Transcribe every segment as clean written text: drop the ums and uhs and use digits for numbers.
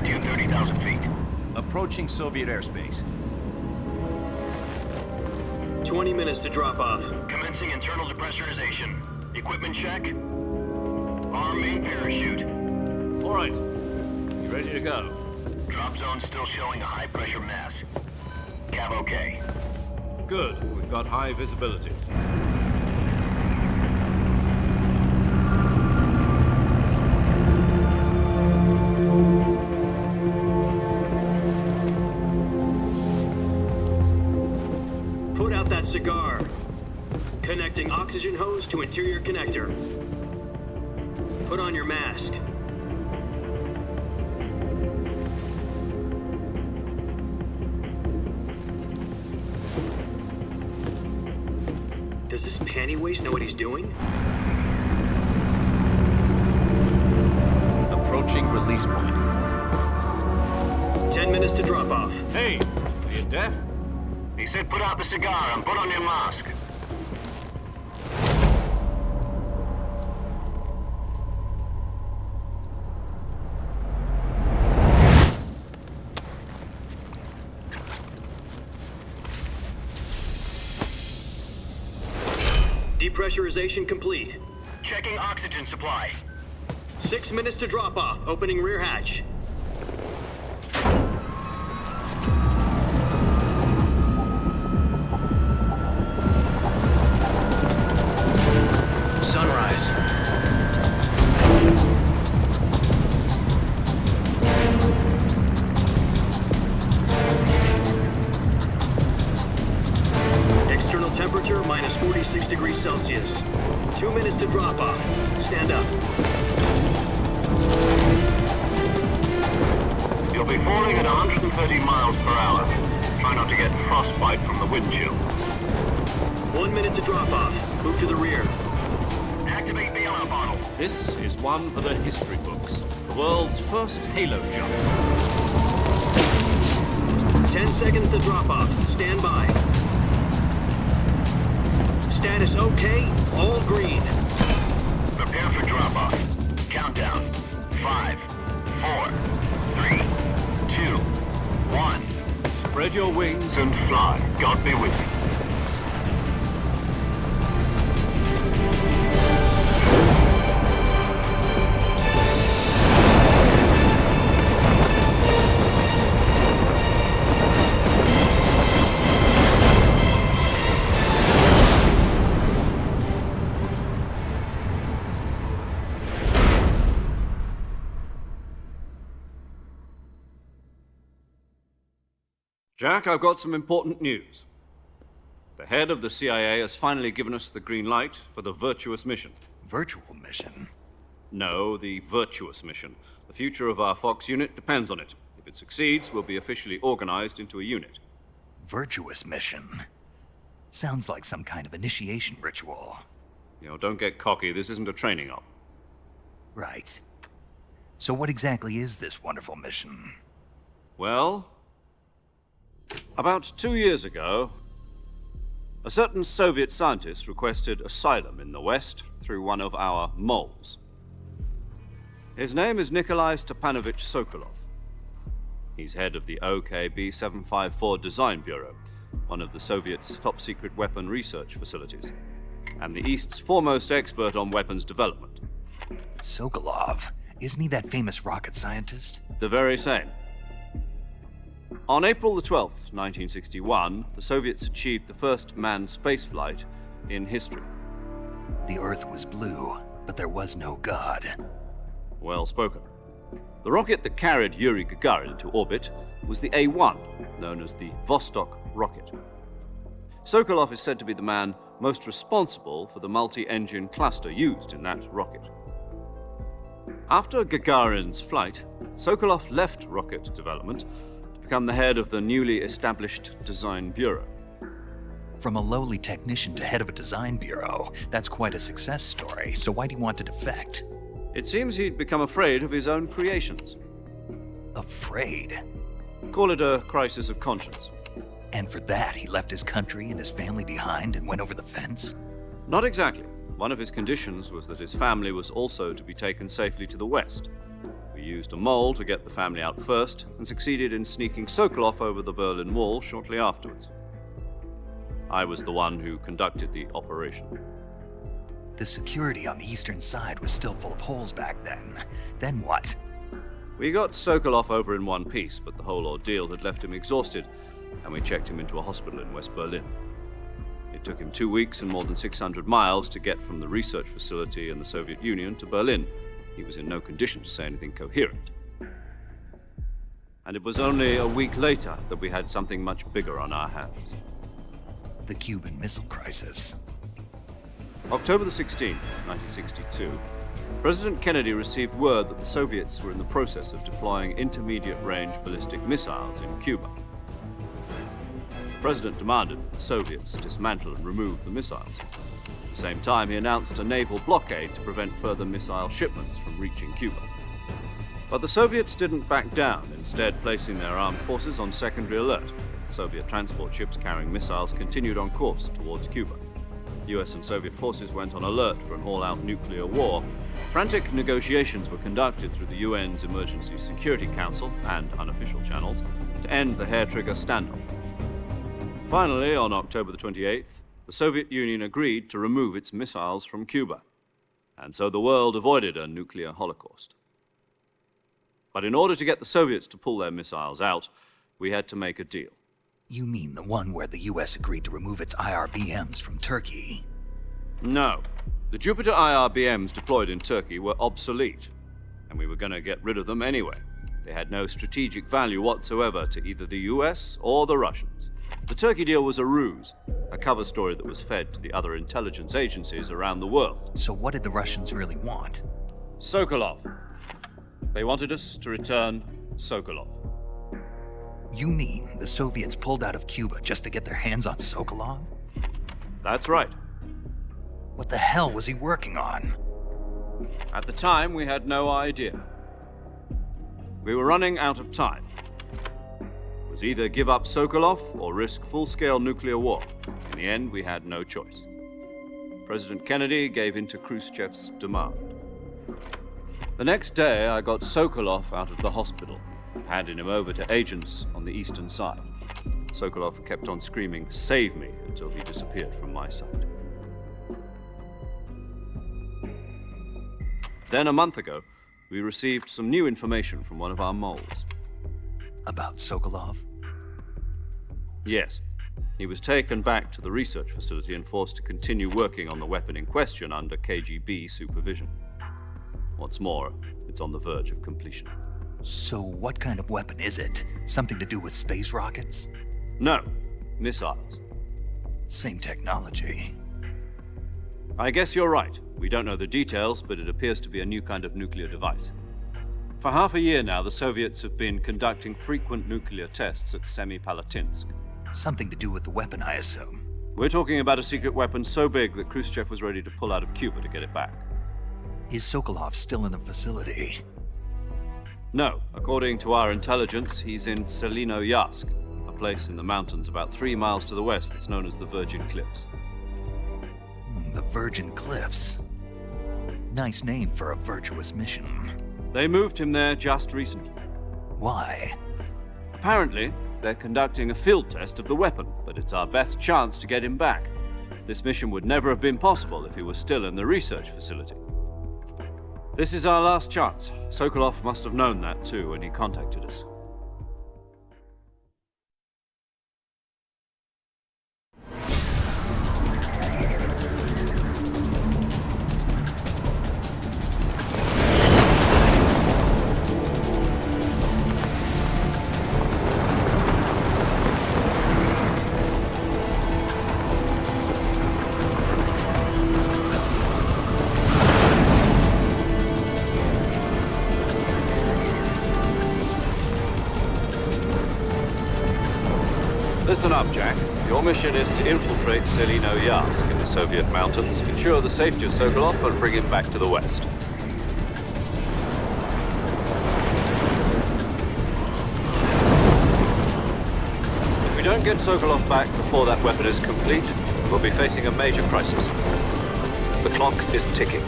Altitude 30,000 feet. Approaching Soviet airspace. 20 minutes to drop off. Commencing internal depressurization. Equipment check. Arm main parachute. All right. You ready to go? Drop zone still showing a high pressure mass. Cav okay. Good. We've got high visibility. Put out that cigar. Connecting oxygen hose to interior connector. Put on your mask. Does this panty waste know what he's doing? Approaching release point. 10 minutes to drop off. Hey, are you deaf? He said put out the cigar and put on your mask. Depressurization complete. Checking oxygen supply. 6 minutes to drop off. Opening rear hatch. Sunrise. External temperature minus 46 degrees Celsius. 2 minutes to drop off. Stand up. You'll be falling at 130 miles per hour. Try not to get frostbite from the wind chill. 1 minute to drop off. Move to the rear. Activate bailout bottle. This is one for the history books. The world's first halo jump. 10 seconds to drop off. Stand by. Status okay. All green. Prepare for drop-off. Countdown. 5, 4, 3, 2, 1. Spread your wings And fly. God be with you. Jack, I've got some important news. The head of the CIA has finally given us the green light for the virtuous mission. Virtual mission? No, the virtuous mission. The future of our Fox unit depends on it. If it succeeds, we'll be officially organized into a unit. Virtuous mission? Sounds like some kind of initiation ritual. You know, don't get cocky. This isn't a training op. Right. So what exactly is this wonderful mission? Well, about 2 years ago, a certain Soviet scientist requested asylum in the West through one of our moles. His name is Nikolai Stepanovich Sokolov. He's head of the OKB 754 Design Bureau, one of the Soviets' top-secret weapon research facilities, and the East's foremost expert on weapons development. Sokolov? Isn't he that famous rocket scientist? The very same. On April the 12th, 1961, the Soviets achieved the first manned spaceflight in history. The Earth was blue, but there was no God. Well spoken. The rocket that carried Yuri Gagarin to orbit was the A-1, known as the Vostok rocket. Sokolov is said to be the man most responsible for the multi-engine cluster used in that rocket. After Gagarin's flight, Sokolov left rocket development to become the head of the newly established Design Bureau. From a lowly technician to head of a design bureau, that's quite a success story, so why'd he want to defect? It seems he'd become afraid of his own creations. Afraid? Call it a crisis of conscience. And for that, he left his country and his family behind and went over the fence? Not exactly. One of his conditions was that his family was also to be taken safely to the West. For We used a mole to get the family out first and succeeded in sneaking Sokolov over the Berlin Wall shortly afterwards. I was the one who conducted the operation. The security on the eastern side was still full of holes back then. Then what? We got Sokolov over in one piece, but the whole ordeal had left him exhausted, and we checked him into a hospital in West Berlin. It took him 2 weeks and more than 600 miles to get from the research facility in the Soviet Union to Berlin. He was in no condition to say anything coherent. And it was only a week later that we had something much bigger on our hands. The Cuban Missile Crisis. October the 16th, 1962, President Kennedy received word that the Soviets were in the process of deploying intermediate-range ballistic missiles in Cuba. The President demanded that the Soviets dismantle and remove the missiles. At the same time, he announced a naval blockade to prevent further missile shipments from reaching Cuba. But the Soviets didn't back down, instead placing their armed forces on secondary alert. Soviet transport ships carrying missiles continued on course towards Cuba. US and Soviet forces went on alert for an all-out nuclear war. Frantic negotiations were conducted through the UN's Emergency Security Council and unofficial channels to end the hair-trigger standoff. Finally, on October the 28th, the Soviet Union agreed to remove its missiles from Cuba, and so the world avoided a nuclear holocaust. But in order to get the Soviets to pull their missiles out, we had to make a deal. You mean the one where the US agreed to remove its IRBMs from Turkey? No. The Jupiter IRBMs deployed in Turkey were obsolete, and we were going to get rid of them anyway. They had no strategic value whatsoever to either the US or the Russians. The Turkey deal was a ruse, a cover story that was fed to the other intelligence agencies around the world. So what did the Russians really want? Sokolov. They wanted us to return Sokolov. You mean the Soviets pulled out of Cuba just to get their hands on Sokolov? That's right. What the hell was he working on? At the time, we had no idea. We were running out of time. It was either give up Sokolov or risk full-scale nuclear war. In the end, we had no choice. President Kennedy gave in to Khrushchev's demand. The next day, I got Sokolov out of the hospital, handing him over to agents on the eastern side. Sokolov kept on screaming, "Save me," until he disappeared from my sight. Then a month ago, we received some new information from one of our moles. About Sokolov? Yes. He was taken back to the research facility and forced to continue working on the weapon in question under KGB supervision. What's more, it's on the verge of completion. So what kind of weapon is it? Something to do with space rockets? No, missiles. Same technology. I guess you're right. We don't know the details, but it appears to be a new kind of nuclear device. For half a year now, the Soviets have been conducting frequent nuclear tests at Semipalatinsk. Something to do with the weapon, I assume. We're talking about a secret weapon so big that Khrushchev was ready to pull out of Cuba to get it back. Is Sokolov still in the facility? No. According to our intelligence, he's in Selinoyarsk, a place in the mountains about 3 miles to the west that's known as the Virgin Cliffs. The Virgin Cliffs. Nice name for a virtuous mission. They moved him there just recently. Why? Apparently, they're conducting a field test of the weapon, but it's our best chance to get him back. This mission would never have been possible if he was still in the research facility. This is our last chance. Sokolov must have known that too when he contacted us. Listen up, Jack. Your mission is to infiltrate Selinoyarsk in the Soviet mountains, ensure the safety of Sokolov, and bring him back to the West. If we don't get Sokolov back before that weapon is complete, we'll be facing a major crisis. The clock is ticking.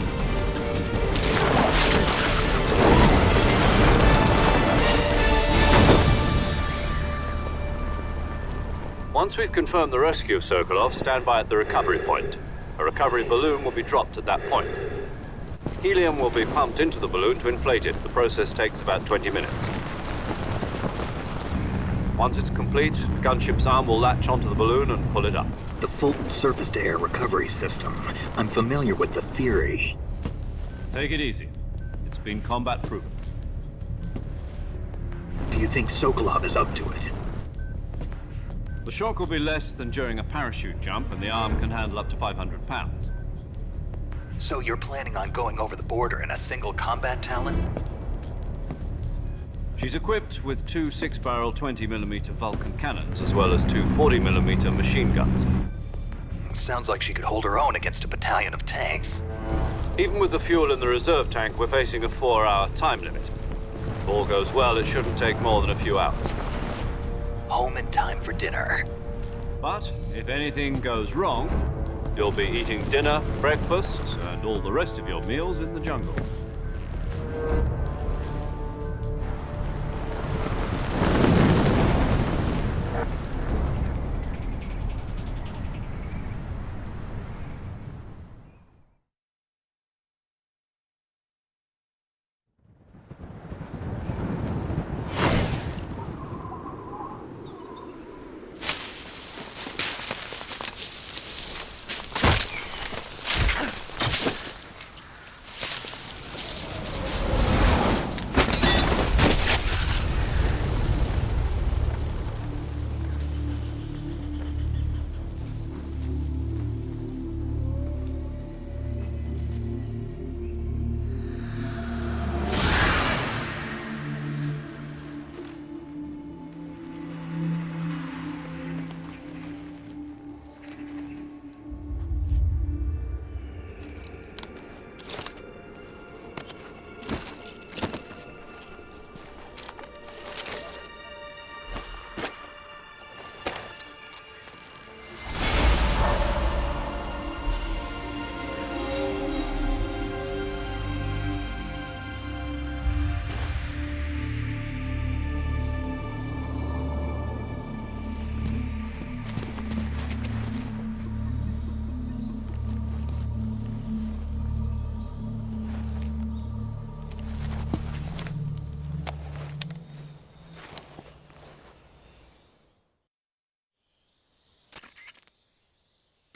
Once we've confirmed the rescue of Sokolov, stand by at the recovery point. A recovery balloon will be dropped at that point. Helium will be pumped into the balloon to inflate it. The process takes about 20 minutes. Once it's complete, the gunship's arm will latch onto the balloon and pull it up. The Fulton surface-to-air recovery system. I'm familiar with the theory. Take it easy. It's been combat-proven. Do you think Sokolov is up to it? The shock will be less than during a parachute jump, and the arm can handle up to 500 pounds. So you're planning on going over the border in a single combat Talon? She's equipped with two 6-barrel 20mm Vulcan cannons, as well as two 40mm machine guns. Sounds like she could hold her own against a battalion of tanks. Even with the fuel in the reserve tank, we're facing a 4-hour time limit. If all goes well, it shouldn't take more than a few hours. Home in time for dinner. But if anything goes wrong, you'll be eating dinner, breakfast, and all the rest of your meals in the jungle.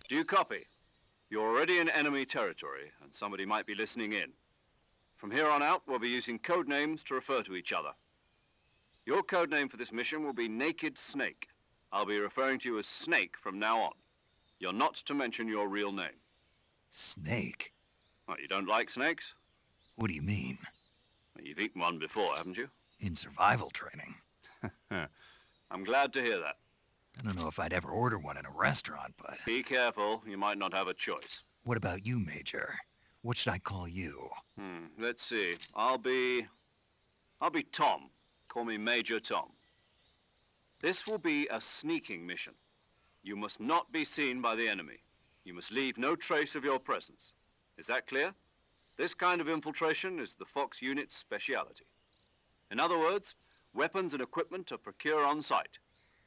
Do you copy? You're already in enemy territory, and somebody might be listening in. From here on out, we'll be using code names to refer to each other. Your code name for this mission will be Naked Snake. I'll be referring to you as Snake from now on. You're not to mention your real name. Snake? What, you don't like snakes? What do you mean? Well, you've eaten one before, haven't you? In survival training. I'm glad to hear that. I don't know if I'd ever order one in a restaurant, but... Be careful, you might not have a choice. What about you, Major? What should I call you? Let's see. I'll be Tom. Call me Major Tom. This will be a sneaking mission. You must not be seen by the enemy. You must leave no trace of your presence. Is that clear? This kind of infiltration is the Fox unit's speciality. In other words, weapons and equipment are procured on site.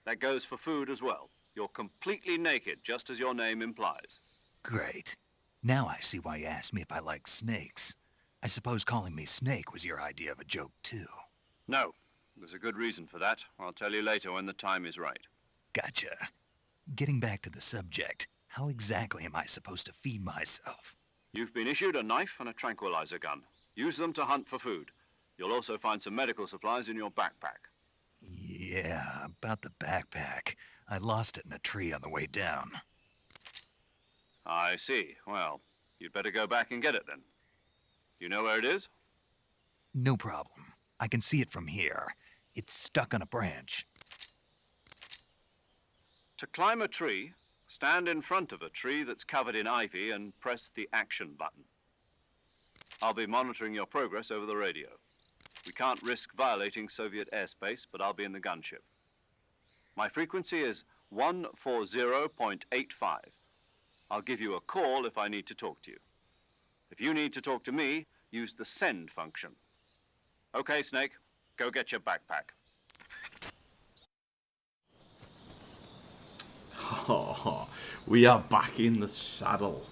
That goes for food as well. You're completely naked, just as your name implies. Great. Now I see why you asked me if I like snakes. I suppose calling me Snake was your idea of a joke, too. No. There's a good reason for that. I'll tell you later when the time is right. Gotcha. Getting back to the subject, how exactly am I supposed to feed myself? You've been issued a knife and a tranquilizer gun. Use them to hunt for food. You'll also find some medical supplies in your backpack. Yeah, about the backpack. I lost it in a tree on the way down. I see. Well, you'd better go back and get it then. You know where it is? No problem. I can see it from here. It's stuck on a branch. To climb a tree, stand in front of a tree that's covered in ivy and press the action button. I'll be monitoring your progress over the radio. We can't risk violating Soviet airspace, but I'll be in the gunship. My frequency is 140.85. I'll give you a call if I need to talk to you. If you need to talk to me, use the send function. Okay, Snake, go get your backpack. Oh, we are back in the saddle.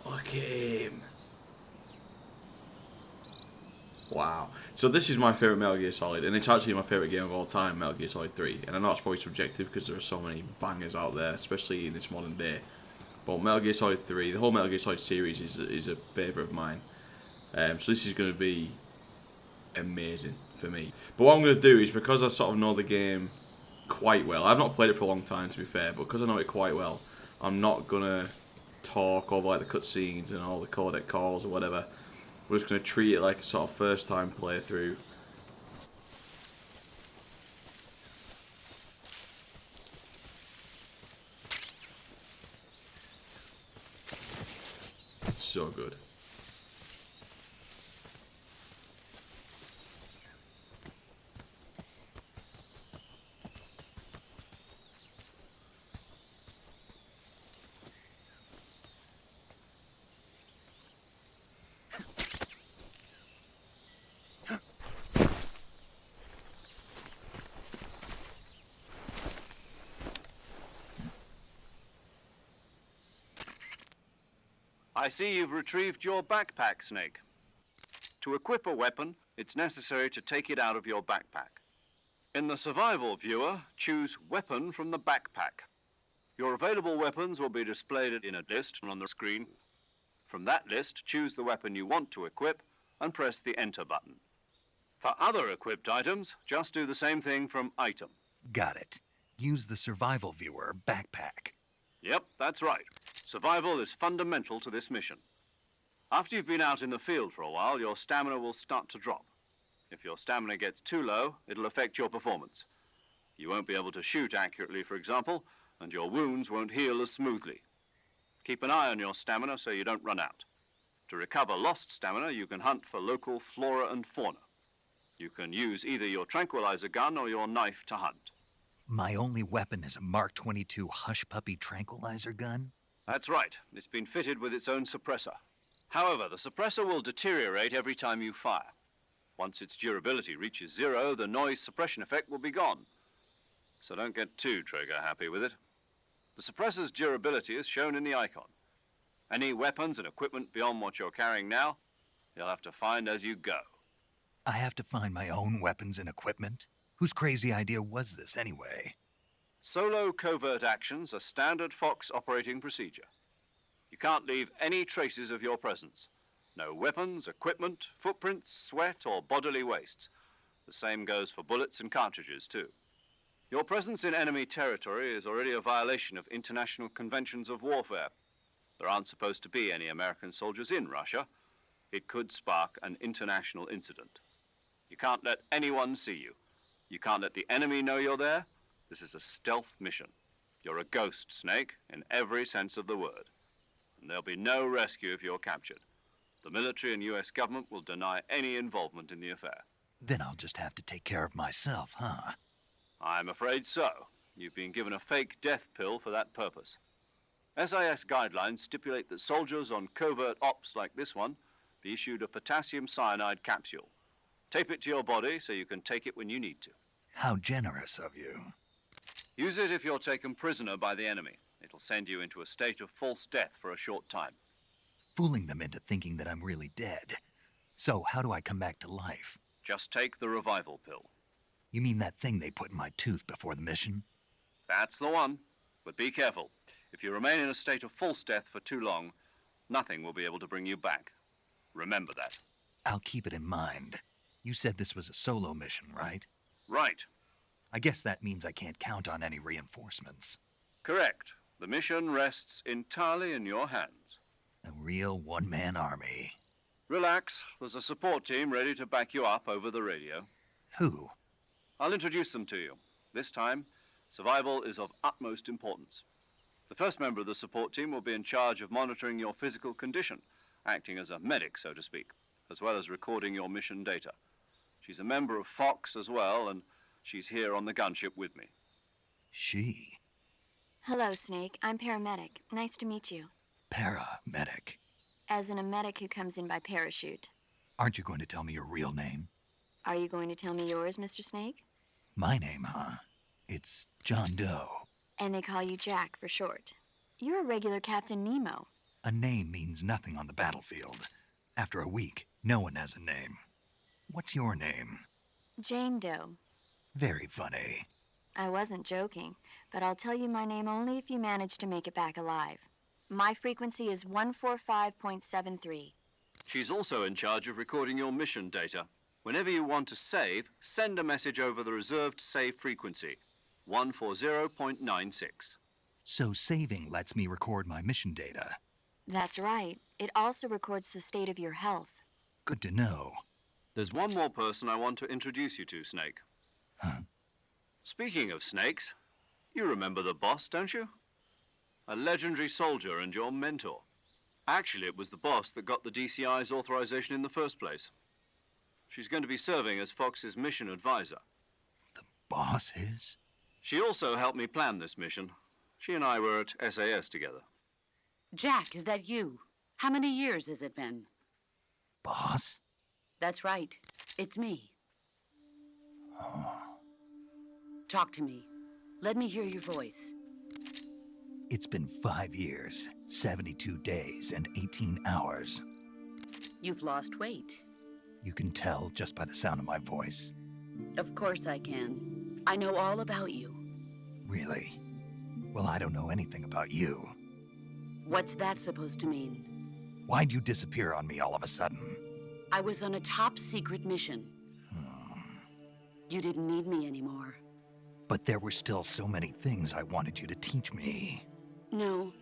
Look at him. Wow. So this is my favourite Metal Gear Solid, and it's actually my favourite game of all time, Metal Gear Solid 3. And I know it's probably subjective because there are so many bangers out there, especially in this modern day. But Metal Gear Solid 3, the whole Metal Gear Solid series is a favourite of mine. So this is going to be amazing for me. But what I'm going to do is, because I sort of know the game quite well, I've not played it for a long time to be fair, but because I know it quite well, I'm not going to talk over like the cutscenes and all the codec calls or whatever. We're just going to treat it like a sort of first time playthrough. So good. I see you've retrieved your backpack, Snake. To equip a weapon, it's necessary to take it out of your backpack. In the survival viewer, choose Weapon from the backpack. Your available weapons will be displayed in a list on the screen. From that list, choose the weapon you want to equip and press the Enter button. For other equipped items, just do the same thing from Item. Got it. Use the survival viewer backpack. Yep, that's right. Survival is fundamental to this mission. After you've been out in the field for a while, your stamina will start to drop. If your stamina gets too low, it'll affect your performance. You won't be able to shoot accurately, for example, and your wounds won't heal as smoothly. Keep an eye on your stamina so you don't run out. To recover lost stamina, you can hunt for local flora and fauna. You can use either your tranquilizer gun or your knife to hunt. My only weapon is a Mark 22 Hush Puppy tranquilizer gun? That's right. It's been fitted with its own suppressor. However, the suppressor will deteriorate every time you fire. Once its durability reaches 0, the noise suppression effect will be gone. So don't get too trigger happy with it. The suppressor's durability is shown in the icon. Any weapons and equipment beyond what you're carrying now, you'll have to find as you go. I have to find my own weapons and equipment? Whose crazy idea was this anyway? Solo covert actions are standard Fox operating procedure. You can't leave any traces of your presence. No weapons, equipment, footprints, sweat, or bodily wastes. The same goes for bullets and cartridges, too. Your presence in enemy territory is already a violation of international conventions of warfare. There aren't supposed to be any American soldiers in Russia. It could spark an international incident. You can't let anyone see you. You can't let the enemy know you're there. This is a stealth mission. You're a ghost, Snake, in every sense of the word. And there'll be no rescue if you're captured. The military and US government will deny any involvement in the affair. Then I'll just have to take care of myself, huh? I'm afraid so. You've been given a fake death pill for that purpose. SIS guidelines stipulate that soldiers on covert ops like this one be issued a potassium cyanide capsule. Tape it to your body so you can take it when you need to. How generous of you. Use it if you're taken prisoner by the enemy. It'll send you into a state of false death for a short time. Fooling them into thinking that I'm really dead. So how do I come back to life? Just take the revival pill. You mean that thing they put in my tooth before the mission? That's the one. But be careful. If you remain in a state of false death for too long, nothing will be able to bring you back. Remember that. I'll keep it in mind. You said this was a solo mission, right? Right. I guess that means I can't count on any reinforcements. Correct. The mission rests entirely in your hands. A real one-man army. Relax. There's a support team ready to back you up over the radio. Who? I'll introduce them to you. This time, survival is of utmost importance. The first member of the support team will be in charge of monitoring your physical condition, acting as a medic, so to speak, as well as recording your mission data. She's a member of Fox as well, and she's here on the gunship with me. She? Hello, Snake. I'm paramedic. Nice to meet you. Paramedic. As in a medic who comes in by parachute. Aren't you going to tell me your real name? Are you going to tell me yours, Mr. Snake? My name, huh? It's John Doe. And they call you Jack for short. You're a regular Captain Nemo. A name means nothing on the battlefield. After a week, no one has a name. What's your name? Jane Doe. Very funny. I wasn't joking, but I'll tell you my name only if you manage to make it back alive. My frequency is 145.73. She's also in charge of recording your mission data. Whenever you want to save, send a message over the reserved save frequency, 140.96. So saving lets me record my mission data. That's right. It also records the state of your health. Good to know. There's one more person I want to introduce you to, Snake. Huh? Speaking of snakes, you remember the boss, don't you? A legendary soldier and your mentor. Actually, it was the boss that got the DCI's authorization in the first place. She's going to be serving as Fox's mission advisor. The boss is? She also helped me plan this mission. She and I were at SAS together. Jack, is that you? How many years has it been? Boss? That's right. It's me. Oh. Talk to me. Let me hear your voice. It's been 5 years, 72 days, and 18 hours. You've lost weight. You can tell just by the sound of my voice. Of course I can. I know all about you. Really? Well, I don't know anything about you. What's that supposed to mean? Why'd you disappear on me all of a sudden? I was on a top secret mission. You didn't need me anymore. But there were still so many things I wanted you to teach me. No,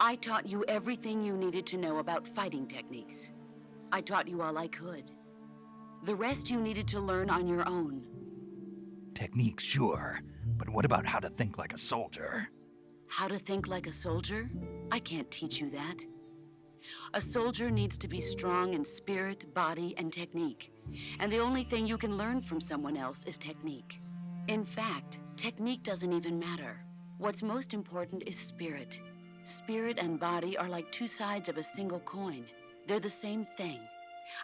I taught you everything you needed to know about fighting techniques. I taught you all I could. The rest you needed to learn on your own. Techniques, sure. But what about how to think like a soldier? How to think like a soldier? I can't teach you that. A soldier needs to be strong in spirit, body, and technique. And the only thing you can learn from someone else is technique. In fact, technique doesn't even matter. What's most important is spirit. Spirit and body are like two sides of a single coin. They're the same thing.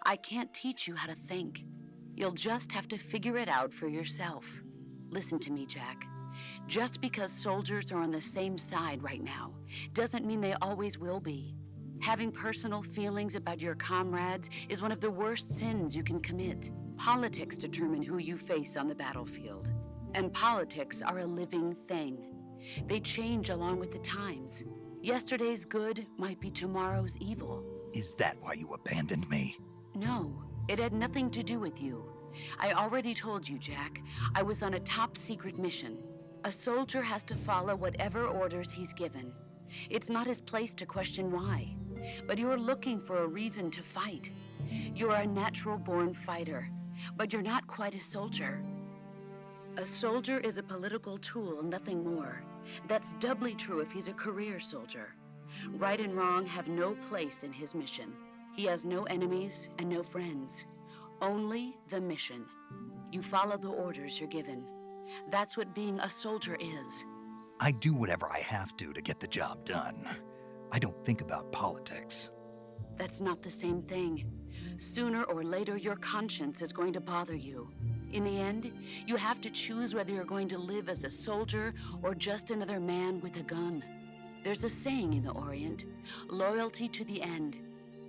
I can't teach you how to think. You'll just have to figure it out for yourself. Listen to me, Jack. Just because soldiers are on the same side right now doesn't mean they always will be. Having personal feelings about your comrades is one of the worst sins you can commit. Politics determine who you face on the battlefield. And politics are a living thing. They change along with the times. Yesterday's good might be tomorrow's evil. Is that why you abandoned me? No, it had nothing to do with you. I already told you, Jack. I was on a top secret mission. A soldier has to follow whatever orders he's given. It's not his place to question why. But you're looking for a reason to fight. You're a natural-born fighter, but you're not quite a soldier. A soldier is a political tool, nothing more. That's doubly true if he's a career soldier. Right and wrong have no place in his mission. He has no enemies and no friends. Only the mission. You follow the orders you're given. That's what being a soldier is. I do whatever I have to get the job done. I don't think about politics. That's not the same thing. Sooner or later, your conscience is going to bother you. In the end, you have to choose whether you're going to live as a soldier or just another man with a gun. There's a saying in the Orient, loyalty to the end.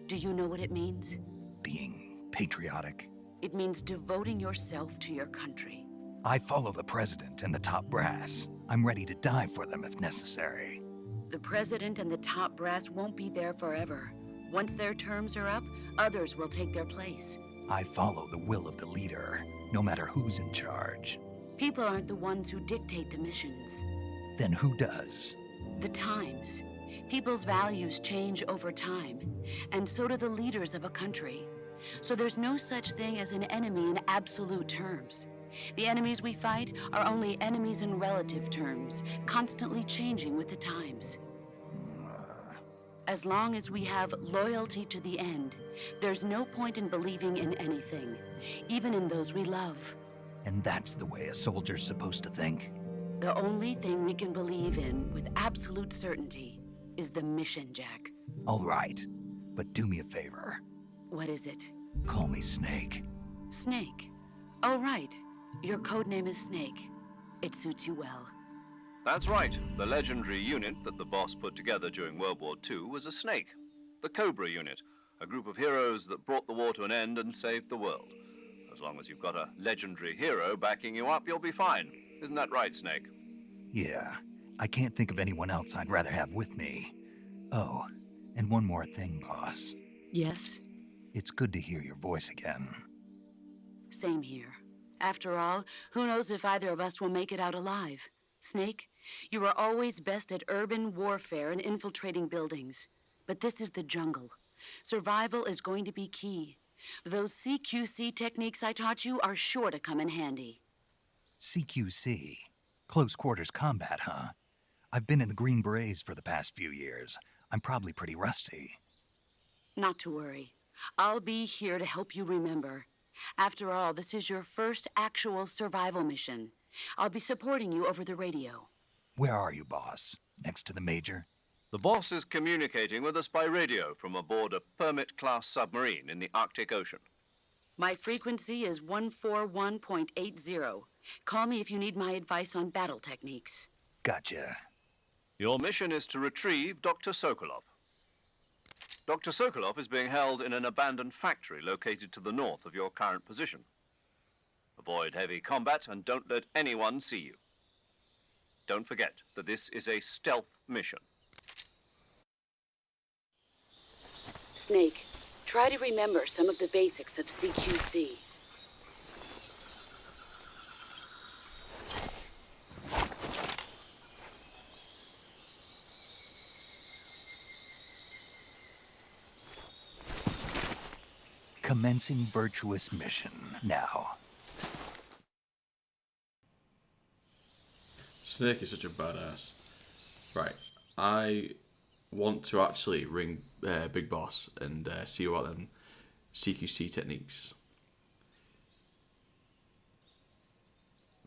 Do you know what it means? Being patriotic. It means devoting yourself to your country. I follow the president and the top brass. I'm ready to die for them if necessary. The president and the top brass won't be there forever. Once their terms are up, others will take their place. I follow the will of the leader, no matter who's in charge. People aren't the ones who dictate the missions. Then who does? The times. People's values change over time, and so do the leaders of a country. So there's no such thing as an enemy in absolute terms. The enemies we fight are only enemies in relative terms, constantly changing with the times. As long as we have loyalty to the end, there's no point in believing in anything, even in those we love. And that's the way a soldier's supposed to think? The only thing we can believe in with absolute certainty is the mission, Jack. All right, but do me a favor. What is it? Call me Snake. Snake. Oh, right. Your code name is Snake. It suits you well. That's right. The legendary unit that the boss put together during World War II was a snake. The Cobra unit, a group of heroes that brought the war to an end and saved the world. As long as you've got a legendary hero backing you up, you'll be fine. Isn't that right, Snake? Yeah, I can't think of anyone else I'd rather have with me. Oh, and one more thing, boss. Yes? It's good to hear your voice again. Same here. After all, who knows if either of us will make it out alive? Snake, you are always best at urban warfare and infiltrating buildings. But this is the jungle. Survival is going to be key. Those CQC techniques I taught you are sure to come in handy. CQC? Close quarters combat, huh? I've been in the Green Berets for the past few years. I'm probably pretty rusty. Not to worry. I'll be here to help you remember. After all, this is your first actual survival mission. I'll be supporting you over the radio. Where are you, boss? Next to the Major? The boss is communicating with us by radio from aboard a Permit-class submarine in the Arctic Ocean. My frequency is 141.80. Call me if you need my advice on battle techniques. Gotcha. Your mission is to retrieve Dr. Sokolov. Dr. Sokolov is being held in an abandoned factory located to the north of your current position. Avoid heavy combat and don't let anyone see you. Don't forget that this is a stealth mission. Snake, try to remember some of the basics of CQC. Commencing virtuous mission now. Snake is such a badass. Right, I want to actually ring Big Boss and see about them CQC techniques.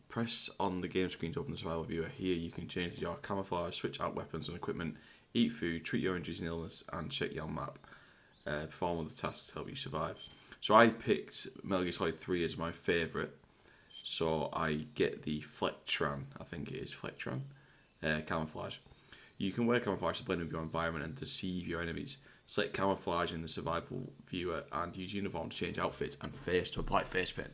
Press on the game screen to open the survival viewer. Here you can change your camouflage, switch out weapons and equipment, eat food, treat your injuries and illness, and check your map. Perform other tasks to help you survive. So I picked Metal Gear Solid 3 as my favourite. So I get the Flectran, I think it is Flectran, camouflage. You can wear camouflage to blend with your environment and deceive your enemies. Select camouflage in the survival viewer and use uniform to change outfits and face to apply face paint.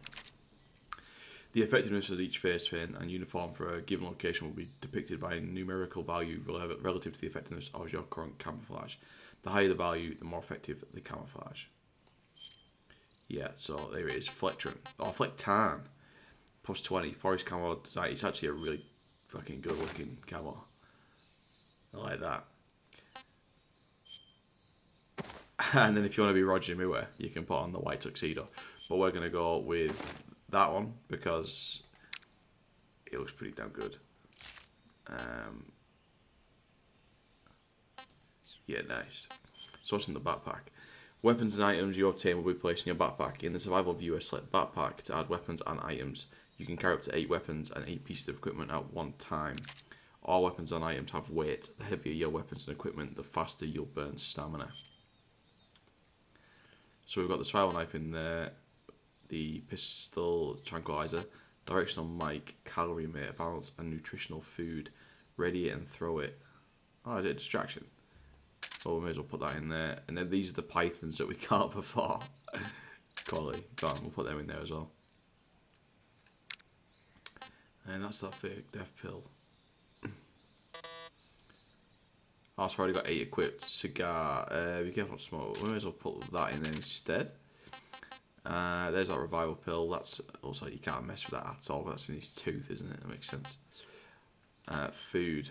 The effectiveness of each face paint and uniform for a given location will be depicted by a numerical value relative to the effectiveness of your current camouflage. The higher the value, the more effective the camouflage. Yeah, so there it is, Flectran, or Flectan, plus 20, forest camo design. It's actually a really fucking good looking camo. I like that. And then if you want to be Roger Moore, you can put on the white tuxedo. But we're going to go with that one because it looks pretty damn good. Yeah, nice. So what's in the backpack? Weapons and items you obtain will be placed in your backpack. In the survival viewer, select backpack to add weapons and items. You can carry up to 8 weapons and 8 pieces of equipment at one time. All weapons and items have weight. The heavier your weapons and equipment, the faster you'll burn stamina. So we've got the survival knife in there, the pistol, tranquilizer, directional mic, calorie meter, balance, and nutritional food. Ready it and throw it. Oh, I did a distraction. Oh, we may as well put that in there. And then these are the pythons that we got before. Quality. Go on, we'll put them in there as well. And that's that fake death pill. I've already got 8 equipped. Cigar. Be careful not to smoke. We may as well put that in there instead. There's that revival pill. That's also, you can't mess with that at all. That's in his tooth, isn't it? That makes sense. Food.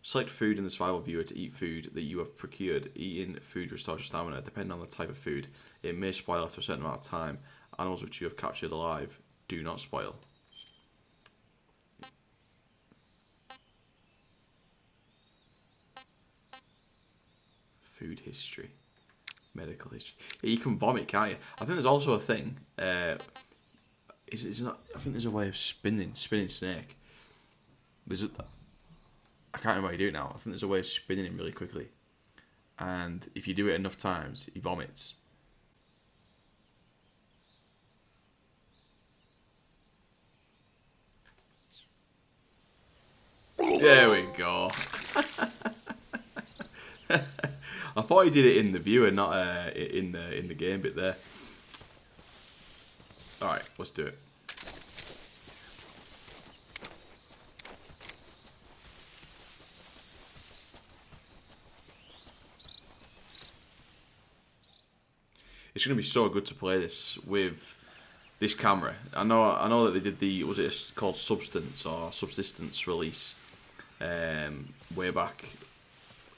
Select food in the survival viewer to eat food that you have procured. Eating food restores your stamina. Depending on the type of food, it may spoil after a certain amount of time. Animals which you have captured alive do not spoil. Food history. Medical history. Yeah, you can vomit, can't you? I think there's also a thing. It's not. I think there's a way of spinning Snake. I can't remember how you do it now. I think there's a way of spinning him really quickly, and if you do it enough times, he vomits. There we go. I thought he did it in the viewer, not in the game bit there. All right, let's do it. It's going to be so good to play this with this camera. I know that they did the, was it called Subsistence release way back,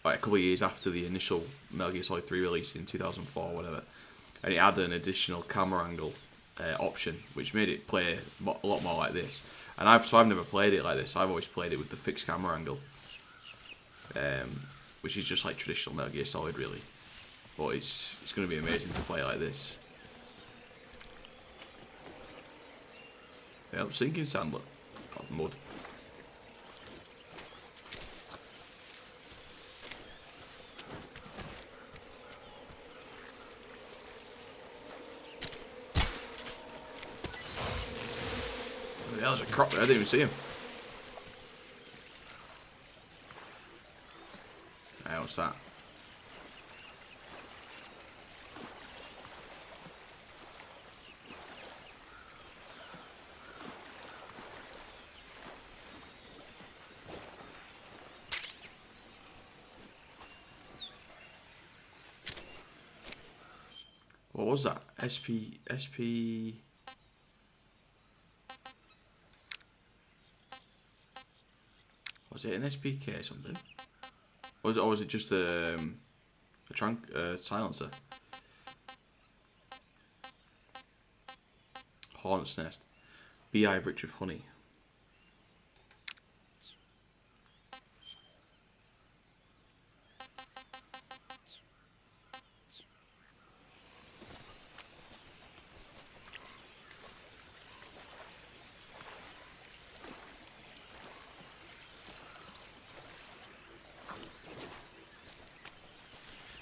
like a couple of years after the initial Metal Gear Solid 3 release in 2004 or whatever, and it had an additional camera angle option, which made it play a lot more like this. And I've never played it like this. I've always played it with the fixed camera angle, which is just like traditional Metal Gear Solid, really. But it's going to be amazing to play like this. Yeah, sinking sand, look. Got mud. Oh, yeah, there's a crop there, I didn't even see him. Hey, what's that? What was that? SP... Was it an SPK or something? Or was it just a silencer? Hornet's nest. Beehive rich with honey.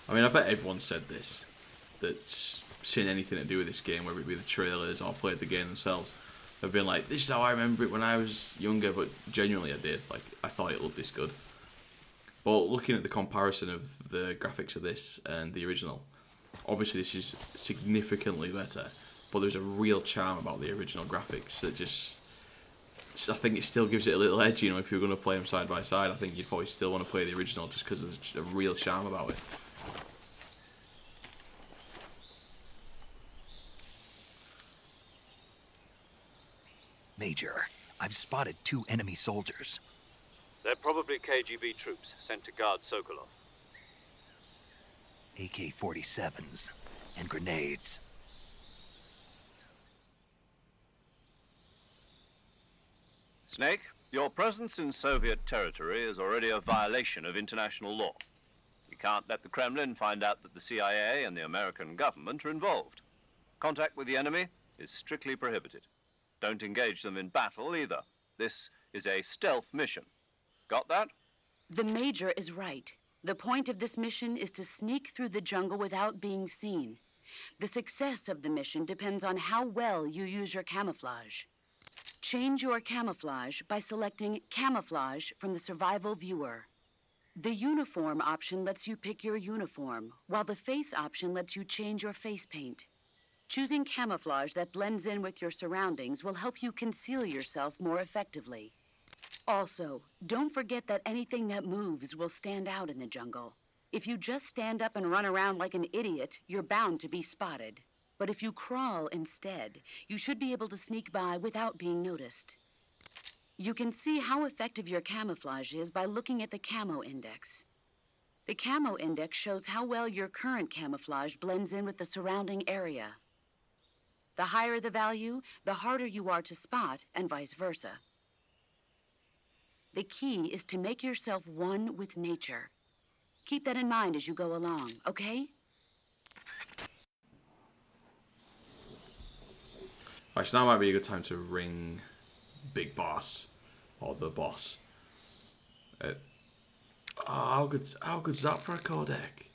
I mean, I bet everyone said this, that's seen anything to do with this game, whether it be the trailers or played the game themselves. They've been like, this is how I remember it when I was younger, but genuinely I did. Like, I thought it looked this good. But looking at the comparison of the graphics of this and the original, obviously this is significantly better, but there's a real charm about the original graphics that just... I think it still gives it a little edge, you know, if you're going to play them side by side. I think you'd probably still want to play the original just because there's a real charm about it. Major, I've spotted 2 enemy soldiers. They're probably KGB troops sent to guard Sokolov. AK-47s and grenades. Snake, your presence in Soviet territory is already a violation of international law. We can't let the Kremlin find out that the CIA and the American government are involved. Contact with the enemy is strictly prohibited. Don't engage them in battle either. This is a stealth mission. Got that? The Major is right. The point of this mission is to sneak through the jungle without being seen. The success of the mission depends on how well you use your camouflage. Change your camouflage by selecting Camouflage from the Survival Viewer. The Uniform option lets you pick your uniform, while the Face option lets you change your face paint. Choosing camouflage that blends in with your surroundings will help you conceal yourself more effectively. Also, don't forget that anything that moves will stand out in the jungle. If you just stand up and run around like an idiot, you're bound to be spotted. But if you crawl instead, you should be able to sneak by without being noticed. You can see how effective your camouflage is by looking at the Camo Index. The Camo Index shows how well your current camouflage blends in with the surrounding area. The higher the value, the harder you are to spot, and vice versa. The key is to make yourself one with nature. Keep that in mind as you go along, okay? Right, so now might be a good time to ring Big Boss, or the boss. How good's that for a codec?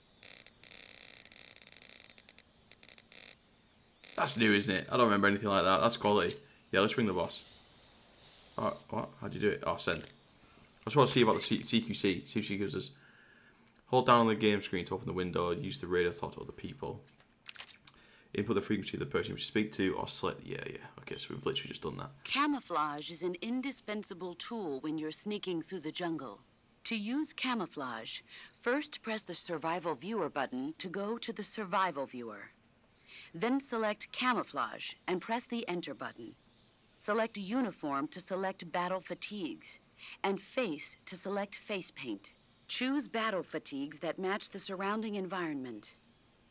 That's new, isn't it? I don't remember anything like that. That's quality. Yeah, let's ring the boss. Oh, what? How'd you do it? Oh, send. just want to see about the CQC. See if she gives us. Hold down on the game screen to open the window. Use the radio to talk to other people. Input the frequency of the person you wish to speak to, or select. Yeah. Okay, so we've literally just done that. Camouflage is an indispensable tool when you're sneaking through the jungle. To use camouflage, first press the Survival Viewer button to go to the Survival Viewer. Then select Camouflage and press the Enter button. Select Uniform to select Battle Fatigues, and Face to select Face Paint. Choose battle fatigues that match the surrounding environment.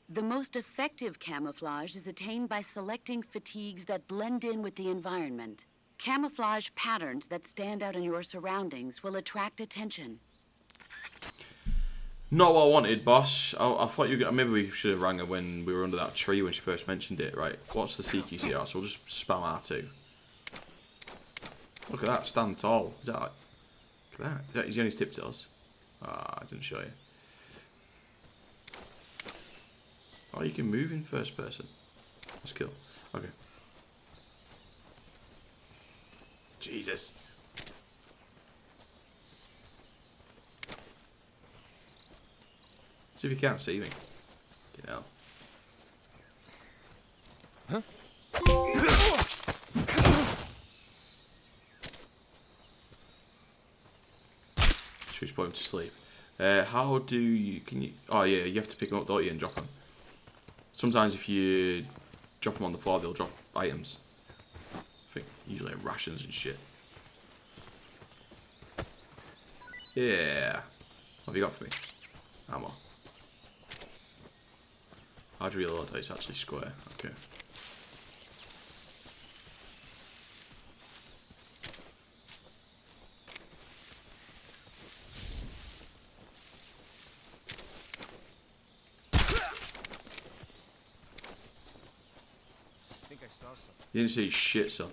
The most effective camouflage is attained by selecting fatigues that blend in with the environment. Camouflage patterns that stand out in your surroundings will attract attention. Not what I wanted, boss. I thought you. Maybe we should have rang her when we were under that tree when she first mentioned it. Right? What's the CQCR? So we'll just spam R2. Look at that, stand tall. Is that like... Look at that. Is he only tipped to us? Ah, I didn't show you. Oh, you can move in first person. That's cool. Okay. Jesus. See if you can't see me. Get out. Huh? Should we put him to sleep? How do you... Can you... Oh yeah, you have to pick him up, don't you, and drop him. Sometimes if you drop them on the floor, they'll drop items. I think usually rations and shit. Yeah. What have you got for me? Ammo. How'd you reload? It's actually square. Okay. You didn't see shit, son.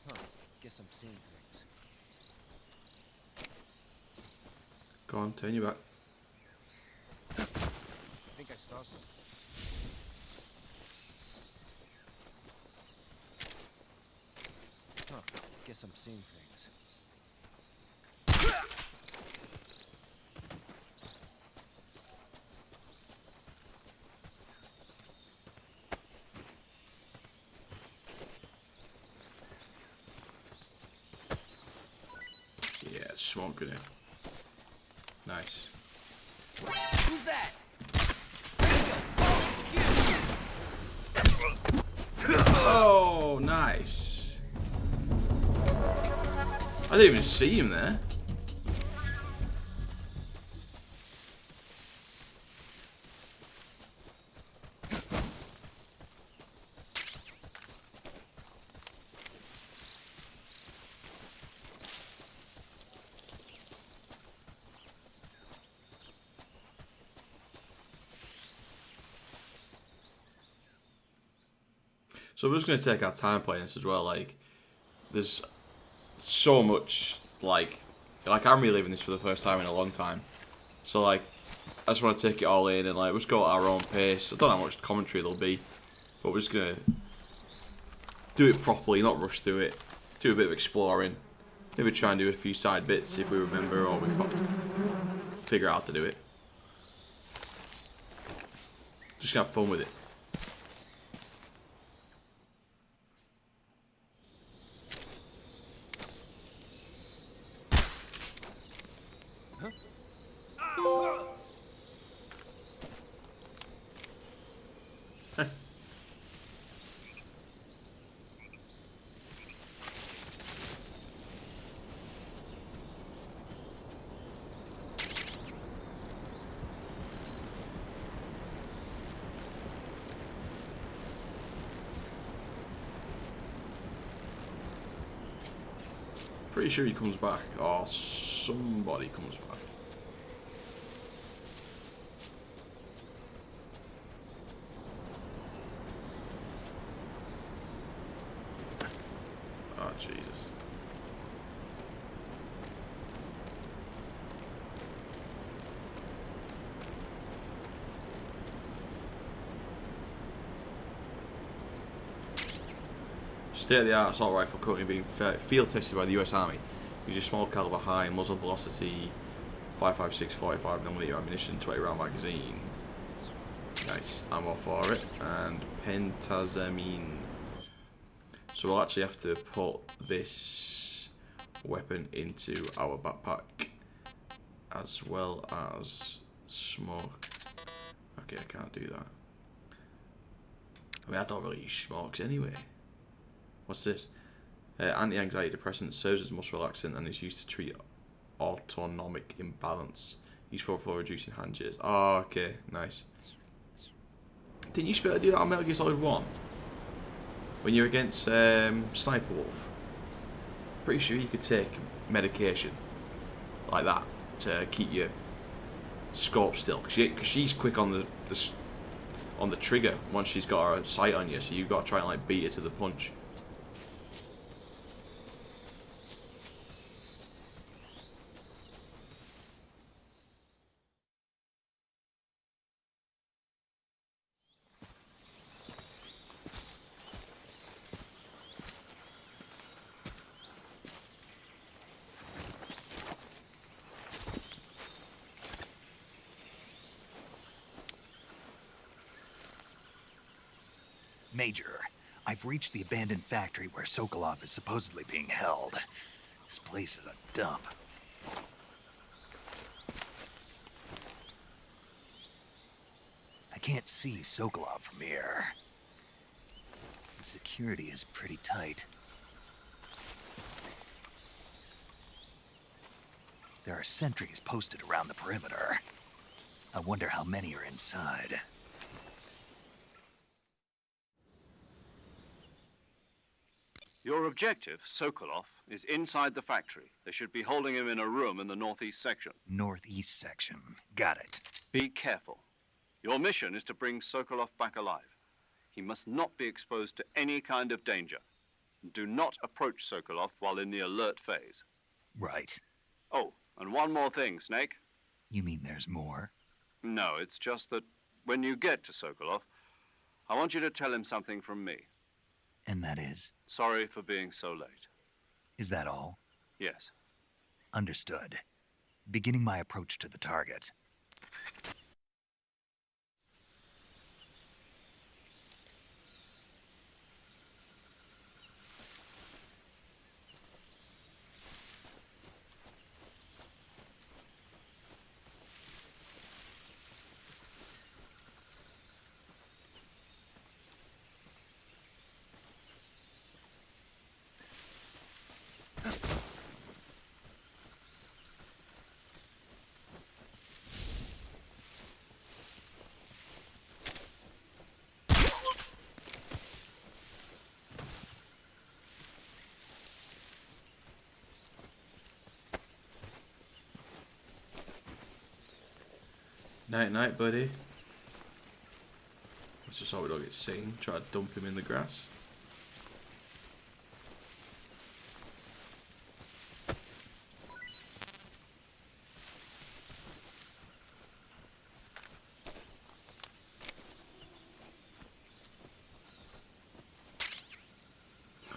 Huh. Guess I'm seeing things. Go on, turn your back. I think I saw something. Huh. Guess I'm seeing things. Smoke grenade. Nice. Who's that? Oh, nice. I didn't even see him there. So we're just going to take our time playing this as well. Like, there's so much, like I'm reliving this for the first time in a long time. So, like, I just want to take it all in and, like, let's go at our own pace. I don't know how much commentary there'll be, but we're just going to do it properly, not rush through it. Do a bit of exploring. Maybe try and do a few side bits if we remember or we figure out how to do it. Just gonna have fun with it. Pretty sure he comes back, or somebody comes back. Oh, Jesus. State-of-the-art assault rifle currently being field tested by the US Army. Uses small caliber, high muzzle velocity, 5.56 45mm ammunition, 20 round magazine. Nice, ammo for it, and pentazamine. So we'll actually have to put this weapon into our backpack, as well as smoke. Okay, I can't do that. I mean, I don't really use smokes anyway. What's this? Anti-anxiety depressant, serves as muscle relaxant and is used to treat autonomic imbalance. Used for reducing hand jitters. Oh, okay, nice. Didn't you used to be able to do that on Metal Gear Solid 1? When you're against Sniper Wolf? Pretty sure you could take medication like that to keep your scope still. Because she's quick on the trigger once she's got her sight on you, so you've got to try and like beat her to the punch. Major, I've reached the abandoned factory where Sokolov is supposedly being held. This place is a dump. I can't see Sokolov from here. The security is pretty tight. There are sentries posted around the perimeter. I wonder how many are inside. Your objective, Sokolov, is inside the factory. They should be holding him in a room in the northeast section. Northeast section. Got it. Be careful. Your mission is to bring Sokolov back alive. He must not be exposed to any kind of danger. Do not approach Sokolov while in the alert phase. Right. Oh, and one more thing, Snake. You mean there's more? No, it's just that when you get to Sokolov, I want you to tell him something from me. And that is? Sorry for being so late. Is that all? Yes. Understood. Beginning my approach to the target. Night night, buddy. Let's just hope we don't get seen. Try to dump him in the grass.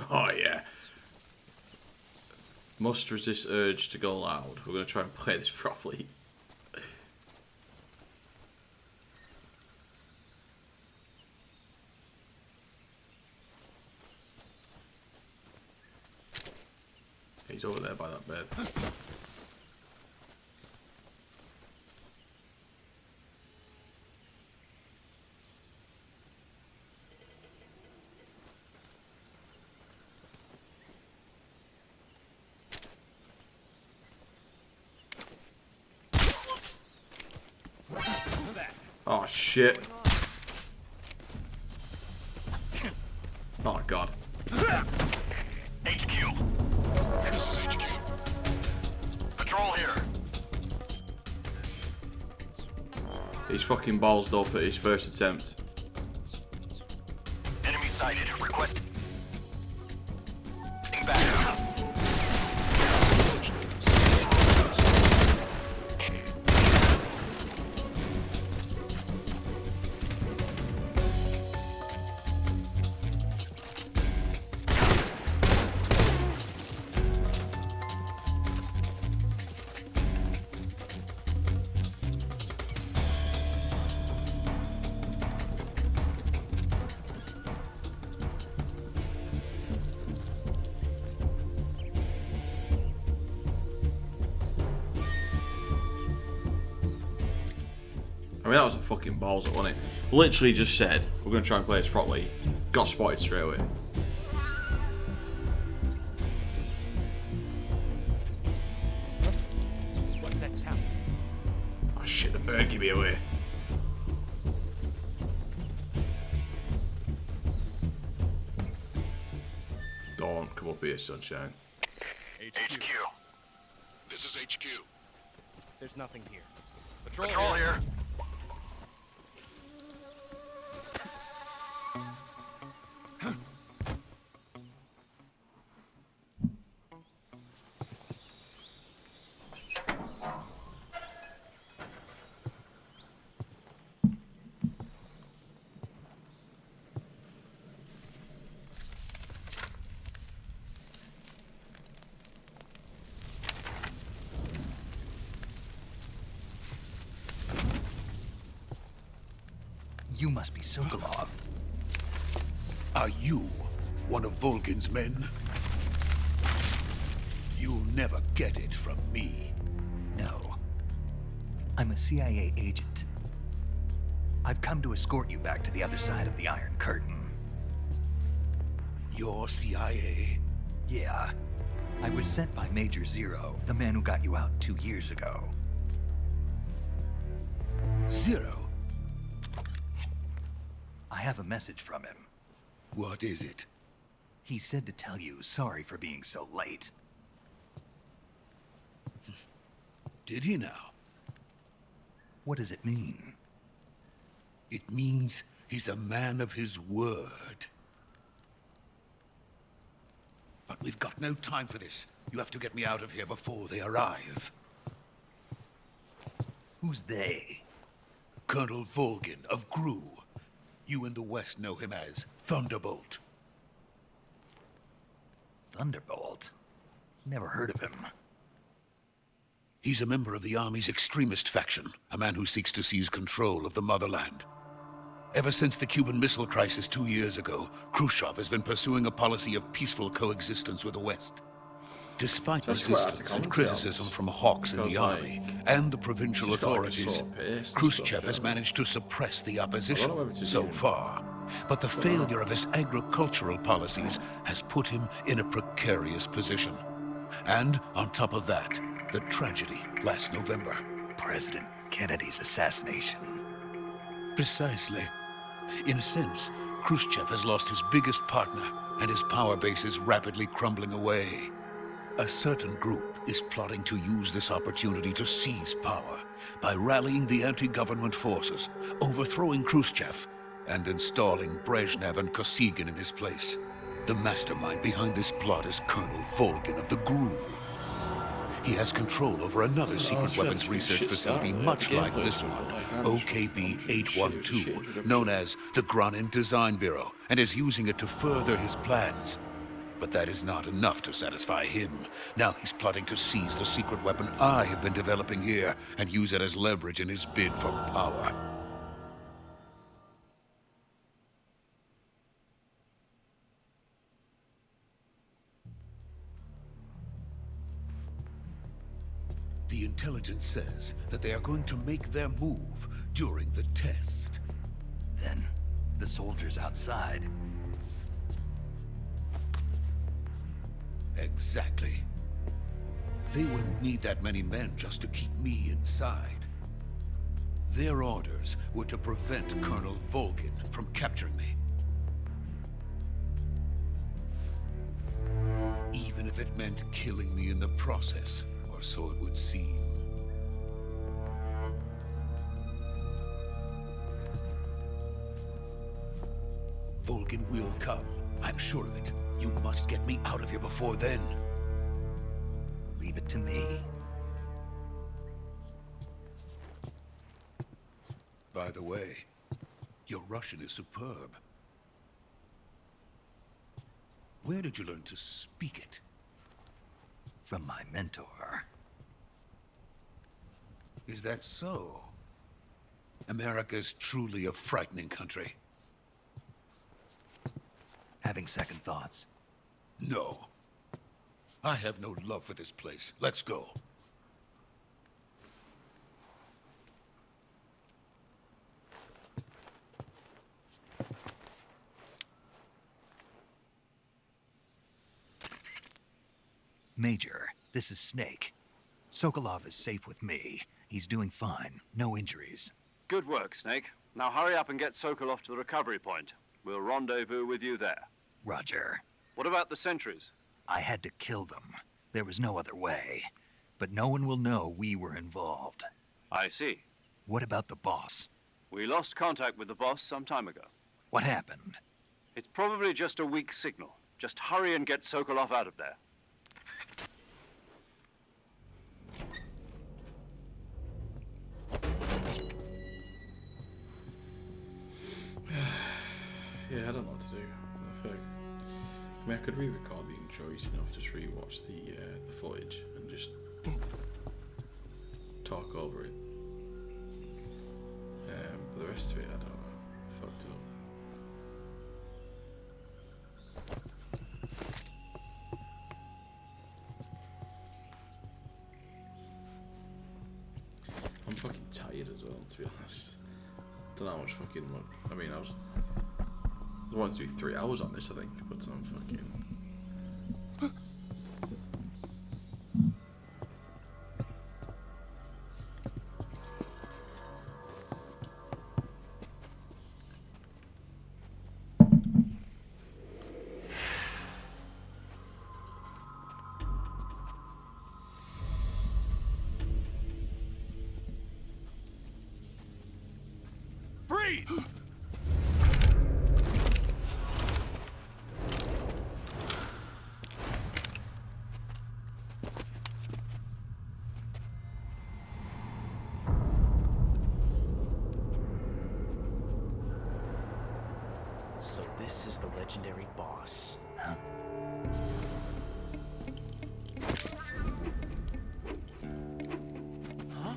Oh yeah. Must resist urge to go loud. We're going to try and play this properly. He's over there by that bed. Oh shit. Oh god. HQ. This is HQ. Patrol here. He's fucking ballsed up at his first attempt. Enemy sighted. Request. Back. I mean, that was a fucking balls up, wasn't it? Literally just said, we're going to try and play this properly. Got spotted straight away. What's that sound? Oh shit, the bird gave me away. Don't come up here, sunshine. HQ. This is HQ. There's nothing here. Patrol here. You must be Sokolov. Are you one of Volgin's men? You'll never get it from me. No. I'm a CIA agent. I've come to escort you back to the other side of the Iron Curtain. You're CIA? Yeah. I was sent by Major Zero, the man who got you out 2 years ago. Zero? I have a message from him. What is it? He said to tell you sorry for being so late. Did he now? What does it mean? It means he's a man of his word. But we've got no time for this. You have to get me out of here before they arrive. Who's they? Colonel Volgin of GRU. You in the West know him as Thunderbolt. Thunderbolt? Never heard of him. He's a member of the Army's extremist faction, a man who seeks to seize control of the motherland. Ever since the Cuban Missile Crisis 2 years ago, Khrushchev has been pursuing a policy of peaceful coexistence with the West. Despite That's quite resistance and articulate, criticism from hawks in the Because, army and the provincial he's got, like, a authorities, sort of pace and Khrushchev stuff, has yeah. managed to suppress the I don't know opposition whether to so do. far. But the failure of his agricultural policies has put him in a precarious position. And on top of that, the tragedy last November. President Kennedy's assassination. Precisely. In a sense, Khrushchev has lost his biggest partner, and his power base is rapidly crumbling away. A certain group is plotting to use this opportunity to seize power by rallying the anti-government forces, overthrowing Khrushchev, and installing Brezhnev and Kosygin in his place. The mastermind behind this plot is Colonel Volgin of the GRU. He has control over another secret weapons research facility much like this one, OKB-812, known as the Granin Design Bureau, and is using it to further his plans. But that is not enough to satisfy him. Now he's plotting to seize the secret weapon I have been developing here and use it as leverage in his bid for power. The intelligence says that they are going to make their move during the test. Then, the soldiers outside. Exactly. They wouldn't need that many men just to keep me inside. Their orders were to prevent Colonel Volgin from capturing me. Even if it meant killing me in the process, or so it would seem. Volgin will come. I'm sure of it. You must get me out of here before then. Leave it to me. By the way, your Russian is superb. Where did you learn to speak it? From my mentor. Is that so? America's truly a frightening country. Having second thoughts. No. I have no love for this place. Let's go. Major, this is Snake. Sokolov is safe with me. He's doing fine. No injuries. Good work, Snake. Now hurry up and get Sokolov to the recovery point. We'll rendezvous with you there. Roger. What about the sentries? I had to kill them. There was no other way. But no one will know we were involved. I see. What about the boss? We lost contact with the boss some time ago. What happened? It's probably just a weak signal. Just hurry and get Sokolov out of there. Yeah, I don't know what to do. I mean, I could re-record the intro easy enough, just re-watch the footage and just talk over it. But the rest of it, I don't know. I fucked it up. I'm fucking tired as well, to be honest. Don't know how much fucking. I mean, I wanted to do 3 hours on this, I think, but I'm fucking. Freeze! So this is the legendary boss. Huh? Huh?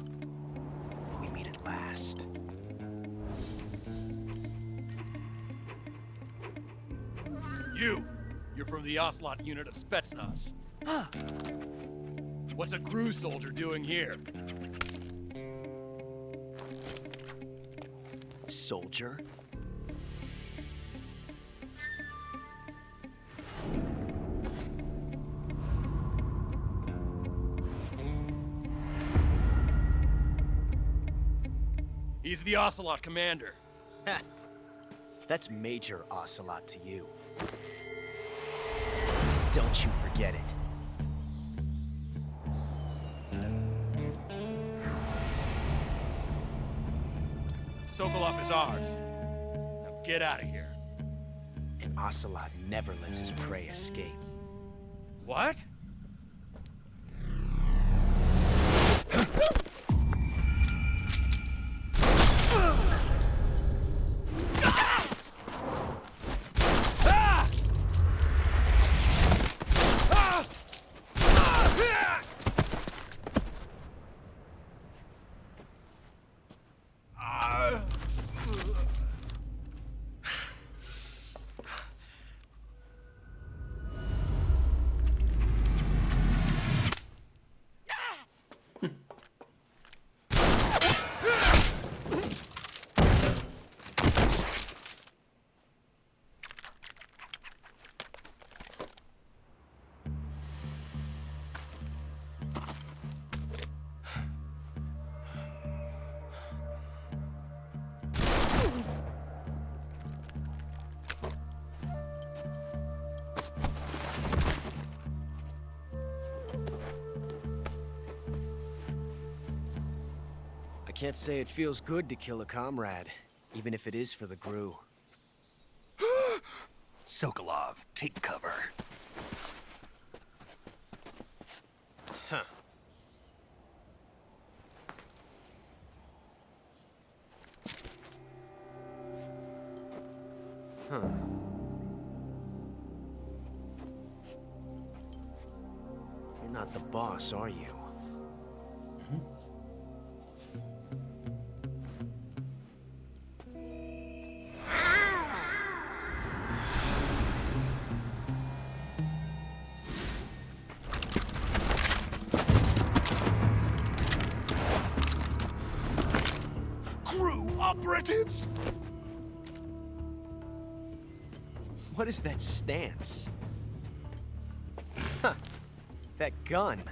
We meet at last. You're from the Ocelot unit of Spetsnaz. Huh. What's a crew soldier doing here? Soldier? He's the Ocelot commander. Ha! That's Major Ocelot to you. Don't you forget it. Sokolov is ours. Now get out of here. And Ocelot never lets his prey escape. What? I can't say it feels good to kill a comrade, even if it is for the GRU. Sokolov, take cover. Huh. Huh. You're not the boss, are you? GRU operatives! What is that stance? Huh. That gun.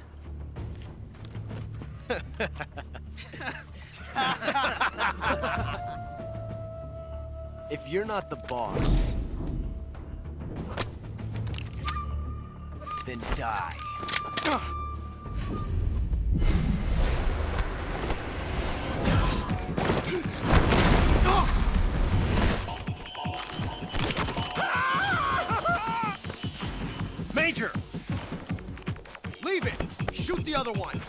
If you're not the boss, then die. Major! Leave it! Shoot the other one!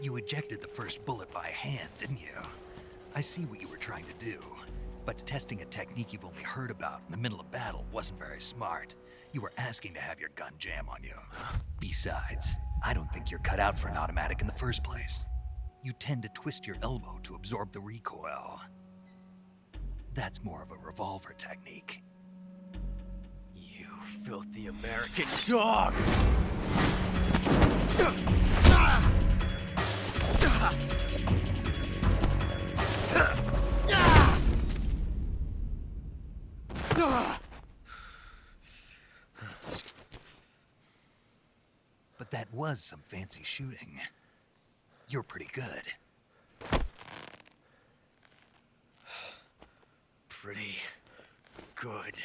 You ejected the first bullet by hand, didn't you? I see what you were trying to do. But testing a technique you've only heard about in the middle of battle wasn't very smart. You were asking to have your gun jam on you. Besides, I don't think you're cut out for an automatic in the first place. You tend to twist your elbow to absorb the recoil. That's more of a revolver technique. You filthy American dog! But that was some fancy shooting. You're pretty good. Pretty good.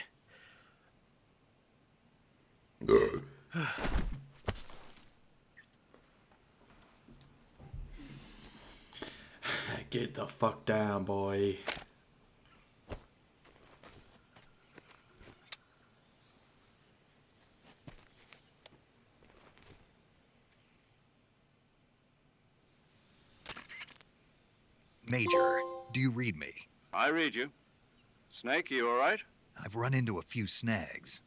Get the fuck down, boy. Major, do you read me? I read you. Snake, you all right? I've run into a few snags.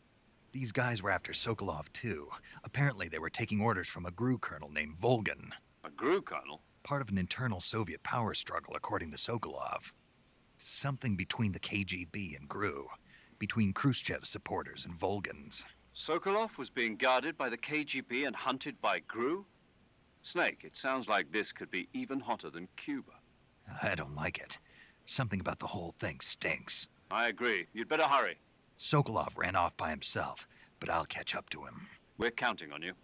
These guys were after Sokolov too. Apparently they were taking orders from a GRU colonel named Volgan. A GRU colonel? Part of an internal Soviet power struggle, according to Sokolov. Something between the KGB and GRU. Between Khrushchev's supporters and Volgan's. Sokolov was being guarded by the KGB and hunted by GRU? Snake, it sounds like this could be even hotter than Cuba. I don't like it. Something about the whole thing stinks. I agree. You'd better hurry. Sokolov ran off by himself, but I'll catch up to him. We're counting on you.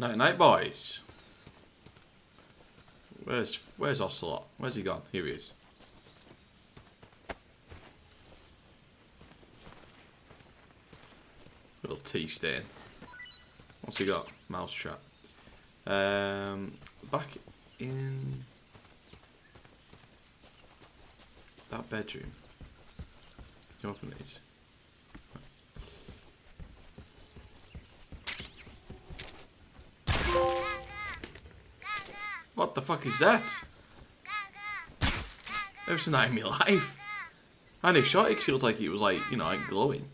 Night night, boys. Where's Ocelot? Where's he gone? Here he is. Little tea stain. What's he got? Mouse trap. Back in that bedroom. Can you open these? What the fuck is that? Never seen that in my life. And he shot it because it looked like it was like, you know, like glowing.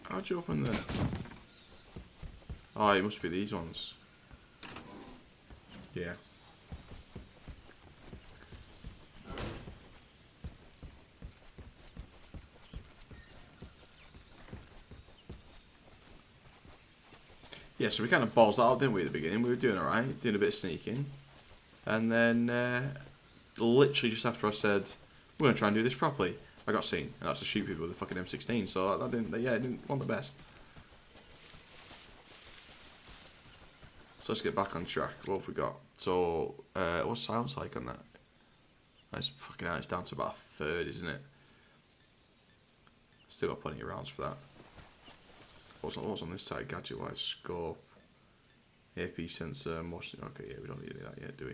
How'd you open the... Oh, it must be these ones. Yeah. Yeah, so we kind of balls that out, didn't we, at the beginning? We were doing alright, doing a bit of sneaking. And then, literally just after I said, we're going to try and do this properly, I got seen. And that's to shoot people with a fucking M16, so that didn't, yeah, it didn't want the best. So let's get back on track. What have we got? So, what's silence like on that? It's fucking hell, it's down to about a third, isn't it? Still got plenty of rounds for that. What's on this side? Gadget-wise, scope, AP sensor, motion. Okay, yeah, we don't need any of that yet, do we?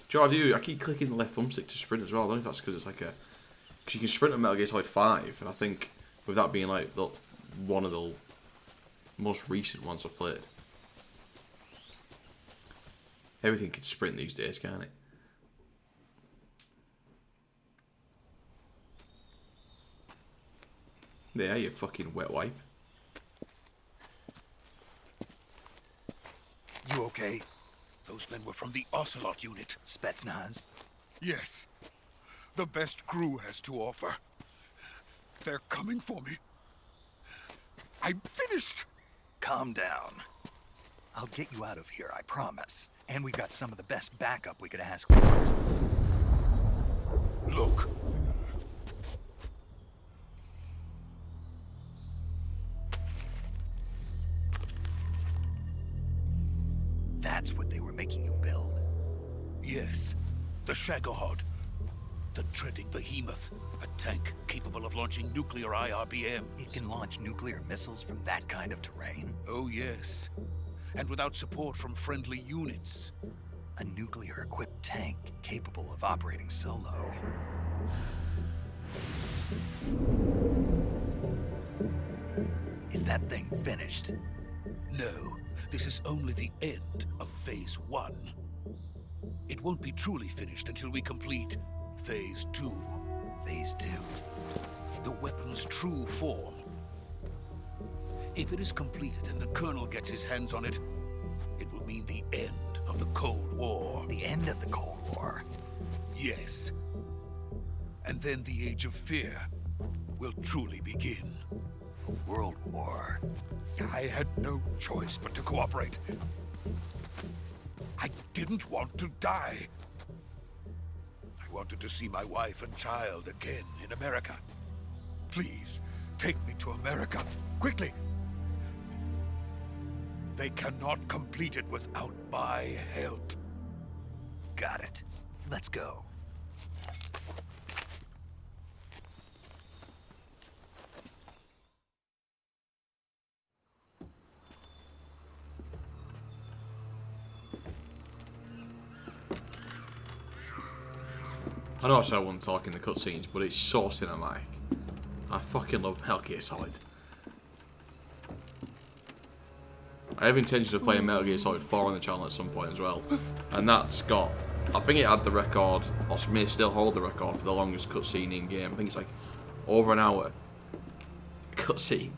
Do you know what I do? I keep clicking the left thumbstick to sprint as well. I don't know if that's because it's like a... Because you can sprint on Metal Gear Solid 5, and I think with that being like one of the most recent ones I've played. Everything can sprint these days, can't it? There, you fucking wet wipe. You okay? Those men were from the Ocelot unit. Spetsnaz? Yes. The best crew has to offer. They're coming for me. I'm finished. Calm down. I'll get you out of here, I promise. And we got some of the best backup we could ask for. Look. That's what they were making you build? Yes. The Shagohod. The dreading behemoth. A tank capable of launching nuclear IRBMs. It can launch nuclear missiles from that kind of terrain? Oh, yes. And without support from friendly units. A nuclear-equipped tank capable of operating solo. Is that thing finished? No. This is only the end of Phase 1. It won't be truly finished until we complete Phase 2. Phase 2? The weapon's true form. If it is completed and the Colonel gets his hands on it, it will mean the end of the Cold War. The end of the Cold War? Yes. And then the Age of Fear will truly begin. A world war? I had no choice but to cooperate. I didn't want to die. I wanted to see my wife and child again in America. Please, take me to America, quickly. They cannot complete it without my help. Got it. Let's go. I know I said I wouldn't talk in the cutscenes, but it's so cinematic. I fucking love Metal Gear Solid. I have intentions of playing Metal Gear Solid 4 on the channel at some point as well. And that's got... I think it had the record, or may still hold the record for the longest cutscene in game. I think it's like over an hour cutscene.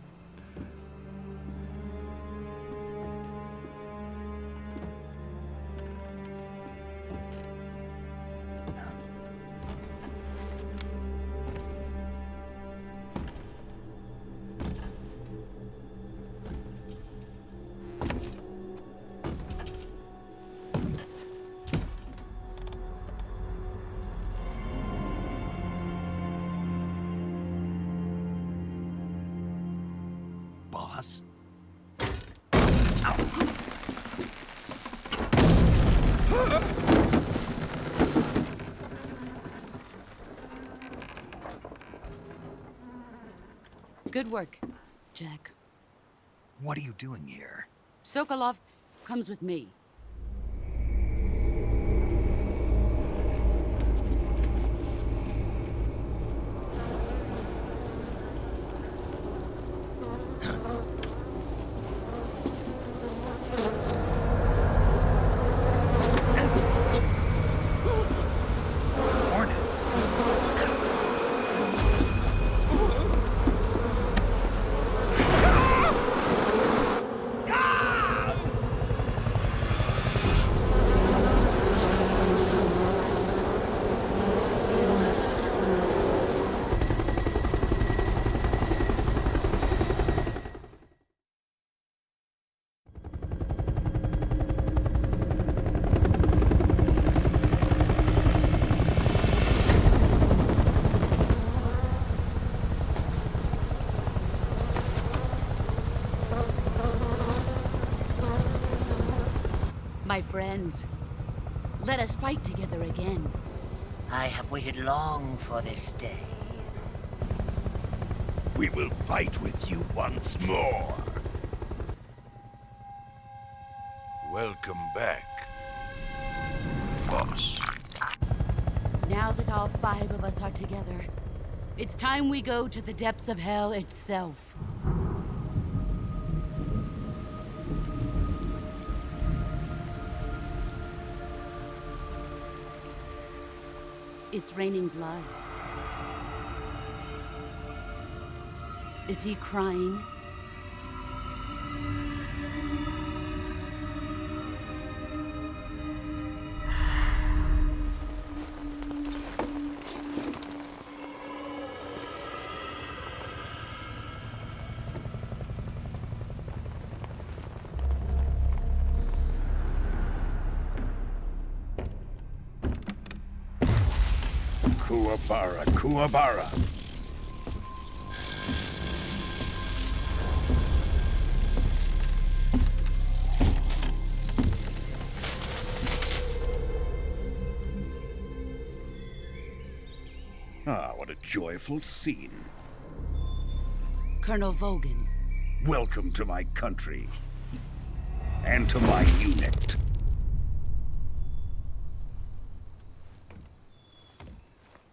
Boss? Good work, Jack. What are you doing here? Sokolov comes with me. Hornets? My friends, let us fight together again. I have waited long for this day. We will fight with you once more. Welcome back, boss. Now that all 5 of us are together, it's time we go to the depths of hell itself. It's raining blood. Is he crying? Kuwabara, Kuwabara. Ah, what a joyful scene. Colonel Vogan. Welcome to my country. And to my unit.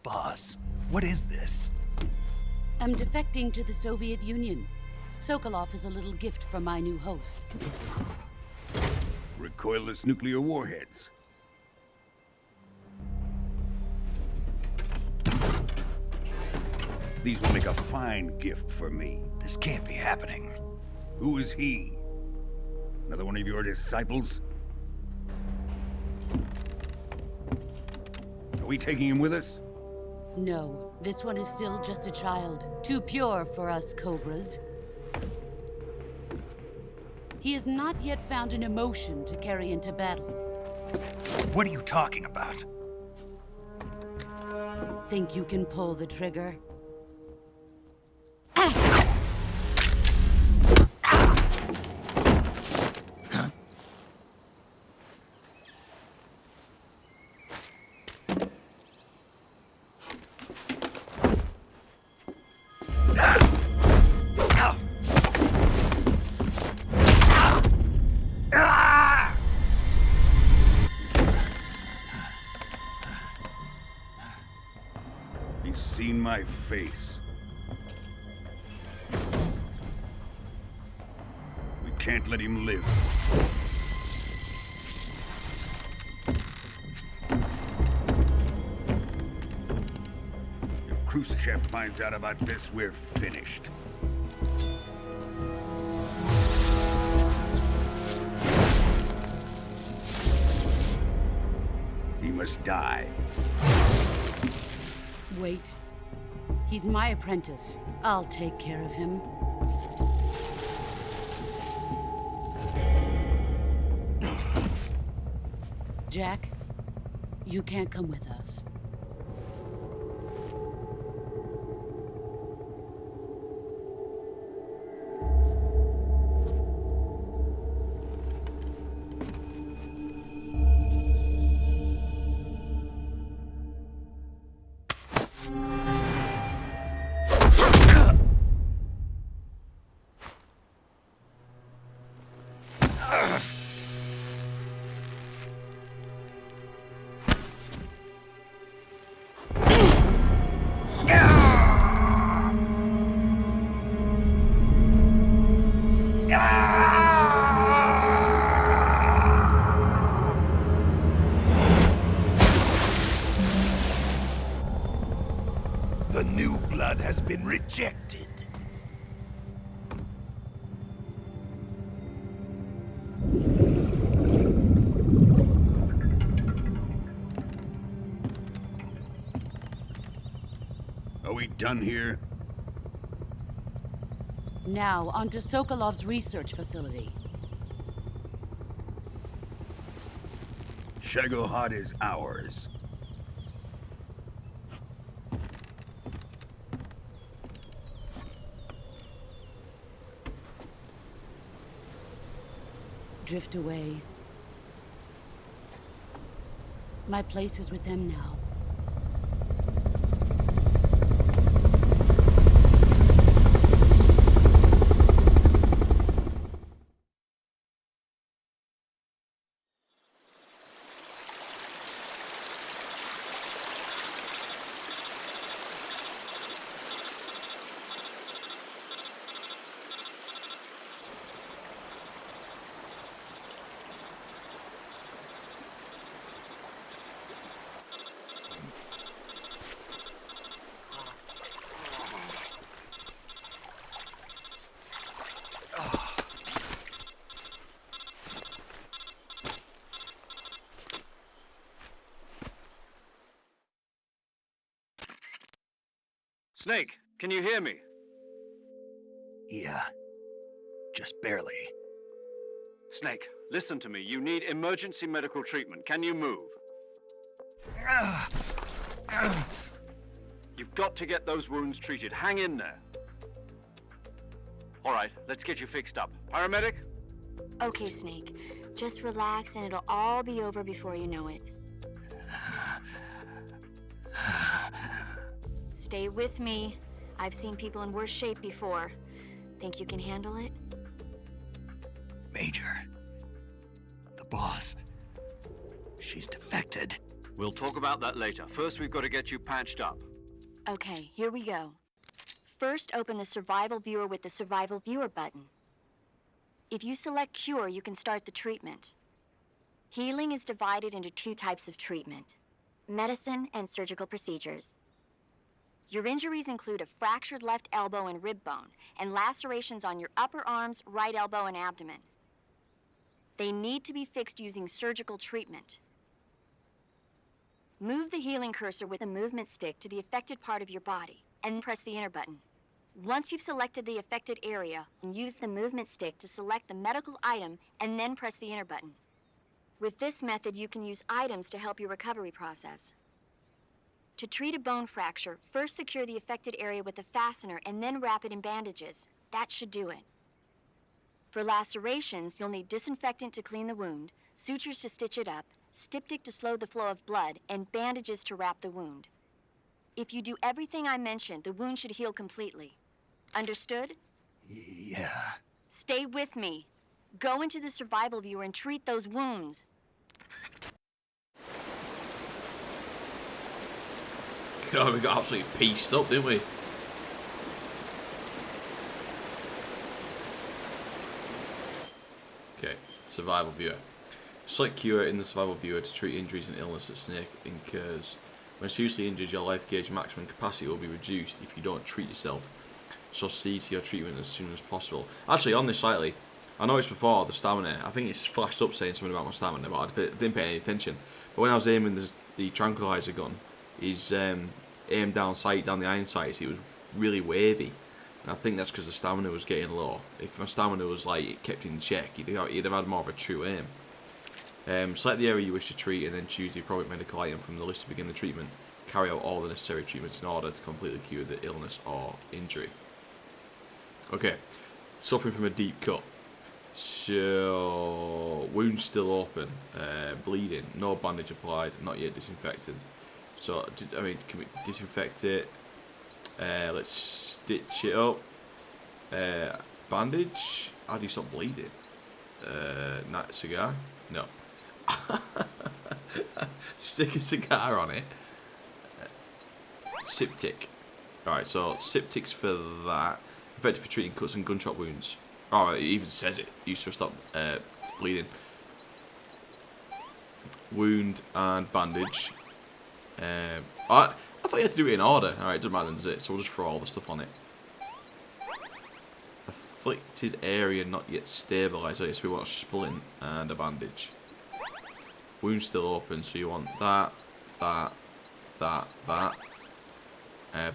Boss, what is this? I'm defecting to the Soviet Union. Sokolov is a little gift from my new hosts. Recoilless nuclear warheads. These will make a fine gift for me. This can't be happening. Who is he? Another one of your disciples? Are we taking him with us? No, this one is still just a child. Too pure for us Cobras. He has not yet found an emotion to carry into battle. What are you talking about? Think you can pull the trigger? He's seen my face. We can't let him live. If Khrushchev finds out about this, we're finished. He must die. Wait. He's my apprentice. I'll take care of him. Jack, you can't come with us. The new blood has been rejected. Are we done here? Now, onto Sokolov's research facility. Shagohod is ours. Drift away. My place is with them now. Snake, can you hear me? Yeah. Just barely. Snake, listen to me. You need emergency medical treatment. Can you move? You've got to get those wounds treated. Hang in there. All right, let's get you fixed up. Paramedic? Okay, Snake. Just relax and it'll all be over before you know it. Stay with me. I've seen people in worse shape before. Think you can handle it? Major. The boss. She's defected. We'll talk about that later. First, we've got to get you patched up. Okay, here we go. First, open the Survival Viewer with the Survival Viewer button. If you select Cure, you can start the treatment. Healing is divided into 2 types of treatment: medicine and surgical procedures. Your injuries include a fractured left elbow and rib bone, and lacerations on your upper arms, right elbow, and abdomen. They need to be fixed using surgical treatment. Move the healing cursor with a movement stick to the affected part of your body, and press the enter button. Once you've selected the affected area, use the movement stick to select the medical item, and then press the enter button. With this method, you can use items to help your recovery process. To treat a bone fracture, first secure the affected area with a fastener and then wrap it in bandages. That should do it. For lacerations, you'll need disinfectant to clean the wound, sutures to stitch it up, styptic to slow the flow of blood, and bandages to wrap the wound. If you do everything I mentioned, the wound should heal completely. Understood? Yeah. Stay with me. Go into the Survival Viewer and treat those wounds. God, we got absolutely pieced up, didn't we? Okay, Survival Viewer. Select Cure in the Survival Viewer to treat injuries and illness that Snake incurs. When seriously injured, your life gauge maximum capacity will be reduced if you don't treat yourself. So see to your treatment as soon as possible. Actually, on this slightly, I noticed before the stamina. I think it's flashed up saying something about my stamina, but I didn't pay any attention. But when I was aiming the tranquilizer gun, he's aimed down sight, down the iron sights, it was really wavy. And I think that's because the stamina was getting low. If my stamina was like kept in check, he'd have had more of a true aim. Select the area you wish to treat and then choose the appropriate medical item from the list to begin the treatment. Carry out all the necessary treatments in order to completely cure the illness or injury. Okay, suffering from a deep cut. So, wound still open, bleeding, no bandage applied, not yet disinfected. So, can we disinfect it? Let's stitch it up. Bandage? How do you stop bleeding? Not cigar? No. Stick a cigar on it. Septic. Alright, so septic's for that. Effective for treating cuts and gunshot wounds. Oh, it even says it. Used to stop bleeding. Wound and bandage. I thought you had to do it in order. Alright, it doesn't matter, does it? So we'll just throw all the stuff on it. Afflicted area not yet stabilised. So we want a splint and a bandage. Wound still open, so you want that.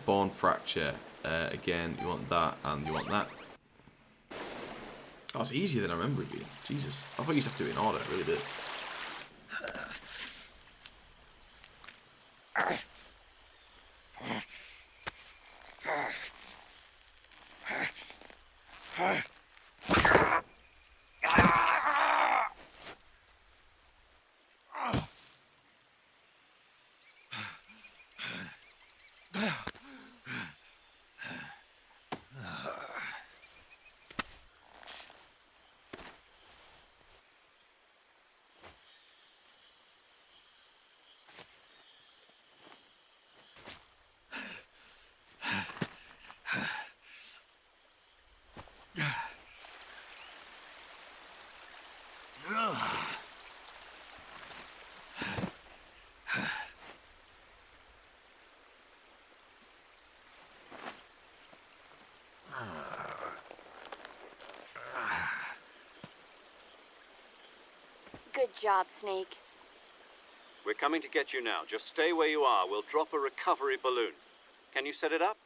Bone fracture. Again, you want that and you want that. Oh, it's easier than I remember it being. Jesus. I thought you used to have to do it in order. I really did. Good job, Snake. We're coming to get you now. Just stay where you are. We'll drop a recovery balloon. Can you set it up?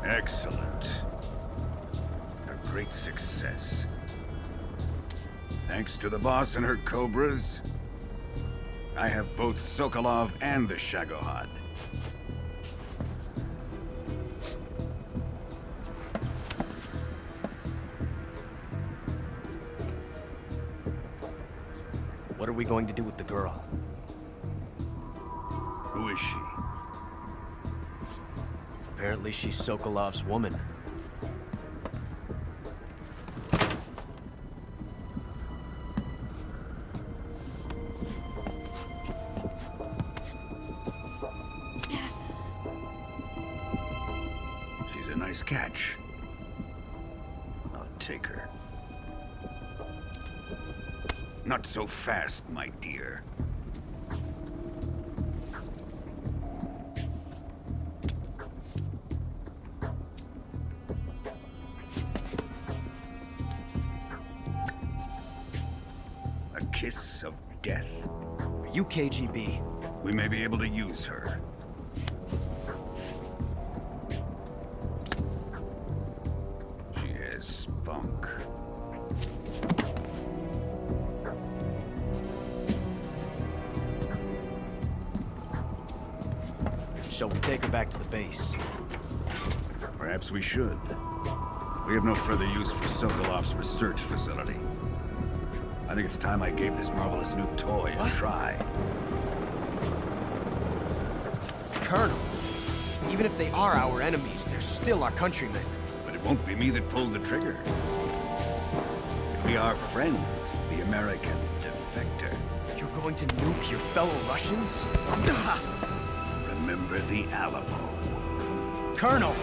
Excellent. A great success. Thanks to the boss and her cobras, I have both Sokolov and the Shagohod. What are we going to do with the girl? Who is she? Apparently she's Sokolov's woman. She's a nice catch. I'll take her. Not so fast, my dear. A kiss of death? Are you KGB? We may be able to use her. She has spunk. Shall we take her back to the base? Perhaps we should. We have no further use for Sokolov's research facility. I think it's time I gave this marvelous new toy a try. Colonel, even if they are our enemies, they're still our countrymen. But it won't be me that pulled the trigger. It'll be our friend, the American defector. You're going to nuke your fellow Russians? Remember the Alamo. Colonel!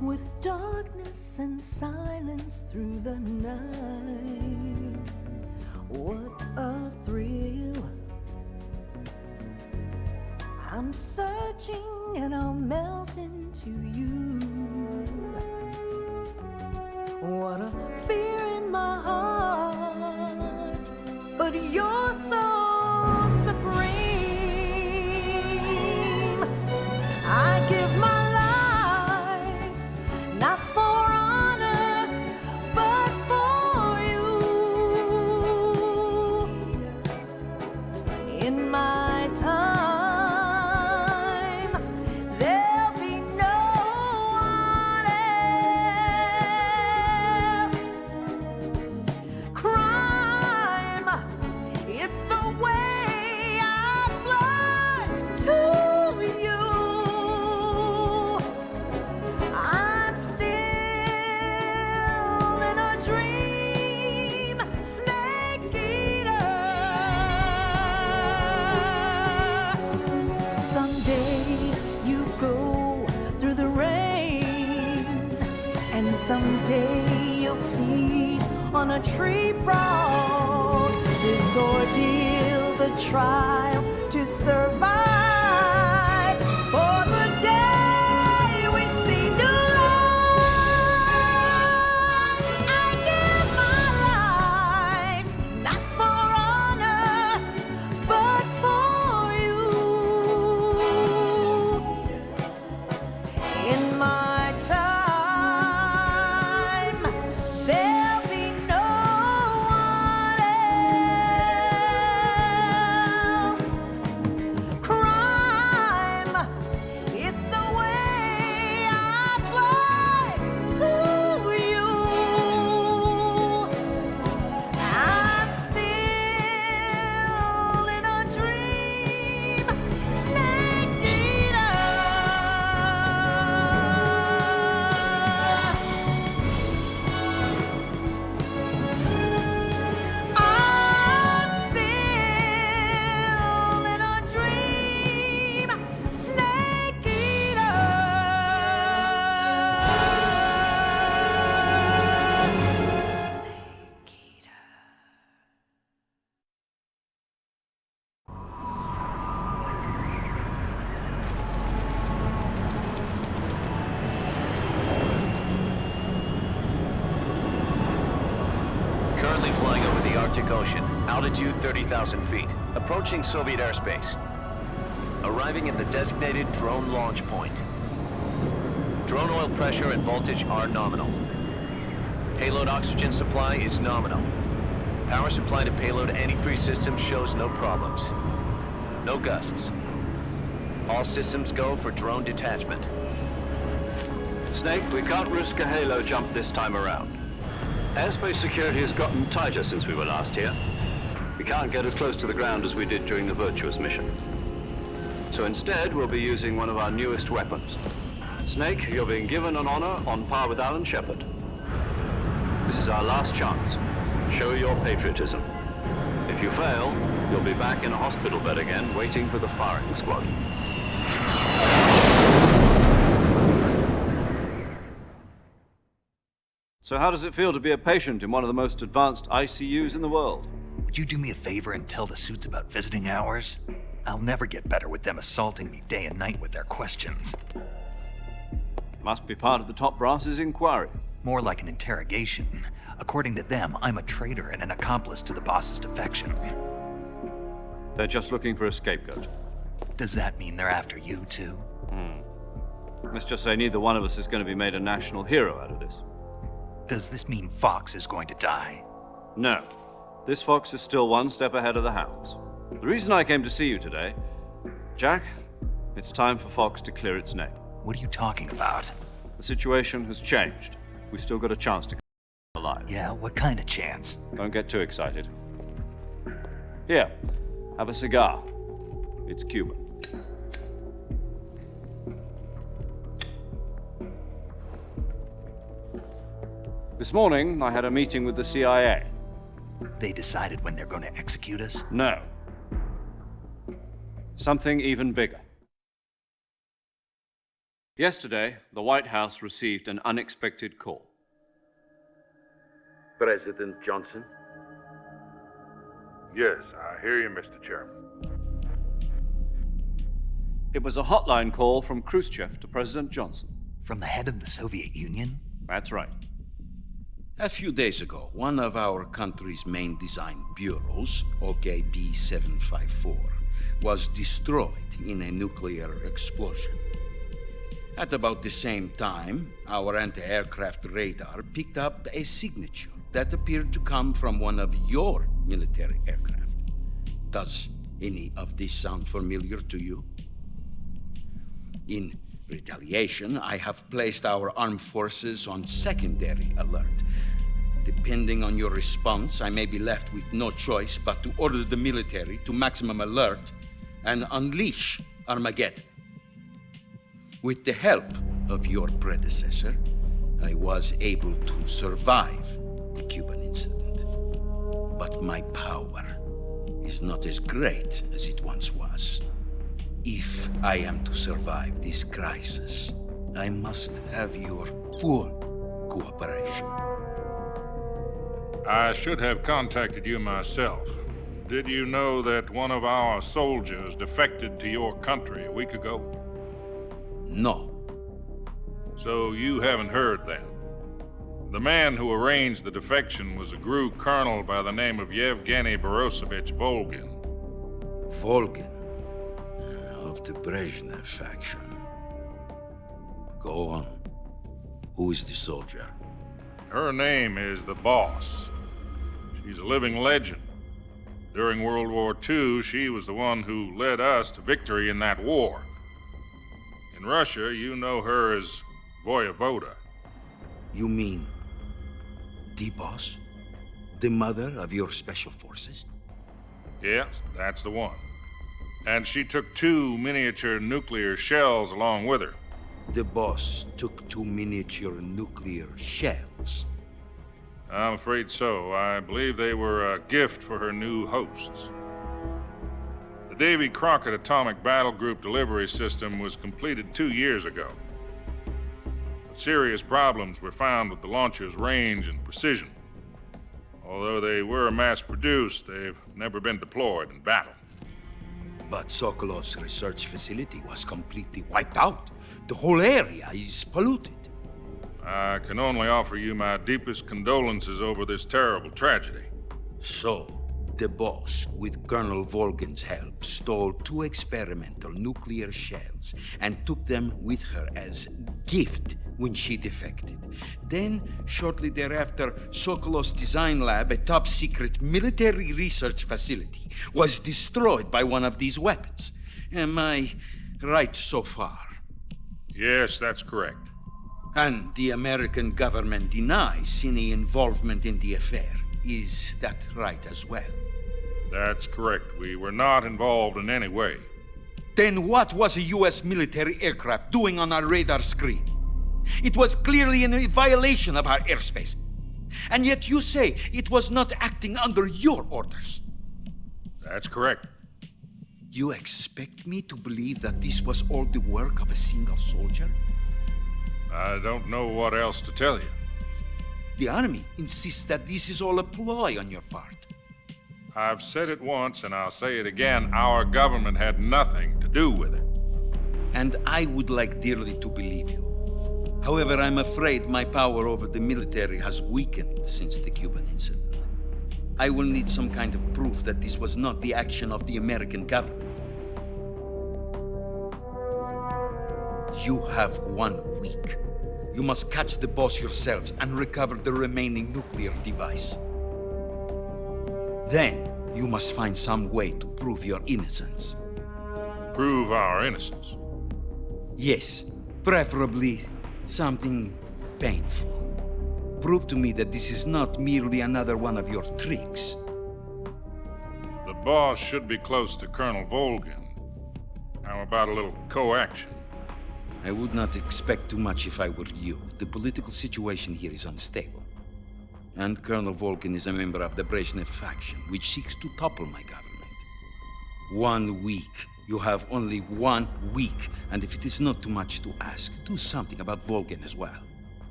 with darkness and silence through the night. What a thrill. I'm searching and I'll melt into you. What a fear in my heart, but you're so supreme. I give my life, not for honor, but for you. In my time, there'll be no one else. Crime, it's the way I fly to you. I'm still in a dream, snake eater. Someday you go through the rain, and someday you'll feed on a tree frog. This ordeal, the trial to survive, for the day we see new life. I give my life, not for honor, but for you. In my time, there'll be no one else. Crime, it's the way I fly to you. I'm still in a dream, snake eater. I'm still in a dream, snake eater. Snake eater. Currently flying over the Arctic Ocean, altitude 30,000 feet, approaching Soviet airspace. Arriving at the designated drone launch point. Drone oil pressure and voltage are nominal. Payload oxygen supply is nominal. Power supply to payload antifreeze system shows no problems. No gusts. All systems go for drone detachment. Snake, we can't risk a halo jump this time around. Airspace security has gotten tighter since we were last here. We can't get as close to the ground as we did during the Virtuous mission. So instead, we'll be using one of our newest weapons. Snake, you're being given an honor on par with Alan Shepard. This is our last chance. Show your patriotism. If you fail, you'll be back in a hospital bed again, waiting for the firing squad. So how does it feel to be a patient in one of the most advanced ICUs in the world? Would you do me a favor and tell the suits about visiting hours? I'll never get better with them assaulting me day and night with their questions. Must be part of the top brass's inquiry. More like an interrogation. According to them, I'm a traitor and an accomplice to the boss's defection. They're just looking for a scapegoat. Does that mean they're after you, too? Let's just say neither one of us is going to be made a national hero out of this. Does this mean Fox is going to die? No. This fox is still one step ahead of the hounds. The reason I came to see you today, Jack, it's time for Fox to clear its name. What are you talking about? The situation has changed. We've still got a chance to come alive. Yeah, what kind of chance? Don't get too excited. Here, have a cigar. It's Cuban. This morning, I had a meeting with the CIA. They decided when they're going to execute us? No. Something even bigger. Yesterday, the White House received an unexpected call. President Johnson? Yes, I hear you, Mr. Chairman. It was a hotline call from Khrushchev to President Johnson. From the head of the Soviet Union? That's right. A few days ago, one of our country's main design bureaus, OKB 754, was destroyed in a nuclear explosion. At about the same time, our anti-aircraft radar picked up a signature that appeared to come from one of your military aircraft. Does any of this sound familiar to you? In retaliation, I have placed our armed forces on secondary alert. Depending on your response, I may be left with no choice but to order the military to maximum alert and unleash Armageddon. With the help of your predecessor, I was able to survive the Cuban incident. But my power is not as great as it once was. If I am to survive this crisis, I must have your full cooperation. I should have contacted you myself. Did you know that one of our soldiers defected to your country a week ago? No. So you haven't heard then? The man who arranged the defection was a GRU colonel by the name of Yevgeny Borosovich Volgin. Volgin? Of the Brezhnev faction. Go on. Who is the soldier? Her name is the Boss. She's a living legend. During World War II, she was the one who led us to victory in that war. In Russia, you know her as Voyevoda. You mean the Boss? The mother of your special forces? Yes, that's the one. And she took 2 miniature nuclear shells along with her. The Boss took 2 miniature nuclear shells? I'm afraid so. I believe they were a gift for her new hosts. The Davy Crockett Atomic Battle Group delivery system was completed 2 years ago. But serious problems were found with the launcher's range and precision. Although they were mass-produced, they've never been deployed in battle. But Sokolov's research facility was completely wiped out. The whole area is polluted. I can only offer you my deepest condolences over this terrible tragedy. So, the Boss, with Colonel Volgin's help, stole 2 experimental nuclear shells and took them with her as gift when she defected. Then, shortly thereafter, Sokolov's design lab, a top-secret military research facility, was destroyed by one of these weapons. Am I right so far? Yes, that's correct. And the American government denies any involvement in the affair. Is that right as well? That's correct. We were not involved in any way. Then what was a U.S. military aircraft doing on our radar screen? It was clearly in violation of our airspace. And yet you say it was not acting under your orders. That's correct. You expect me to believe that this was all the work of a single soldier? I don't know what else to tell you. The army insists that this is all a ploy on your part. I've said it once and I'll say it again. Our government had nothing to do with it. And I would like dearly to believe you. However, I'm afraid my power over the military has weakened since the Cuban incident. I will need some kind of proof that this was not the action of the American government. You have 1 week. You must catch the Boss yourselves and recover the remaining nuclear device. Then, you must find some way to prove your innocence. Prove our innocence? Yes, preferably something painful. Prove to me that this is not merely another one of your tricks. The Boss should be close to Colonel Volgin. How about a little co-action? I would not expect too much if I were you. The political situation here is unstable. And Colonel Volgin is a member of the Brezhnev faction, which seeks to topple my government. 1 week, You have only 1 week, and if it is not too much to ask, do something about Volgin as well.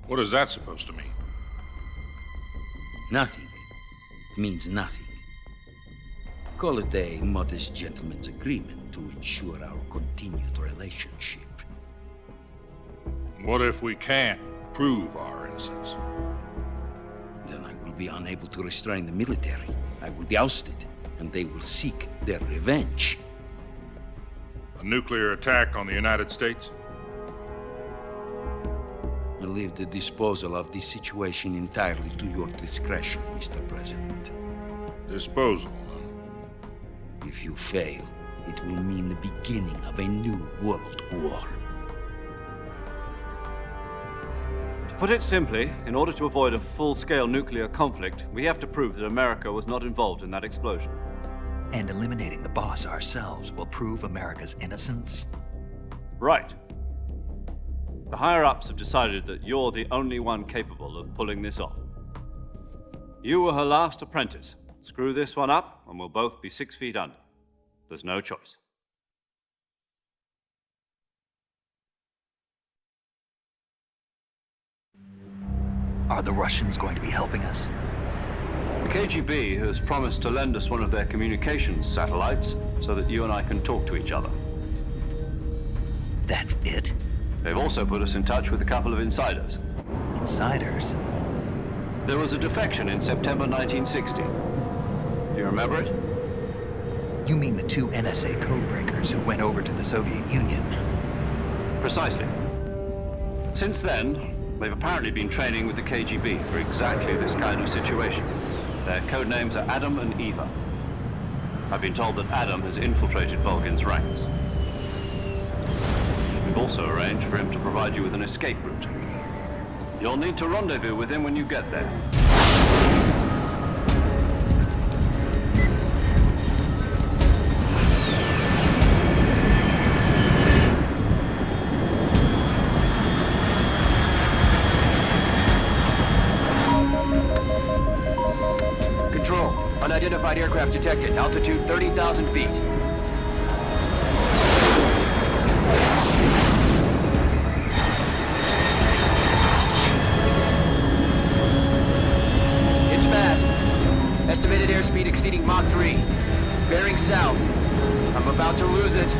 What is that supposed to mean? Nothing. It means nothing. Call it a modest gentleman's agreement to ensure our continued relationship. What if we can't prove our innocence? Then I will be unable to restrain the military. I will be ousted, and they will seek their revenge. A nuclear attack on the United States? I leave the disposal of this situation entirely to your discretion, Mr. President. Disposal, huh? If you fail, it will mean the beginning of a new world war. To put it simply, in order to avoid a full-scale nuclear conflict, we have to prove that America was not involved in that explosion. And eliminating the boss ourselves will prove America's innocence? Right. The higher-ups have decided that you're the only one capable of pulling this off. You were her last apprentice. Screw this one up, and we'll both be 6 feet under. There's no choice. Are the Russians going to be helping us? The KGB has promised to lend us one of their communications satellites so that you and I can talk to each other. That's it? They've also put us in touch with a couple of insiders. Insiders? There was a defection in September 1960. Do you remember it? You mean the 2 NSA codebreakers who went over to the Soviet Union? Precisely. Since then, they've apparently been training with the KGB for exactly this kind of situation. Their code names are Adam and Eva. I've been told that Adam has infiltrated Volgin's ranks. We've also arranged for him to provide you with an escape route. You'll need to rendezvous with him when you get there. Control, unidentified aircraft detected. Altitude 30,000 feet. It's fast. Estimated airspeed exceeding Mach 3. Bearing south. I'm about to lose it.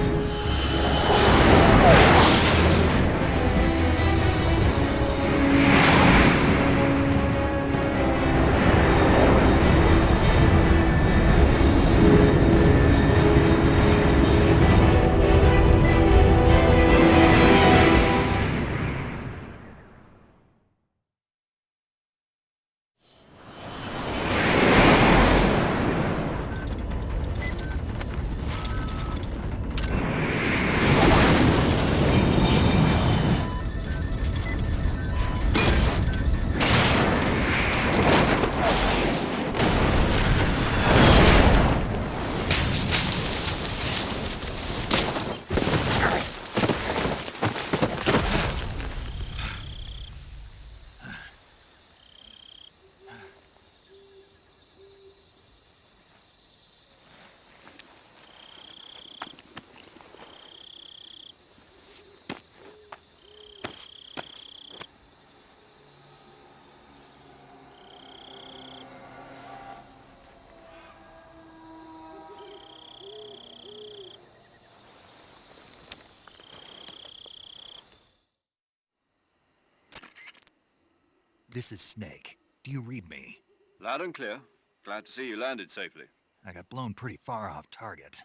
This is Snake. Do you read me? Loud and clear. Glad to see you landed safely. I got blown pretty far off target.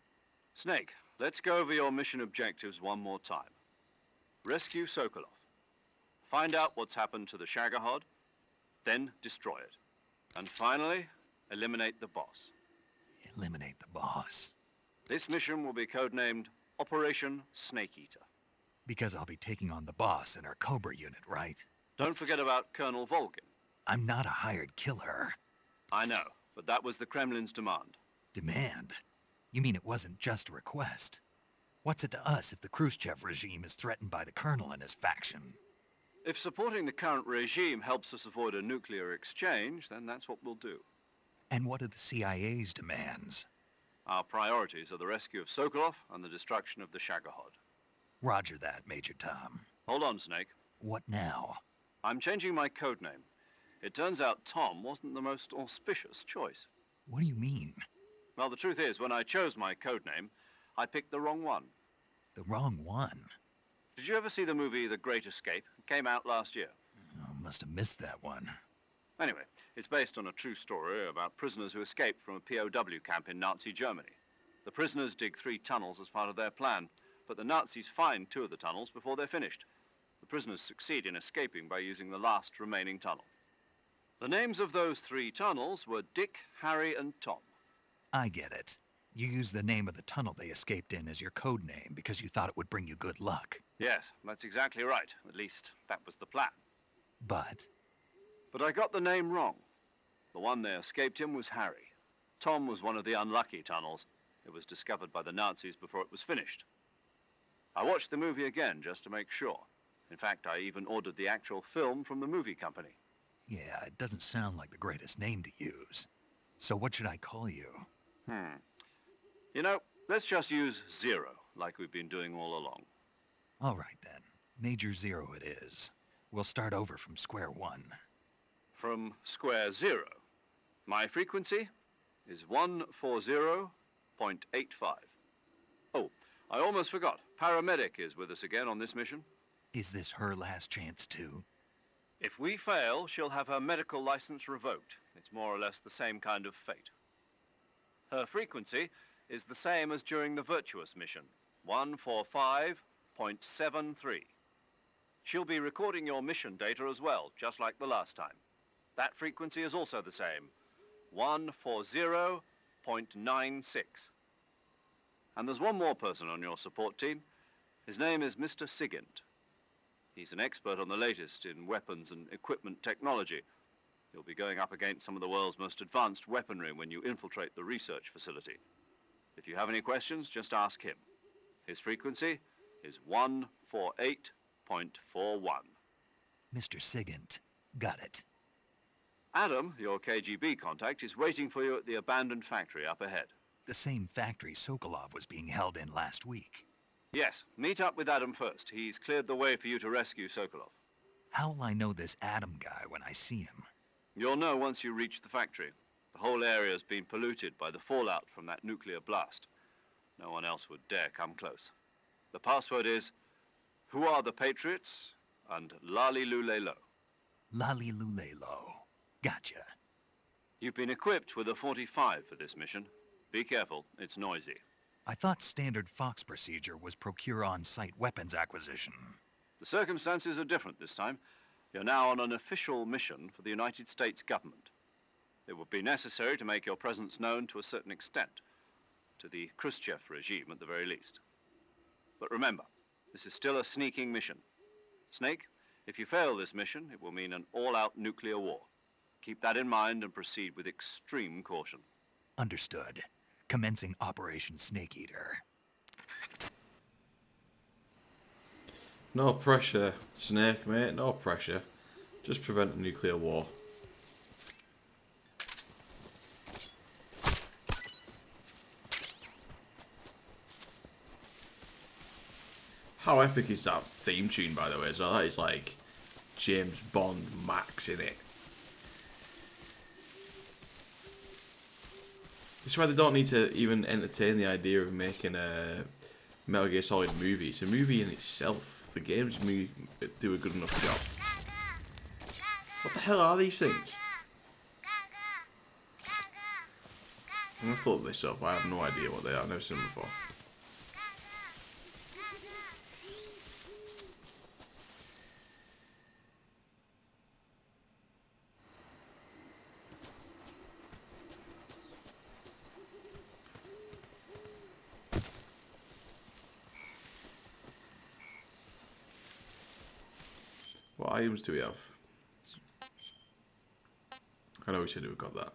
Snake, let's go over your mission objectives one more time. Rescue Sokolov. Find out what's happened to the Shagohod, then destroy it. And finally, eliminate the boss. Eliminate the boss. This mission will be codenamed Operation Snake Eater. Because I'll be taking on the boss in our Cobra unit, right? Don't forget about Colonel Volgin. I'm not a hired killer. I know, but that was the Kremlin's demand. Demand? You mean it wasn't just a request? What's it to us if the Khrushchev regime is threatened by the Colonel and his faction? If supporting the current regime helps us avoid a nuclear exchange, then that's what we'll do. And what are the CIA's demands? Our priorities are the rescue of Sokolov and the destruction of the Shagahod. Roger that, Major Tom. Hold on, Snake. What now? I'm changing my code name. It turns out Tom wasn't the most auspicious choice. What do you mean? Well, the truth is, when I chose my code name, I picked the wrong one. The wrong one? Did you ever see the movie The Great Escape? It came out last year. Oh, must have missed that one. Anyway, it's based on a true story about prisoners who escaped from a POW camp in Nazi Germany. The prisoners dig 3 tunnels as part of their plan, but the Nazis find 2 of the tunnels before they're finished. The prisoners succeed in escaping by using the last remaining tunnel. The names of those 3 tunnels were Dick, Harry, and Tom. I get it. You used the name of the tunnel they escaped in as your code name because you thought it would bring you good luck. Yes, that's exactly right. At least, that was the plan. But I got the name wrong. The one they escaped in was Harry. Tom was one of the unlucky tunnels. It was discovered by the Nazis before it was finished. I watched the movie again just to make sure. In fact, I even ordered the actual film from the movie company. yeah, it doesn't sound like the greatest name to use. So what should I call you? You know, let's just use Zero, like we've been doing all along. All right then. Major Zero it is. We'll start over from square one. From square 0. My frequency is 140.85. Oh, I almost forgot. Paramedic is with us again on this mission. Is this her last chance too? If we fail, she'll have her medical license revoked. It's more or less the same kind of fate. Her frequency is the same as during the Virtuous mission, 145.73. She'll be recording your mission data as well, just like the last time. That frequency is also the same, 140.96. And there's one more person on your support team. His name is Mr. Sigint. He's an expert on the latest in weapons and equipment technology. You'll be going up against some of the world's most advanced weaponry when you infiltrate the research facility. If you have any questions, just ask him. His frequency is 148.41. Mr. Sigint. Got it. Adam, your KGB contact, is waiting for you at the abandoned factory up ahead. The same factory Sokolov was being held in last week. Yes, meet up with Adam first. He's cleared the way for you to rescue Sokolov. How'll I know this Adam guy when I see him? You'll know once you reach the factory. The whole area's been polluted by the fallout from that nuclear blast. No one else would dare come close. The password is, "Who are the Patriots?" and "Lali Lulelo." Lali Lulelo. Gotcha. You've been equipped with a 45 for this mission. Be careful, it's noisy. I thought standard Fox procedure was procure on-site weapons acquisition. The circumstances are different this time. You're now on an official mission for the United States government. It would be necessary to make your presence known to a certain extent, to the Khrushchev regime at the very least. But remember, this is still a sneaking mission. Snake, if you fail this mission, it will mean an all-out nuclear war. Keep that in mind and proceed with extreme caution. Understood. Commencing Operation Snake Eater. No pressure, Snake, mate. No pressure. Just prevent a nuclear war. How epic is that theme tune, by the way, as well? That is like James Bond Max in it. It's why they don't need to even entertain the idea of making a Metal Gear Solid movie. It's a movie in itself. The games do a good enough job. What the hell are these things? I'm gonna look this up. I have no idea what they are. I've never seen them before. What items do we have? I know we said we've got that.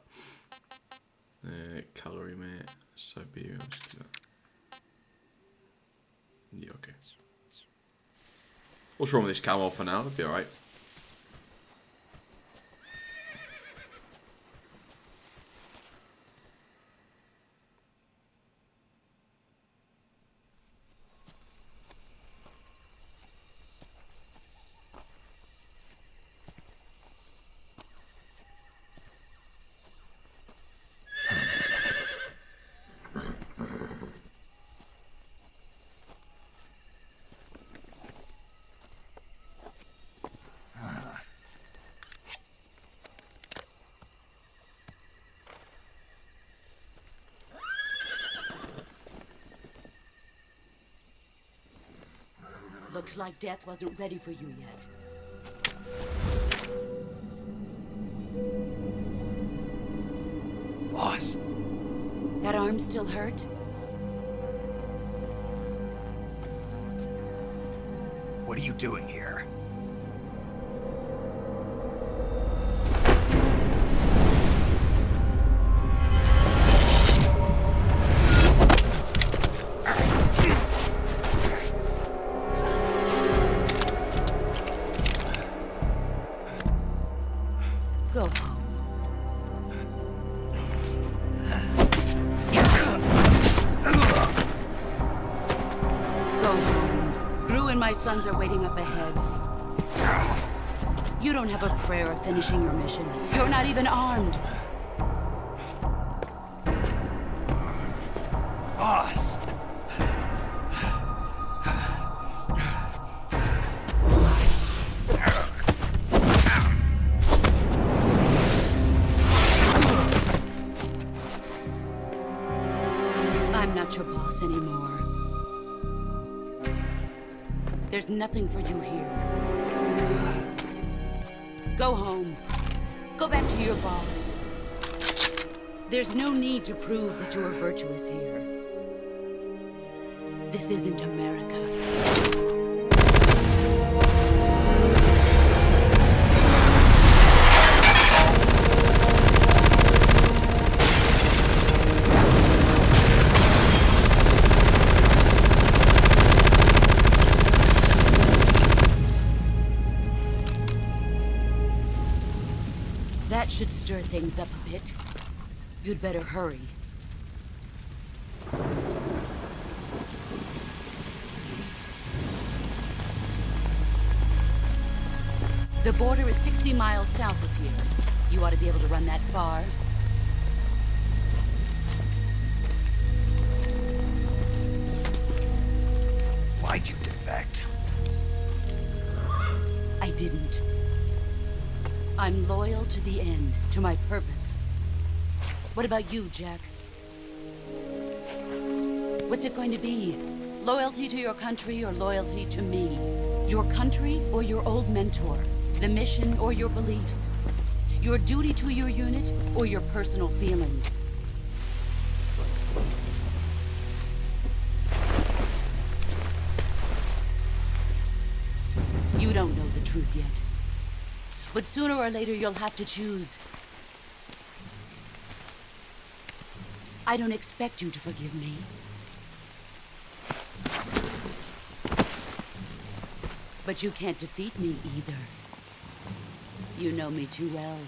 Calorie mate, Siberia. Let's do that. Yeah, okay. What's wrong with this camo for now? It'll be alright. Looks like death wasn't ready for you yet. Boss. That arm still hurt? What are you doing here? Go home. Go home. Gru and my sons are waiting up ahead. You don't have a prayer of finishing your mission. You're not even armed. Boss! I'm not your boss anymore. There's nothing for you here. Go home. Go back to your boss. There's no need to prove that you are virtuous here. This isn't America. That should stir things up a bit. You'd better hurry. The border is 60 miles south of here. You ought to be able to run that far. Why'd you defect? I didn't. I'm loyal to the end, to my purpose. What about you, Jack? What's it going to be? Loyalty to your country or loyalty to me? Your country or your old mentor? The mission or your beliefs? Your duty to your unit or your personal feelings? You don't know the truth yet. But sooner or later, you'll have to choose. I don't expect you to forgive me. But you can't defeat me either. You know me too well.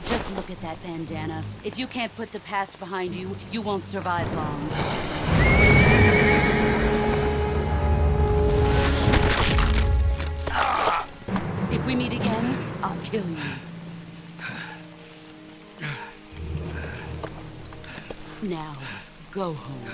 Just look at that bandana. If you can't put the past behind you, you won't survive long. If we meet again, I'll kill you. Now, go home.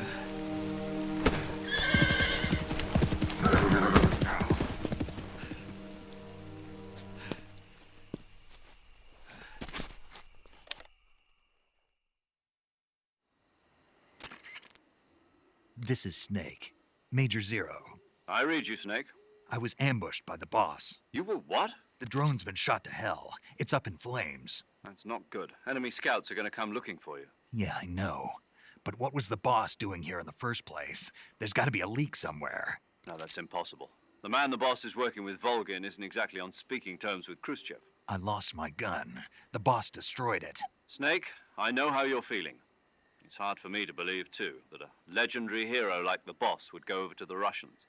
This is Snake. Major Zero. I read you, Snake. I was ambushed by the boss. You were what? The drone's been shot to hell. It's up in flames. That's not good. Enemy scouts are going to come looking for you. Yeah, I know. But what was the boss doing here in the first place? There's got to be a leak somewhere. No, that's impossible. The man the boss is working with, Volgin, isn't exactly on speaking terms with Khrushchev. I lost my gun. The boss destroyed it. Snake, I know how you're feeling. It's hard for me to believe, too, that a legendary hero like the boss would go over to the Russians.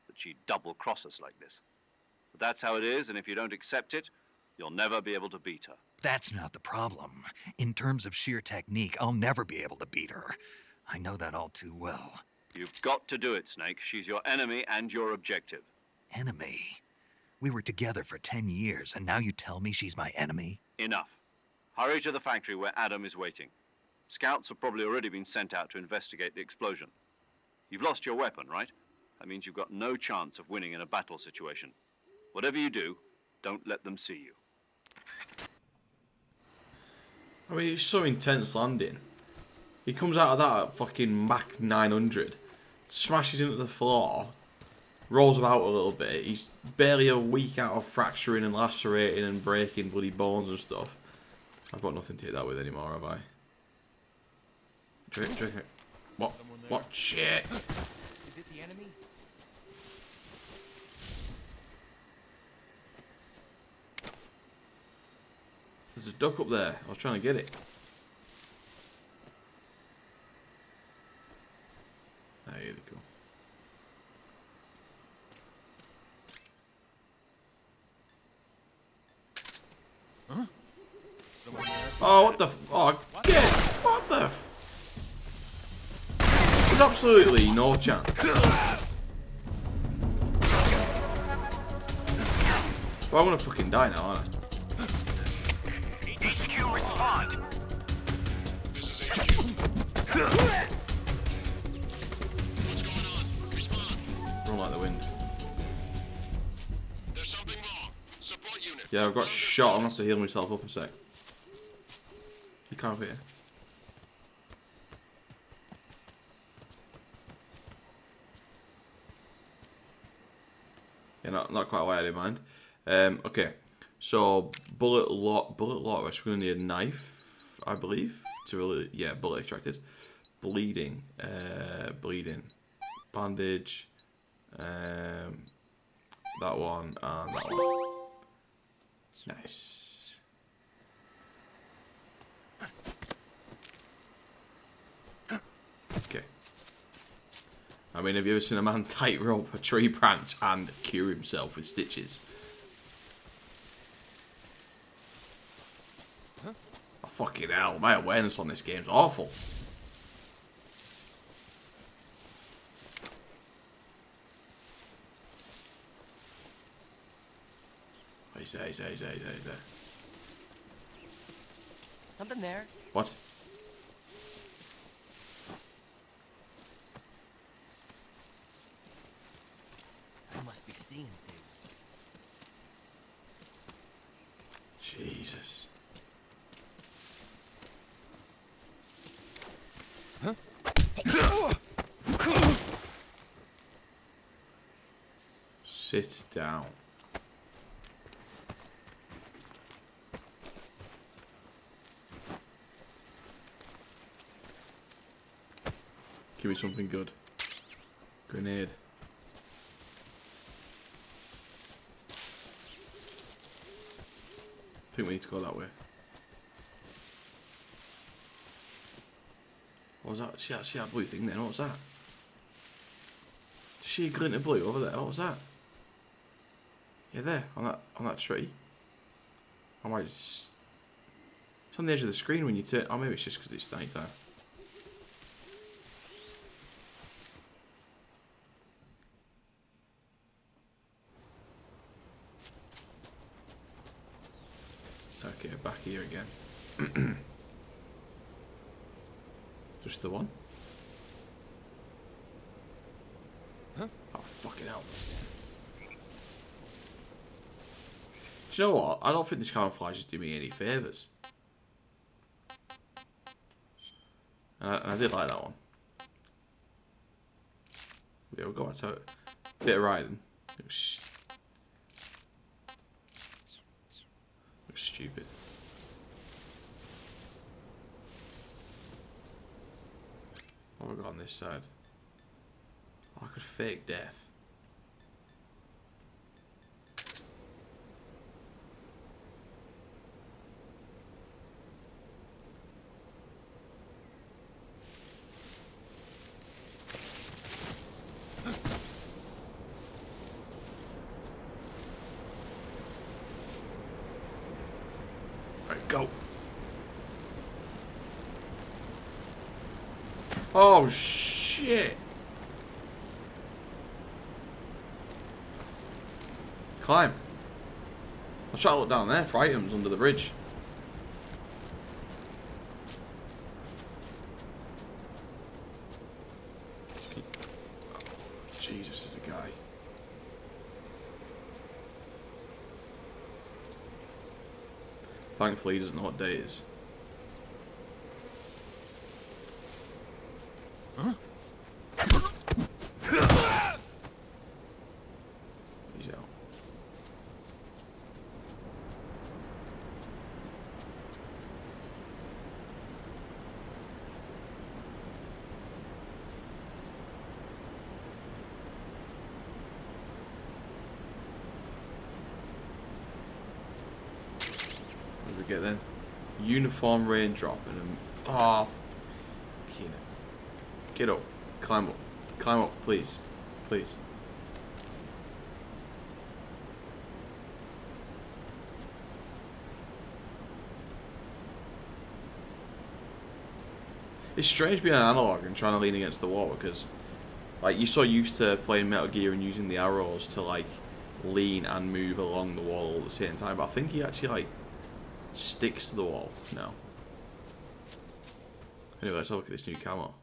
That she'd double-cross us like this. But that's how it is, and if you don't accept it, you'll never be able to beat her. That's not the problem. In terms of sheer technique, I'll never be able to beat her. I know that all too well. You've got to do it, Snake. She's your enemy and your objective. Enemy? We were together for 10 years, and now you tell me she's my enemy? Enough. Hurry to the factory where Adam is waiting. Scouts have probably already been sent out to investigate the explosion. You've lost your weapon, right? That means you've got no chance of winning in a battle situation. Whatever you do, don't let them see you. I mean, it's so intense landing. He comes out of that at fucking Mach 900, smashes into the floor, rolls about a little bit. He's barely a week out of fracturing and lacerating and breaking bloody bones and stuff. I've got nothing to hit that with anymore, have I? Drink it. What? What? Shit! Is it the enemy? There's a duck up there. I was trying to get it. There you go. Huh? Oh, what the oh, get it! What the There's absolutely no chance. Well, I'm gonna fucking die now, aren't I? HQ, respond. This is HQ. What's going on? Respond. Run like the wind. There's something wrong. Support unit. Yeah, I've got shot. I'm gonna have to heal myself up a sec. You can't here. Yeah, not quite what I did mind. Okay, so bullet lock. We're gonna need a knife, I believe, to really bullet extracted. Bleeding, bandage, that one and that one. Nice. Okay. I mean, have you ever seen a man tightrope a tree branch and cure himself with stitches? Huh? Oh, fucking hell, my awareness on this game's awful. He's there. Something there. What? I must be seeing things. Jesus. Huh? Sit down. Give me something good. Grenade. I think we need to go that way. What was that? See that blue thing then? What was that? See a glint of blue over there? What was that? Yeah, there on that tree. I might just. It's on the edge of the screen when you turn. Oh, maybe it's just because it's night time. Okay, back here again. Just the one? Huh? Oh, fucking hell. Do you know what? I don't think this camouflage is doing me any favours. And I did like that one. Yeah, we'll go back to it. Bit of riding. It was stupid. What have we got on this side? Oh, I could fake death. Right, go. Oh shit! Climb. I'll try to look down there for items under the bridge. Oh, Jesus, there's a guy. Thankfully, he doesn't know what day it is. He's out. What do we get then? Uniform raindrop and oh, get up, climb up, please, please. It's strange being an analog and trying to lean against the wall because, like, you're so used to playing Metal Gear and using the arrows to like lean and move along the wall all at the same time. But I think he actually like sticks to the wall now. Anyway, let's have a look at this new camo.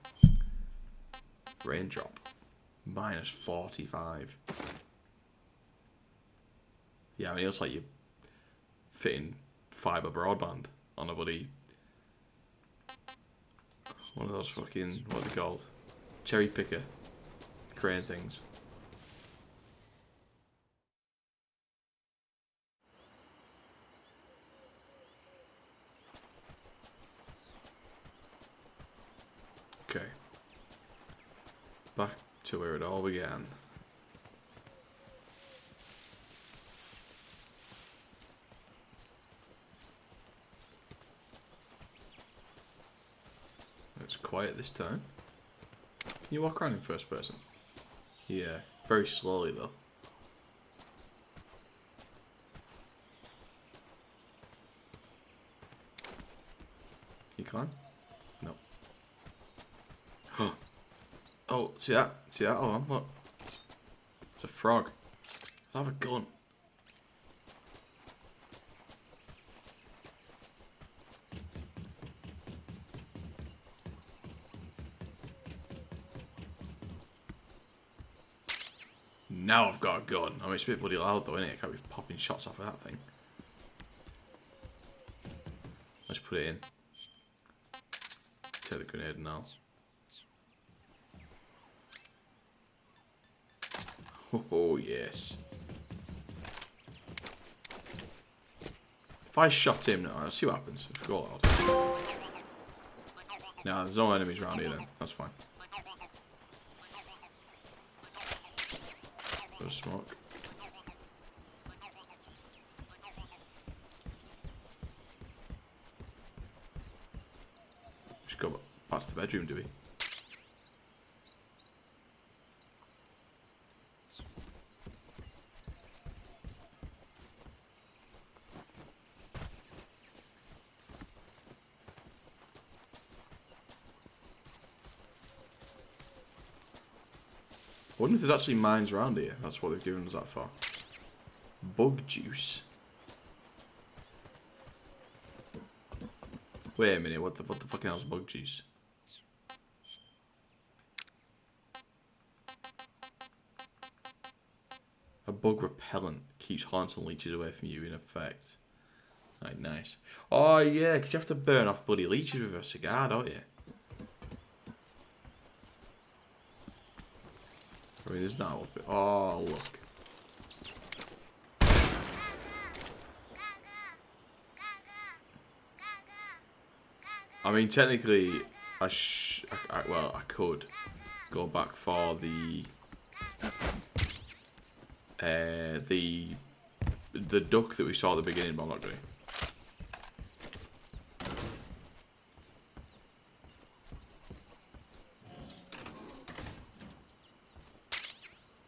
Raindrop. Minus 45. Yeah, I mean, it looks like you're fitting fibre broadband on a bloody... one of those fucking... what are they called? Cherry picker crane things. Okay. Back to where it all began. It's quiet this time. Can you walk around in first person? Yeah, very slowly though. Can you climb? No. Oh, see that? See that? Hold on, look. It's a frog. I have a gun. Now I've got a gun. I mean, it's a bit bloody loud though, isn't it? I can't be popping shots off of that thing. Let's put it in. Take the grenade now. Oh, yes. If I shot him now, let's see what happens. If we go loud. Nah, there's no enemies around here then. That's fine. Bit of smoke. Just go back to the bedroom, do we? I wonder if there's actually mines around here. That's what they've given us that for. Bug juice. Wait a minute, what the fucking hell's bug juice? A bug repellent keeps haunts and leeches away from you in effect. Right, nice. Oh yeah, because you have to burn off bloody leeches with a cigar, don't you? I mean, there's that up it. Oh, look. I mean, technically, well, I could go back for the duck that we saw at the beginning, but I'm not doing.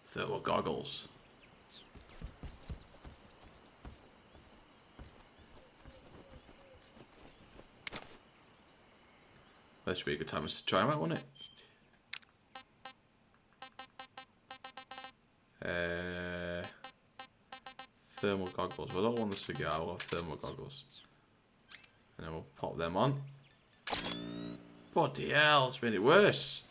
Thermal goggles. That should be a good time to try them out, wouldn't it? Thermal goggles. Well, I don't want the cigar, we'll have thermal goggles. And then we'll pop them on. Bloody hell, it's made it worse.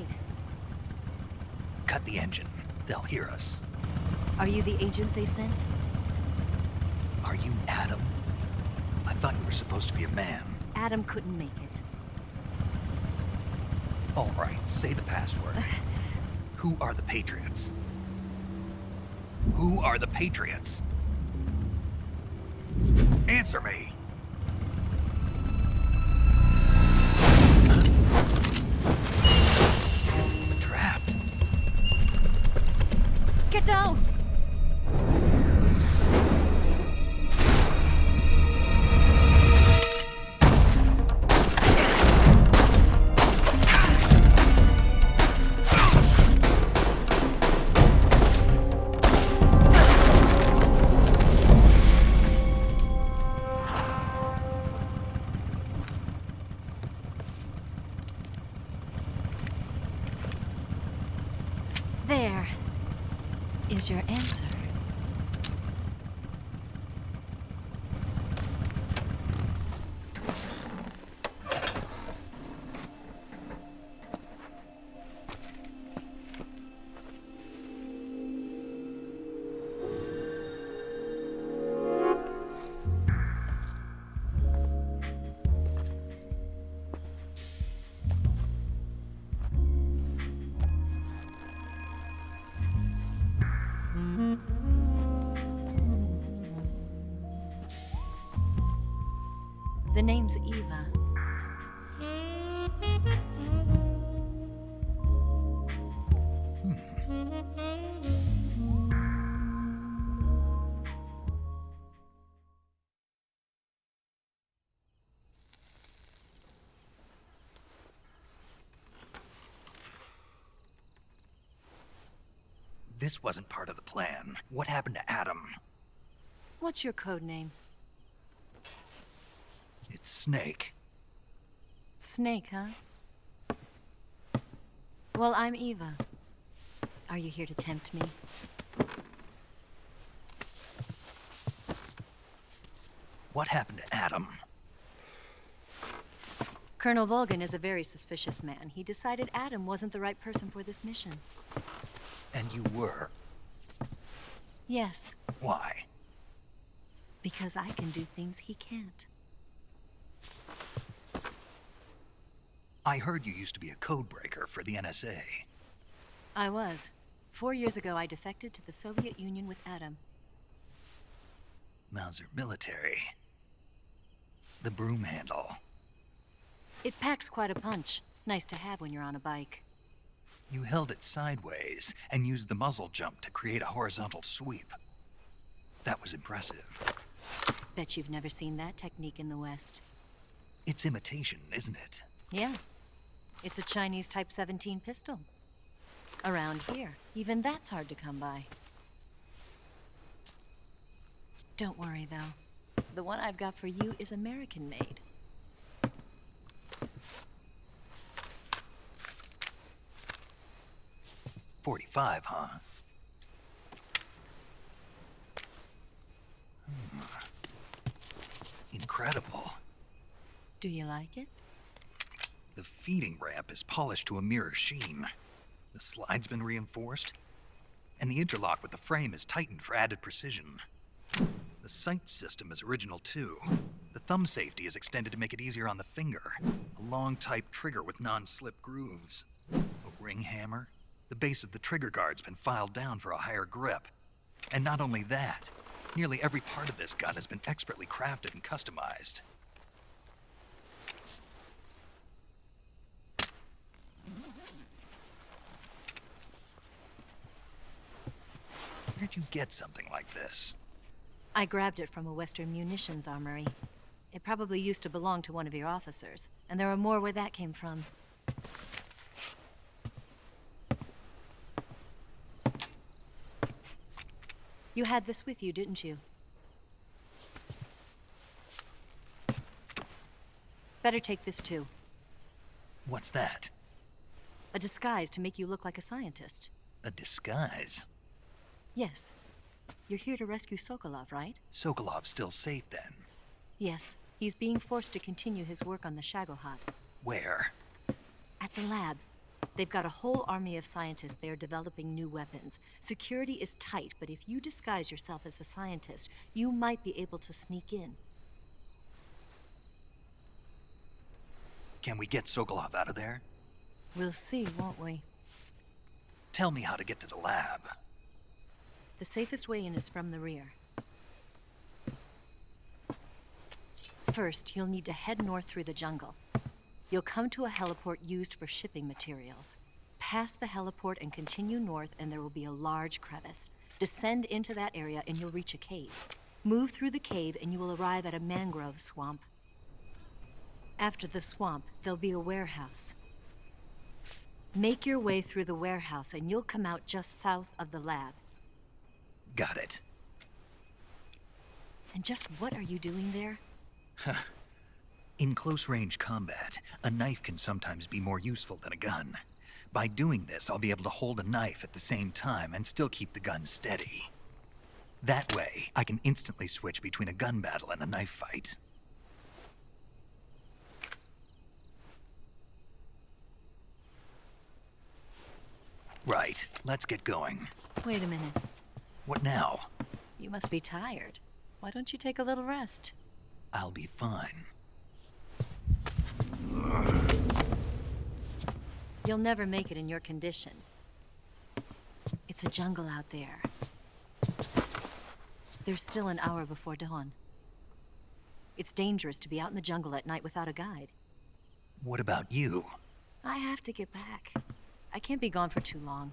right. Cut the engine. They'll hear us. Are you the agent they sent? Are you Adam? I thought you were supposed to be a man. Adam couldn't make it. All right, say the password. Who are the Patriots? Who are the Patriots? Answer me! Trapped. Get down! There is your answer. The name's Eva. This wasn't part of the plan. What happened to Adam? What's your code name? It's Snake. Snake, huh? Well, I'm Eva. Are you here to tempt me? What happened to Adam? Colonel Volgan is a very suspicious man. He decided Adam wasn't the right person for this mission. And you were? Yes. Why? Because I can do things he can't. I heard you used to be a codebreaker for the NSA. I was. 4 years ago, I defected to the Soviet Union with Adam. Mauser military. The broom handle. It packs quite a punch. Nice to have when you're on a bike. You held it sideways and used the muzzle jump to create a horizontal sweep. That was impressive. Bet you've never seen that technique in the West. It's imitation, isn't it? Yeah. It's a Chinese Type 17 pistol. Around here, even that's hard to come by. Don't worry, though. The one I've got for you is American-made. .45, huh? Incredible. Do you like it? The feeding ramp is polished to a mirror sheen. The slide's been reinforced, and the interlock with the frame is tightened for added precision. The sight system is original too. The thumb safety is extended to make it easier on the finger. A long type trigger with non-slip grooves. A ring hammer. The base of the trigger guard's been filed down for a higher grip. And not only that, nearly every part of this gun has been expertly crafted and customized. Where'd you get something like this? I grabbed it from a Western munitions armory. It probably used to belong to one of your officers, and there are more where that came from. You had this with you, didn't you? Better take this too. What's that? A disguise to make you look like a scientist. A disguise? Yes. You're here to rescue Sokolov, right? Sokolov's still safe then? Yes. He's being forced to continue his work on the Shagohod. Where? At the lab. They've got a whole army of scientists there developing new weapons. Security is tight, but if you disguise yourself as a scientist, you might be able to sneak in. Can we get Sokolov out of there? We'll see, won't we? Tell me how to get to the lab. The safest way in is from the rear. First, you'll need to head north through the jungle. You'll come to a heliport used for shipping materials. Pass the heliport and continue north, and there will be a large crevice. Descend into that area and you'll reach a cave. Move through the cave and you will arrive at a mangrove swamp. After the swamp, there'll be a warehouse. Make your way through the warehouse and you'll come out just south of the lab. Got it. And just what are you doing there? In close-range combat, a knife can sometimes be more useful than a gun. By doing this, I'll be able to hold a knife at the same time and still keep the gun steady. That way, I can instantly switch between a gun battle and a knife fight. Right, let's get going. Wait a minute. What now? You must be tired. Why don't you take a little rest? I'll be fine. You'll never make it in your condition. It's a jungle out there. There's still an hour before dawn. It's dangerous to be out in the jungle at night without a guide. What about you? I have to get back. I can't be gone for too long.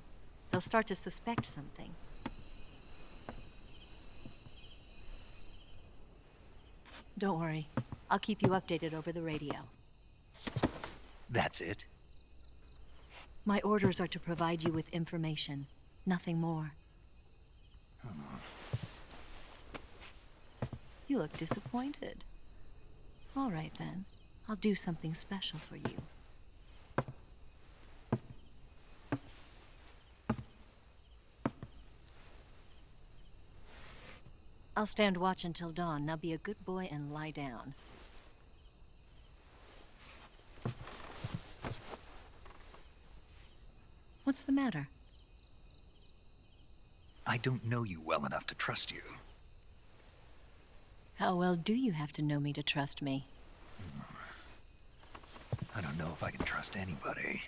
They'll start to suspect something. Don't worry. I'll keep you updated over the radio. That's it? My orders are to provide you with information, nothing more. You look disappointed. All right then. I'll do something special for you. I'll stand watch until dawn. Now be a good boy and lie down. What's the matter? I don't know you well enough to trust you. How well do you have to know me to trust me? I don't know if I can trust anybody.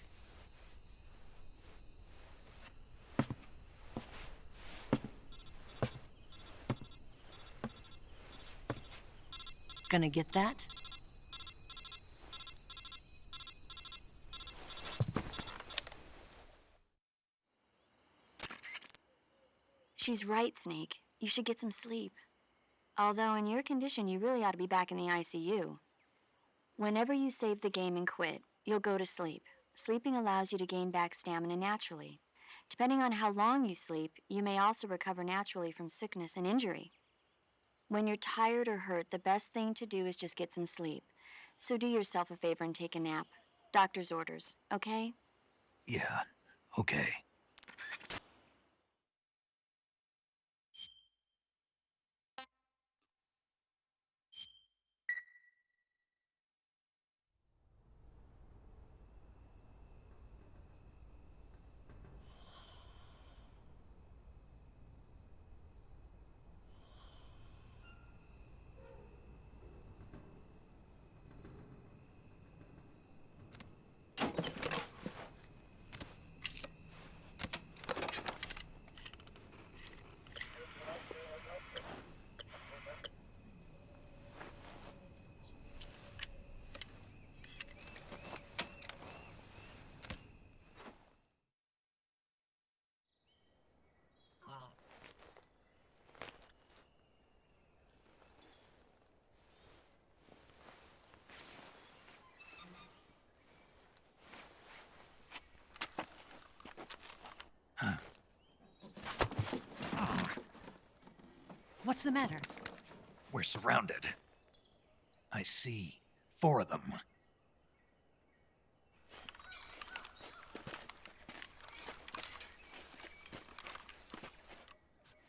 Gonna get that? She's right, Snake. You should get some sleep. Although in your condition, you really ought to be back in the ICU. Whenever you save the game and quit, you'll go to sleep. Sleeping allows you to gain back stamina naturally. Depending on how long you sleep, you may also recover naturally from sickness and injury. When you're tired or hurt, the best thing to do is just get some sleep. So do yourself a favor and take a nap. Doctor's orders, okay? Yeah, okay. What's the matter? We're surrounded. I see 4 of them.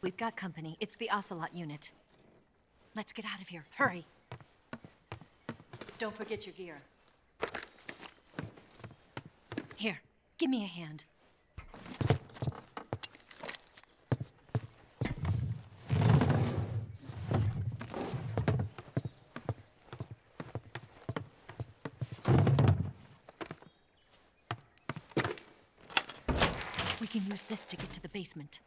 We've got company. It's the Ocelot unit. Let's get out of here. Hurry. Don't forget your gear. Here, Give me a hand. We can use this to get to the basement.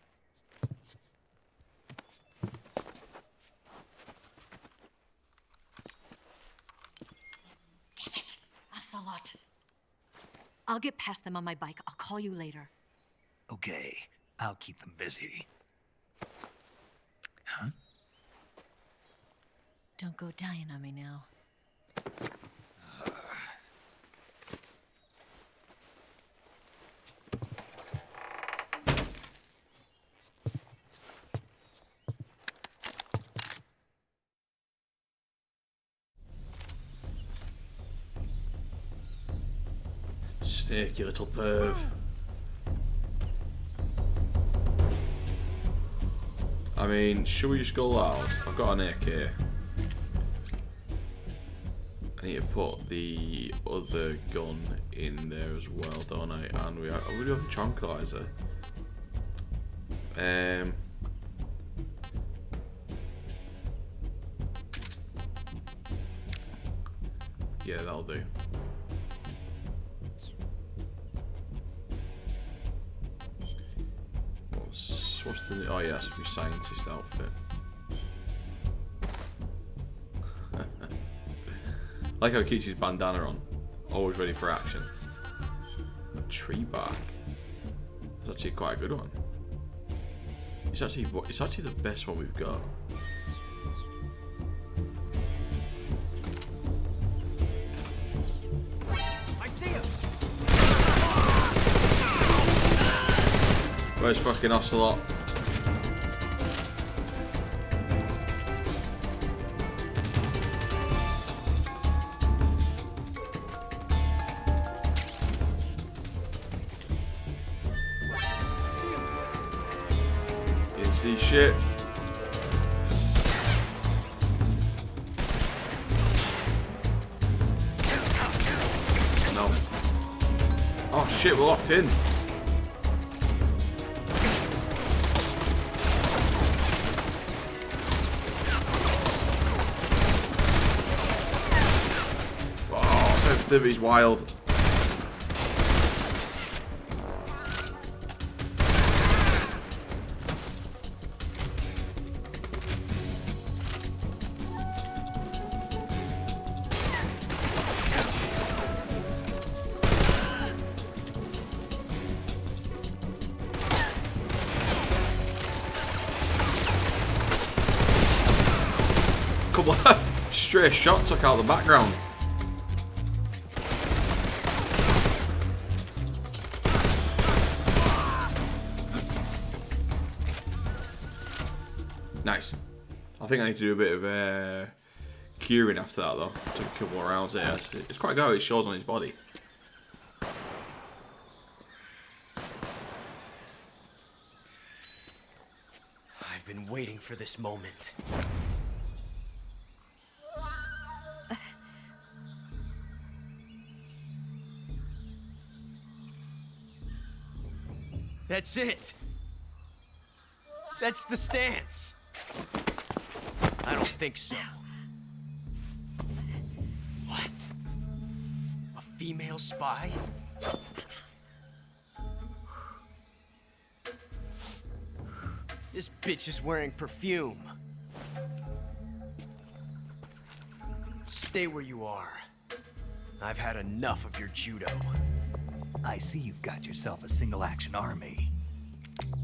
Damn it, Ocelot. I'll get past them on my bike. I'll call you later. Okay, I'll keep them busy. Huh? Don't go dying on me now. Sneaky little perv. I mean, should we just go loud? I've got an AK. I need to put the other gun in there as well, don't I? And we have the tranquilizer. Yeah, that'll do. What's the... Oh yeah, that's my scientist outfit. Like how he keeps his bandana on. Always ready for action. A tree bark. It's actually quite a good one. It's actually the best one we've got. I see him. Where's fucking Ocelot? Didn't see shit. No. Oh shit, we're locked in. Sensitivity's wild. Couple of stray shot took out the background. Nice. I think I need to do a bit of curing after that though. Took a couple more rounds there. It's quite good how it shows on his body. I've been waiting for this moment. That's it. That's the stance. I don't think so. What? A female spy? This bitch is wearing perfume. Stay where you are. I've had enough of your judo. I see you've got yourself a single-action army.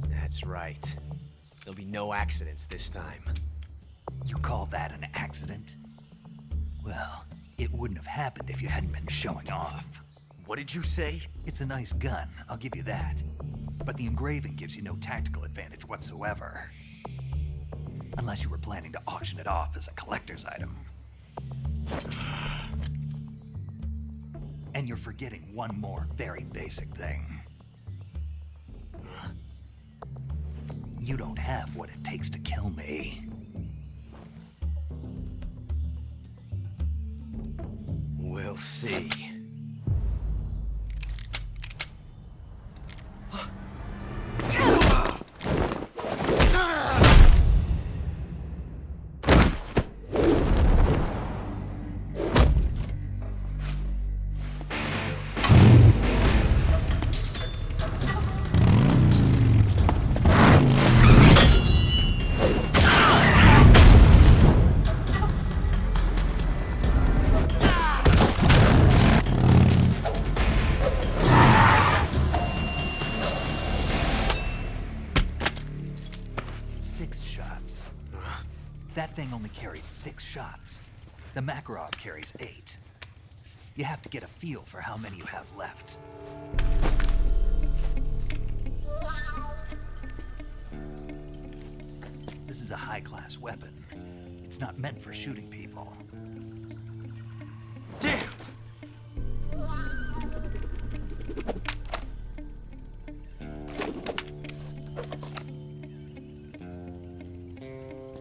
That's right. There'll be no accidents this time. You call that an accident? Well, it wouldn't have happened if you hadn't been showing off. What did you say? It's a nice gun, I'll give you that. But the engraving gives you no tactical advantage whatsoever. Unless you were planning to auction it off as a collector's item. And you're forgetting one more very basic thing. You don't have what it takes to kill me. We'll see. That thing only carries 6 shots. The Makarov carries 8. You have to get a feel for how many you have left. This is a high-class weapon. It's not meant for shooting people. Damn!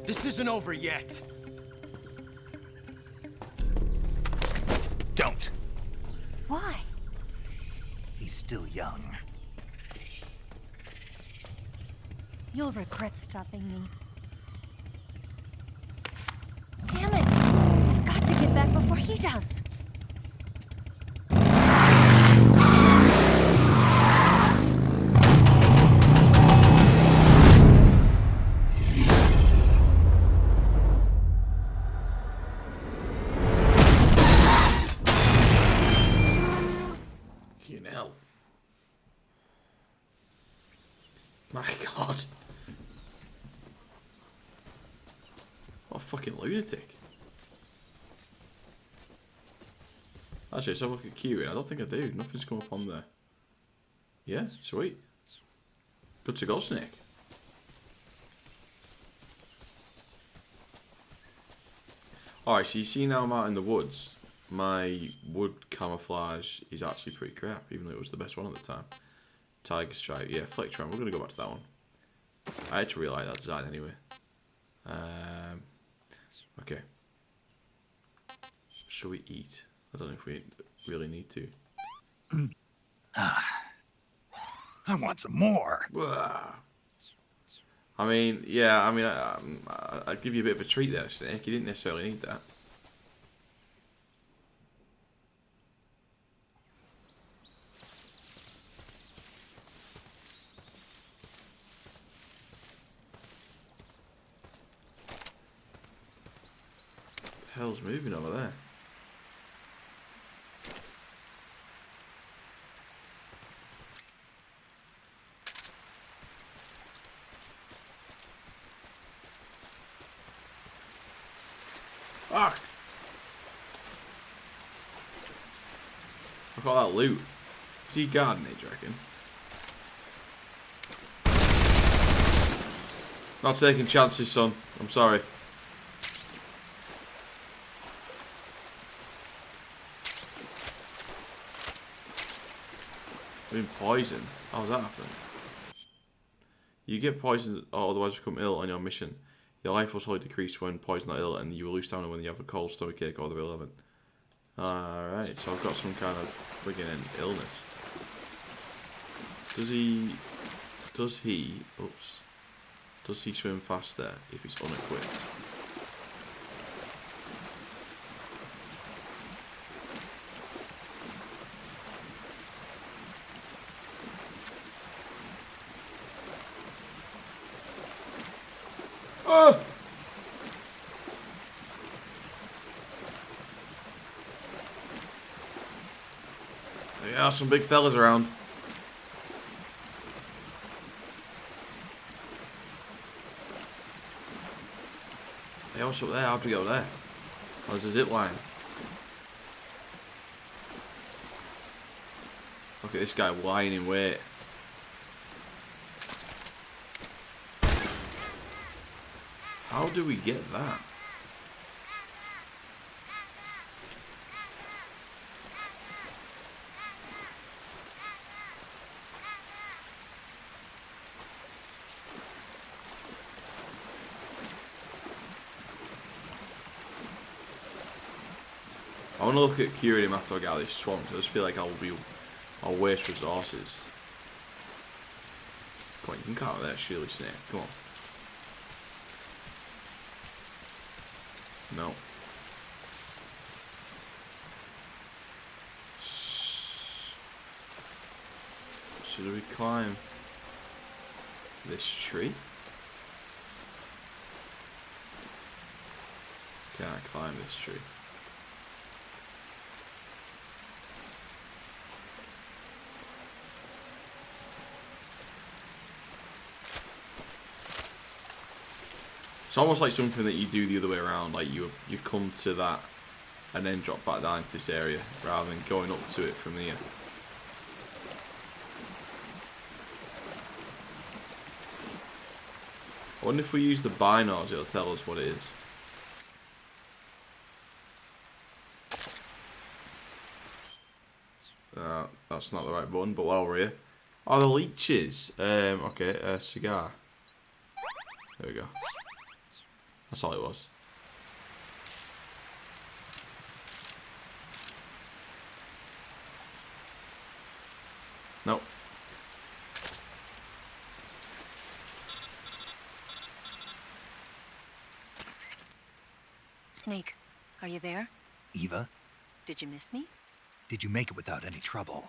This isn't over yet. Don't. Why? He's still young. You'll regret stopping me. Damn it! I've got to get back before he does. My God. What a fucking lunatic. Actually, let's have a look at queuing. I don't think I do. Nothing's come up on there. Yeah, sweet. Good to go, Snake. Alright, so you see now I'm out in the woods. My wood camouflage is actually pretty crap, even though it was the best one at the time. Tiger Stripe, yeah, Flectron. We're going to go back to that one. I actually really like that design anyway. Okay. Shall we eat? I don't know if we really need to. I want some more. I mean, yeah, I mean, I'll give you a bit of a treat there, Snake. You didn't necessarily need that. What the hell's moving over there? Fuck! I got that loot. Is he guarding it, do you reckon? Not taking chances, son. I'm sorry. Been poisoned. How's that happening? You get poisoned or otherwise become ill on your mission. Your life will slowly decrease when poisoned or ill, and you will lose stamina when you have a cold, stomach ache, or the relevant. Alright, so I've got some kind of friggin' illness. Does he swim faster if he's unequipped? Oh! There are some big fellas around. Hey, what's up there? How'd we go there? Oh, there's a zip line. Look at this guy lying in wait. How do we get that? I want to look at curing him after I get out of this swamp. I just feel like I'll waste resources. Come on, you can come out of there, surely, Snake. Come on. No. Should we climb this tree? Can I climb this tree? It's almost like something that you do the other way around. Like you come to that and then drop back down into this area rather than going up to it from here. I wonder if we use the binars, it'll tell us what it is. That's not the right button, but while we're here. Oh, the leeches. Okay, cigar. There we go. That's all it was. Nope. Snake, are you there? Eva, Did you miss me? did you make it without any trouble?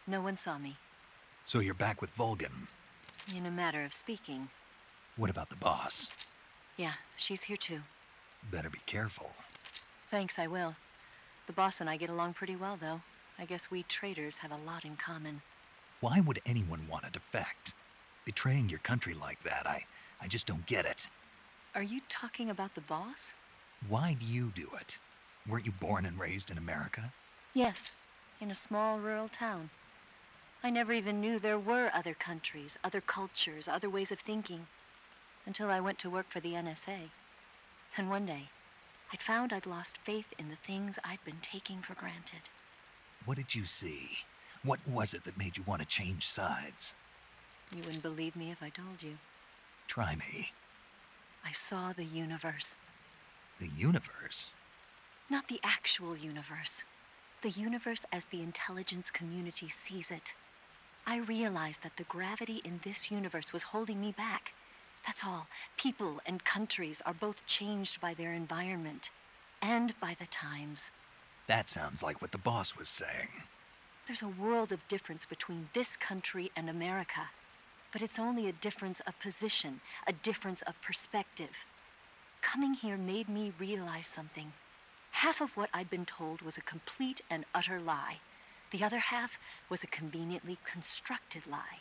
No one saw me. So you're back with Vulcan. In a matter of speaking. What about the boss? Yeah, she's here too. Better be careful. Thanks, I will. The boss and I get along pretty well, though. I guess we traitors have a lot in common. Why would anyone want to defect? Betraying your country like that, I just don't get it. Are you talking about the boss? Why do you do it? Weren't you born and raised in America? Yes, in a small rural town. I never even knew there were other countries, other cultures, other ways of thinking. Until I went to work for the NSA. Then one day, I'd found I'd lost faith in the things I'd been taking for granted. What did you see? What was it that made you want to change sides? You wouldn't believe me if I told you. Try me. I saw the universe. The universe? Not the actual universe. The universe as the intelligence community sees it. I realized that the gravity in this universe was holding me back. That's all. People and countries are both changed by their environment and by the times. That sounds like what the boss was saying. There's a world of difference between this country and America. But it's only a difference of position, a difference of perspective. Coming here made me realize something. Half of what I'd been told was a complete and utter lie. The other half was a conveniently constructed lie.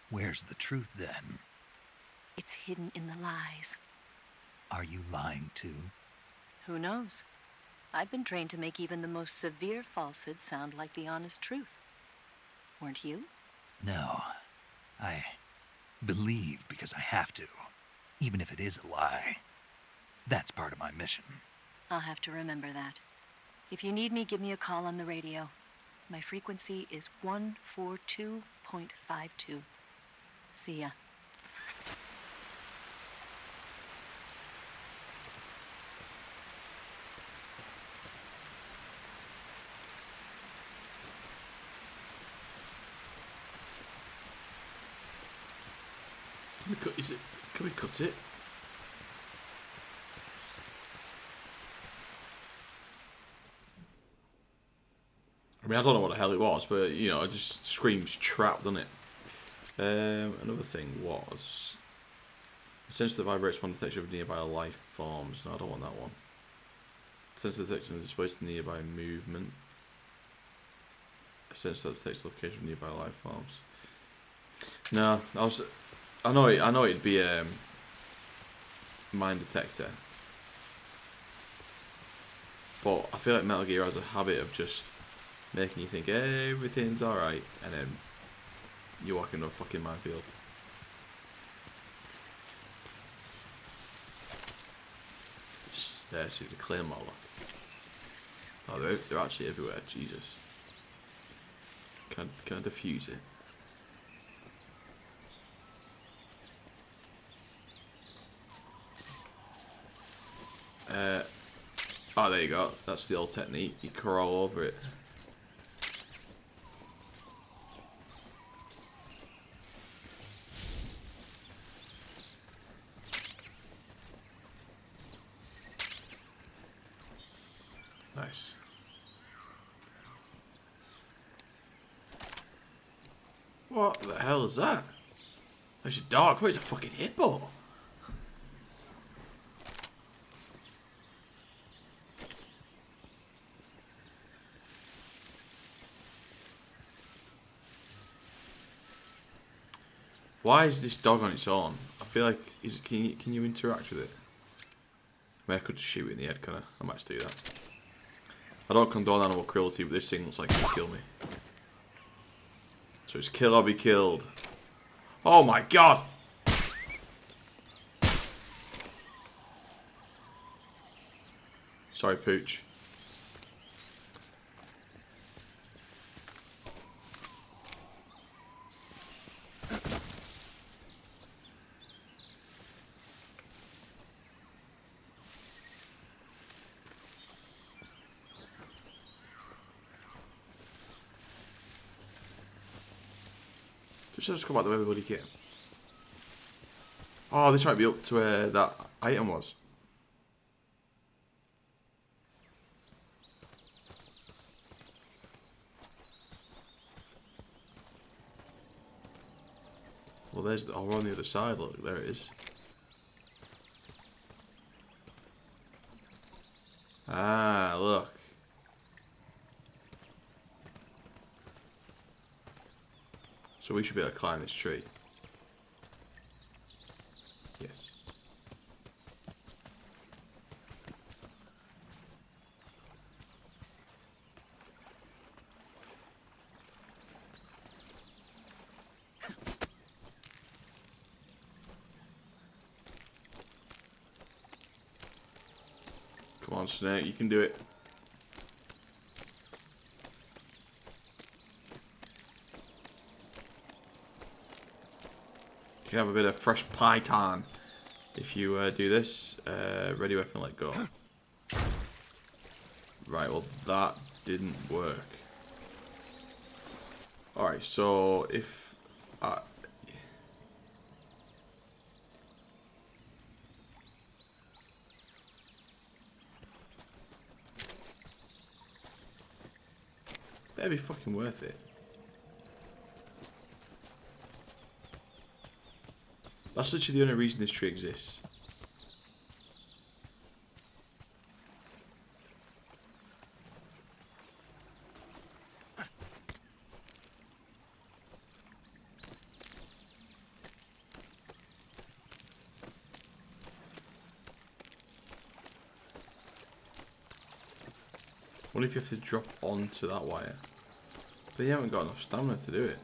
Where's the truth then? It's hidden in the lies. Are you lying too? Who knows? I've been trained to make even the most severe falsehood sound like the honest truth. Weren't you? No. I believe because I have to, even if it is a lie. That's part of my mission. I'll have to remember that. If you need me, give me a call on the radio. My frequency is 142.52. See ya. Can we cut it? I mean, I don't know what the hell it was, but, you know, it just screams trap, doesn't it? Another thing was... Sensor that vibrates upon detection of nearby life forms. No, I don't want that one. Sensor detection displays the nearby movement. Sensor that detects the location of nearby life forms. No, I know it'd be a mine detector. But I feel like Metal Gear has a habit of just making you think everything's alright, and then you walk into a fucking minefield. There, she's a claymore. Oh, they're actually everywhere. Jesus. Can I defuse it? Oh, there you go. That's the old technique. You crawl over it. Nice. What the hell is that? There's a dark. Where's a fucking hippo? Why is this dog on its own? I feel like can you interact with it? I mean, I could just shoot it in the head, can I? I might just do that. I don't condone animal cruelty, but this thing looks like it'll kill me. So it's kill or be killed. Oh my god! Sorry, Pooch. Just come back the way everybody came. Oh, this might be up to where that item was. Well, there's. Oh, we're on the other side. Look, there it is. Ah, look. So we should be able to climb this tree. Yes. Come on, Snake, you can do it. You can have a bit of fresh python if you do this. Ready, weapon, let go. Right, well that didn't work. Alright, so if... That'd be fucking worth it. That's literally the only reason this tree exists. What if you have to drop onto that wire? But you haven't got enough stamina to do it.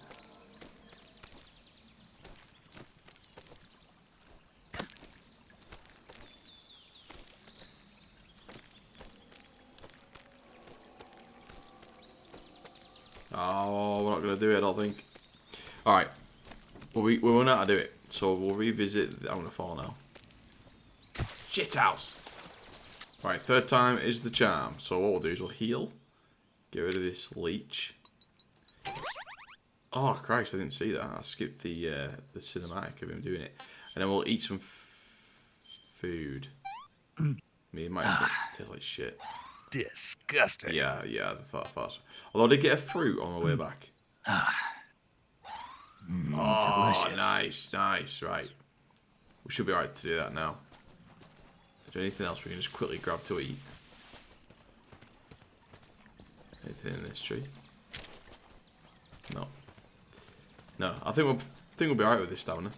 Oh, we're not going to do it, I don't think. Alright. Well, we won't know how to do it. So we'll revisit... I'm going to fall now. Shit house! Right, third time is the charm. So what we'll do is we'll heal. Get rid of this leech. Oh, Christ, I didn't see that. I skipped the cinematic of him doing it. And then we'll eat some food. I mean, it might taste like shit. Disgusting. Yeah, I thought so. Although I did get a fruit on my way back. Oh, delicious. nice, right. We should be alright to do that now. Is there anything else we can just quickly grab to eat? Anything in this tree? No. No, I think we'll be alright with this stamina.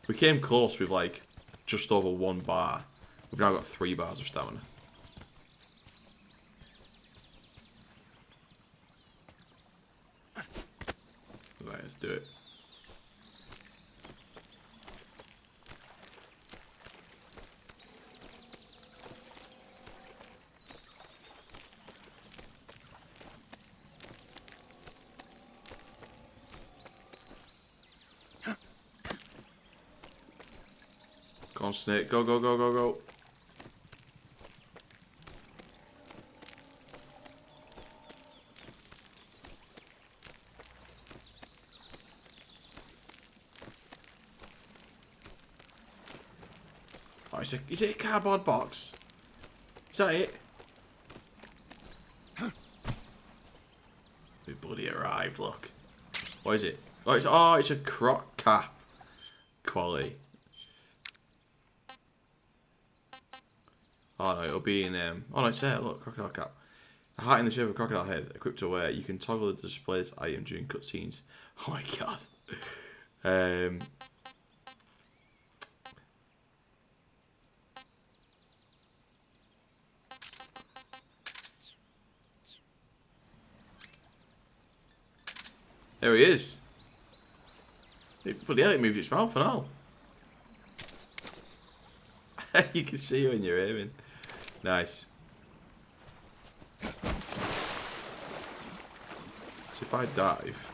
We came close with like just over 1 bar. We've now got 3 bars of stamina. Right, let's do it. Go on, Snake. Go, go, go, go, go. Oh, is it a cardboard box? Is that it? We bloody arrived, look. What is it? Oh, it's a croc cap. Quality. Oh no, it'll be in oh no, it's there, look, crocodile cap. A hat in the shape of a crocodile head, equipped to wear. You can toggle the display this item during cutscenes. Oh my god. There he is. Bloody hell, it moves its mouth and all. You can see when you're aiming. Nice. So if I dive...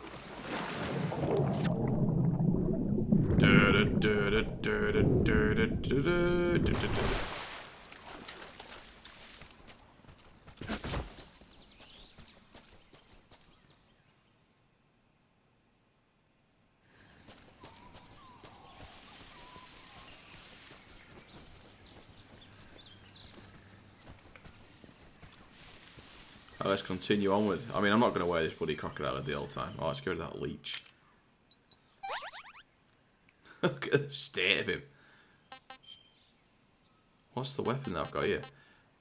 Let's continue onward. I mean, I'm not going to wear this bloody crocodile the whole time. Oh, let's get rid of that leech. Look at the state of him. What's the weapon that I've got here?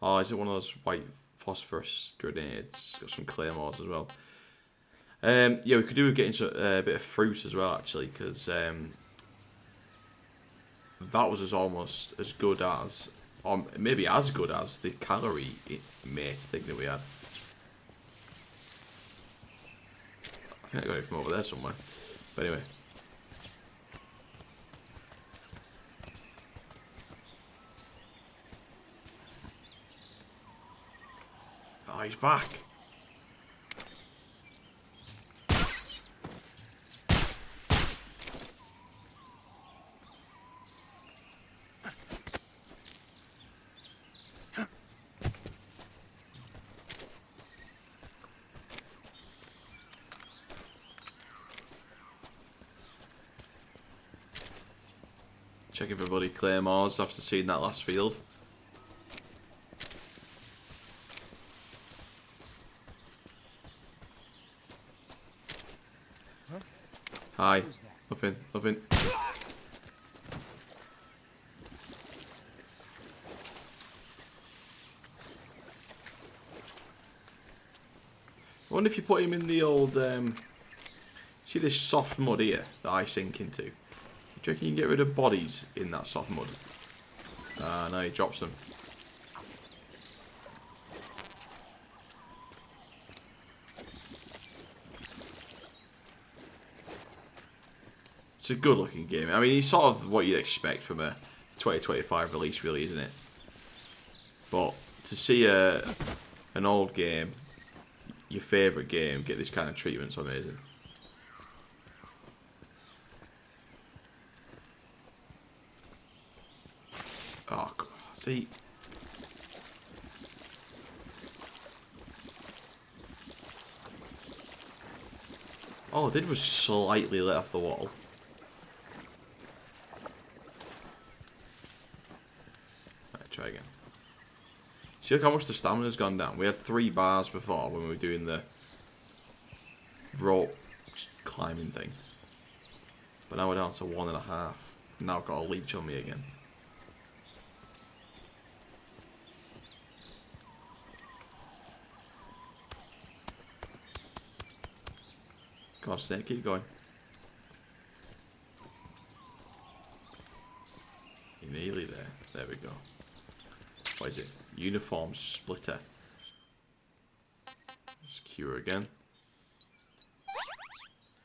Oh, is it one of those white phosphorus grenades? Got some claymores as well. Yeah, we could do with getting a bit of fruit as well, actually, because that was almost as good as, or maybe as good as, the calorie mate thing that we had. I think I got it from over there somewhere. But anyway. Oh, he's back. Checking for bloody claymores after seeing that last field. Hi. Nothing. Nothing. I wonder if you put him in the old, see this soft mud here that I sink into? Do you reckon you can get rid of bodies in that soft mud? Ah, no, he drops them. It's a good looking game. I mean, it's sort of what you'd expect from a 2025 release, really, isn't it? But to see an old game, your favourite game, get this kind of treatment's amazing. Oh, God. See. All I did was slightly let off the wall. Right, try again. See, look how much the stamina's gone down. We had 3 bars before when we were doing the rope climbing thing. But now we're down to 1.5. Now I've got a leech on me again. Come on, Snake, keep going. You're nearly there. There we go. What is it? Uniform splitter. Let's cure again.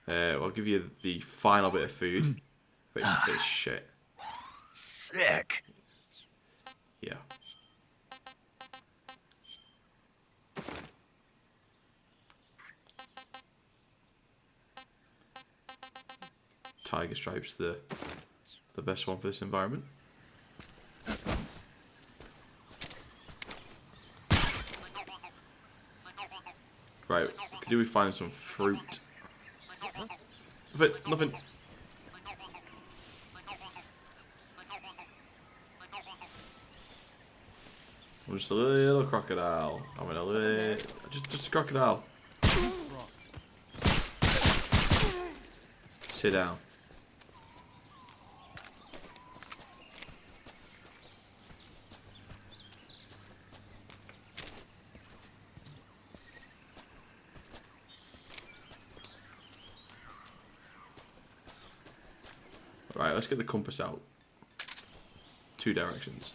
I'll give you the final bit of food. But it's a bit of shit. Sick. Yeah. Tiger Stripes, the best one for this environment. Right, could we find some fruit? Nothing. I'm just a little crocodile. I'm in a little, just a crocodile. Sit down. Right, let's get the compass out. 2 directions.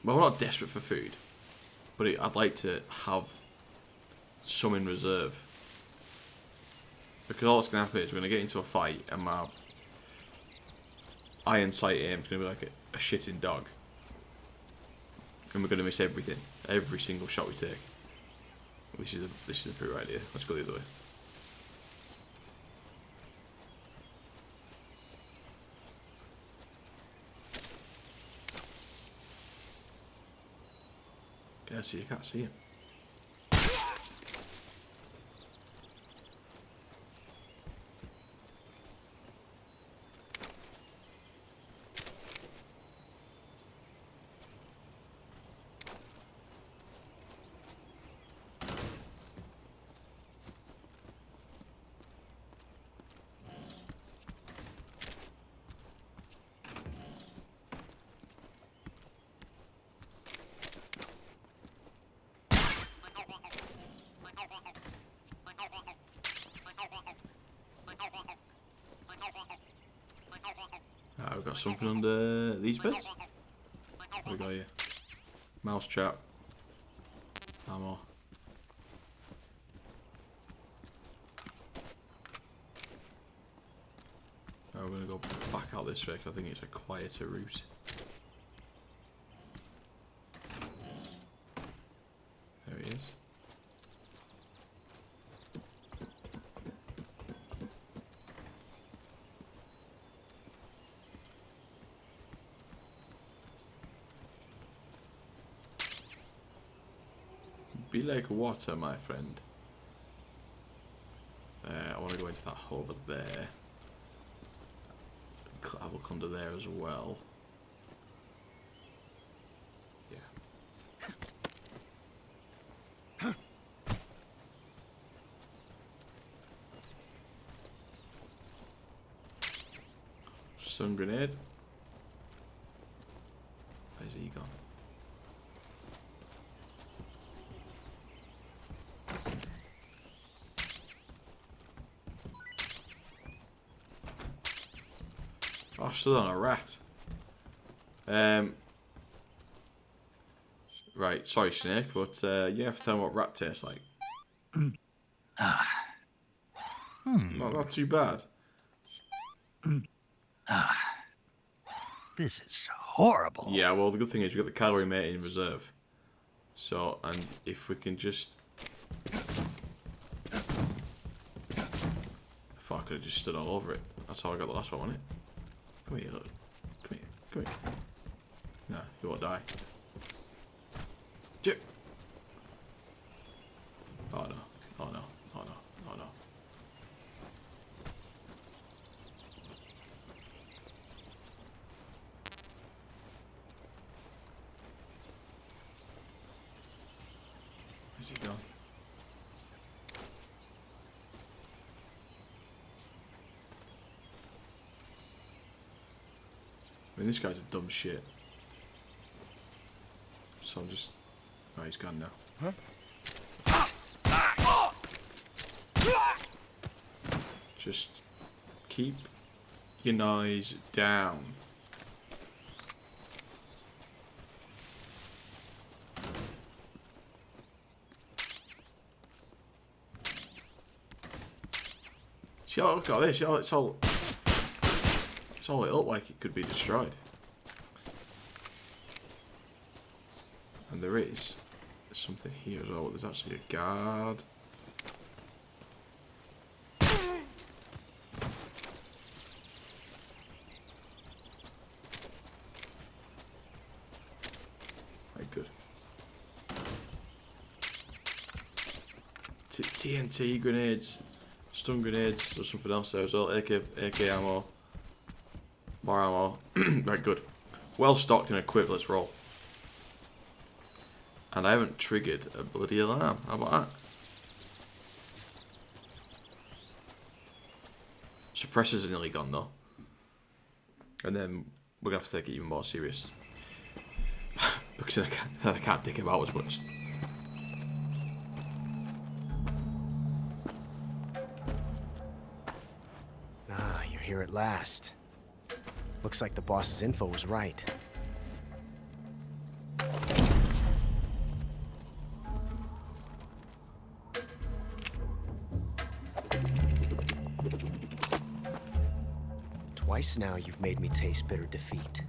Well, we're not desperate for food, but I'd like to have some in reserve. Because all that's going to happen is we're going to get into a fight and my iron sight aim is going to be like a shitting dog. And we're going to miss everything. Every single shot we take. This is a pretty right idea. Let's go the other way. You can't see him. We've got something under these bits. What we got here? Mouse trap. Ammo. Now we're going to go back out this way because I think it's a quieter route. There he is. Be like water, my friend. I want to go into that hole over there. Have a look under there as well. Yeah. Stun grenade. Where's he gone? Oh, I stood on a rat. Right, sorry Snake, but you have to tell me what rat tastes like. Not too bad. This is horrible. Yeah, well the good thing is we've got the calorie mate in reserve. So, and if we can just... I thought I could have just stood all over it. That's how I got the last one, wasn't it? Come here, look. Come here. Come here. No, you won't die. Chip. Oh no. Oh no. Oh no. Oh no. Where's he gone? I mean, this guy's a dumb shit. So I'm just... Oh, he's gone now. Huh? Just keep your noise down. See, oh, look at this. It's all it looked like it could be destroyed. And there is something here as well. There's actually a guard. Very good. TNT grenades, stun grenades. There's something else there as well. AK ammo. More ammo. Right, good. Well stocked and equipped, let's roll. And I haven't triggered a bloody alarm. How about that? Suppressors are nearly gone though. And then we're going to have to take it even more serious. Because then I can't dick him out as much. Ah, you're here at last. Looks like the boss's info was right. Twice now you've made me taste bitter defeat.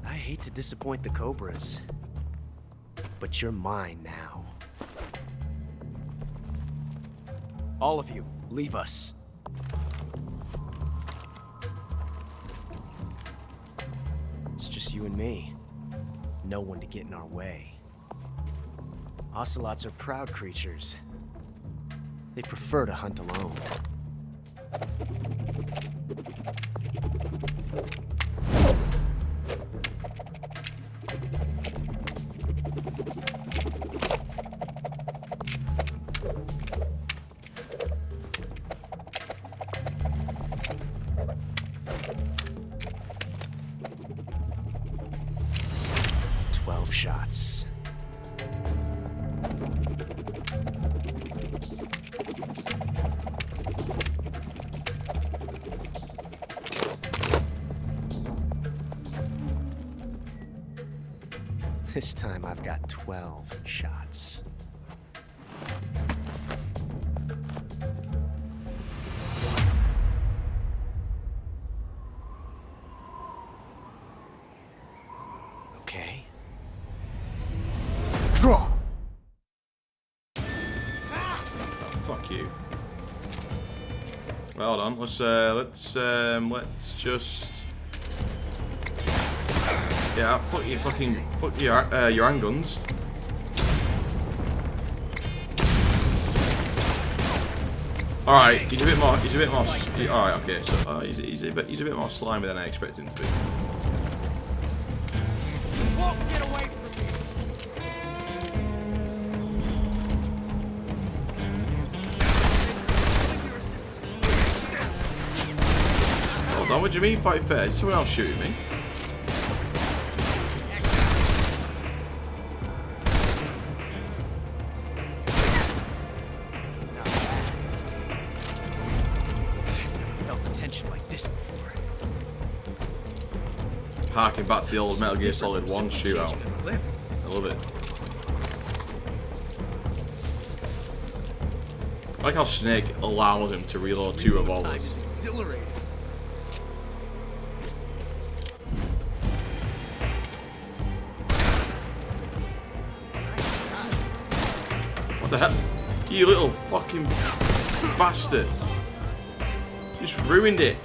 I hate to disappoint the Cobras, but you're mine now. All of you, leave us. It's just you and me. No one to get in our way. Ocelots are proud creatures. They prefer to hunt alone. Shots. This time I've got 12 shots. Okay. Draw! Oh, fuck you. Well, hold on. Let's just. Yeah, fuck your handguns. All right, he's a bit more. All right, okay. So he's a bit more slimy than I expected him to be. Get away from me! Hold on, what do you mean fight fair? Is someone else shooting me? Harking back to the old Metal Gear Solid 1 shootout. I love it. I like how Snake allows him to reload 2 revolvers. What the hell? You little fucking bastard. You just ruined it.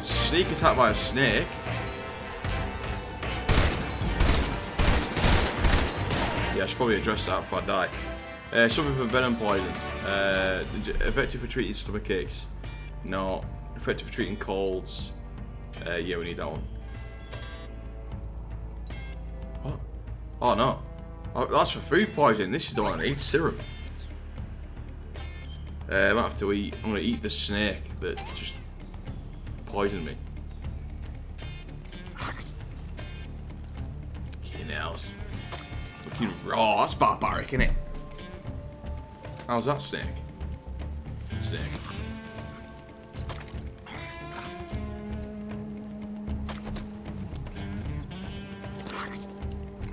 Sneak attacked by a snake. Yeah, I should probably address that before I die. Something for venom poison. Effective for treating stomach aches. No. Effective for treating colds. Yeah, we need that one. What? Oh no. Oh, that's for food poisoning. This is the one I need. Serum. I might have to eat. I'm gonna eat the snake that just poisoned me. Fucking hell, it's looking raw. That's barbaric, isn't it? How's that snake? Snake.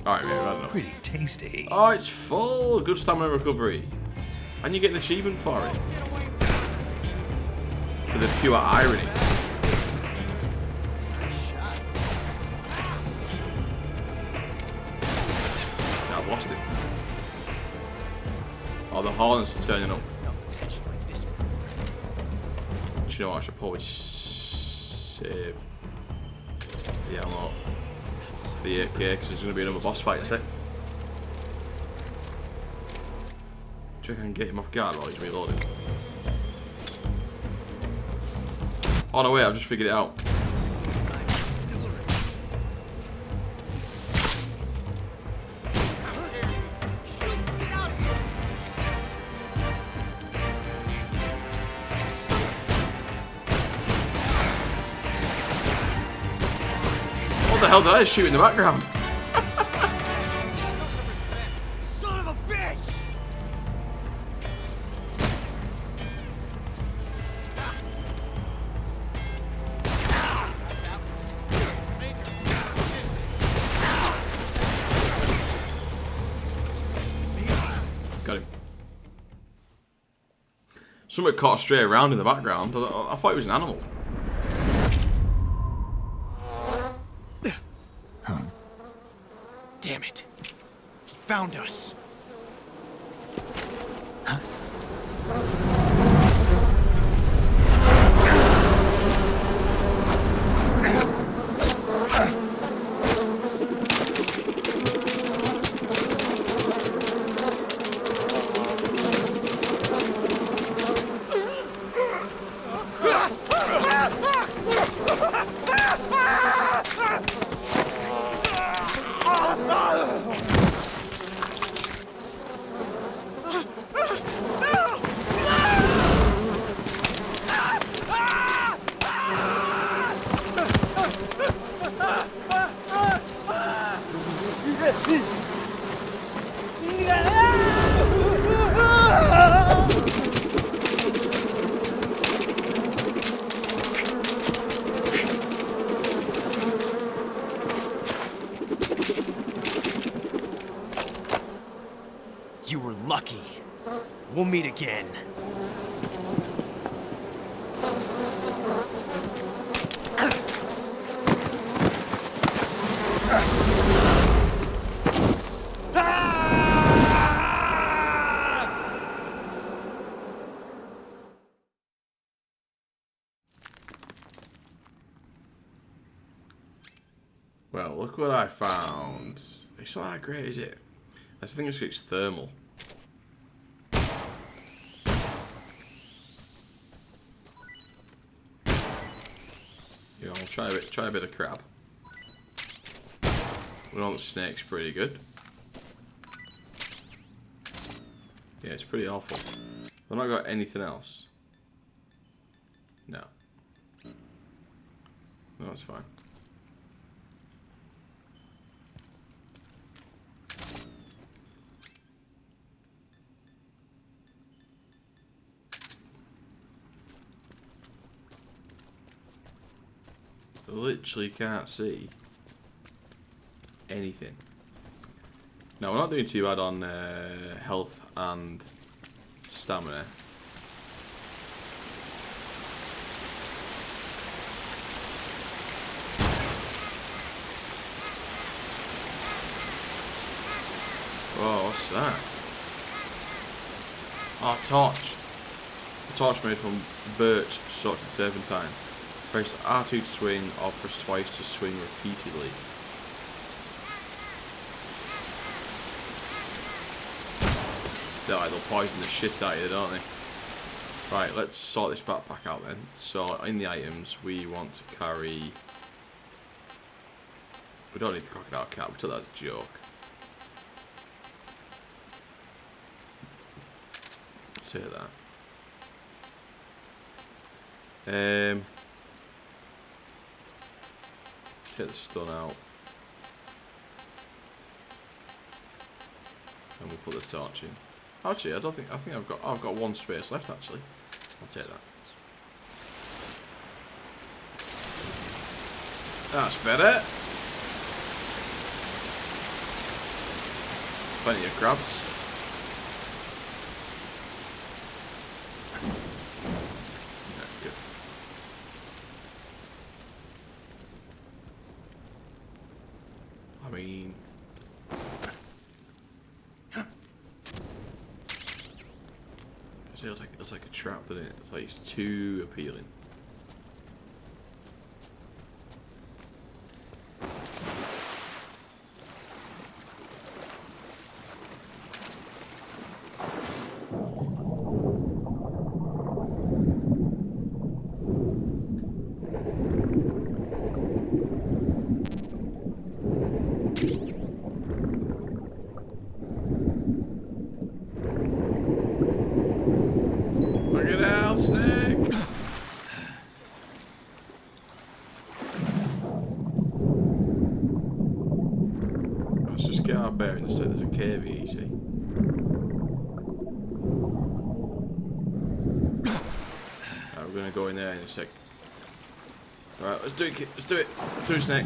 Alright, mate, I don't know. Pretty tasty. Oh, it's full. Good stamina recovery. And you get an achievement for it. For the pure irony. I've lost it. Oh, the Hornets are turning up. Do you know what? I should probably save the ammo for the 8K because there's going to be another boss fight in a sec. Do you think I can get him off guard while he's reloading? Oh no, wait, I've just figured it out. What the hell did I shoot in the background? Son of a bitch! Something caught a stray around in the background. I thought it was an animal. Damn it. He found us. You were lucky. We'll meet again. Well, look what I found. It's not that great, is it? I think it's thermal. You know, I'll try a bit of crab. We know the snake's pretty good. Yeah, it's pretty awful. I've not got anything else. No. No, that's fine. I literally can't see anything. Now, we're not doing too bad on health and stamina. Oh, what's that? Oh, torch. A torch made from birch, soaked in turpentine. Press R2 to swing or press twice to swing repeatedly. They'll poison the shit out of you, don't they? Right, let's sort this backpack out then. So, in the items, we want to carry... We don't need the crocodile cap, we took that as a joke. Say that. Take the stun out. And we'll put the torch in. Actually, I think I've got one space left actually. I'll take that. That's better. Plenty of crabs. I mean, it's like a trap, doesn't it? It's like it's too appealing. Bearings, so there's a cave here, you see. Right, we're gonna go in there in a sec. Alright, let's do it, let's do it. Let's do it, Snake.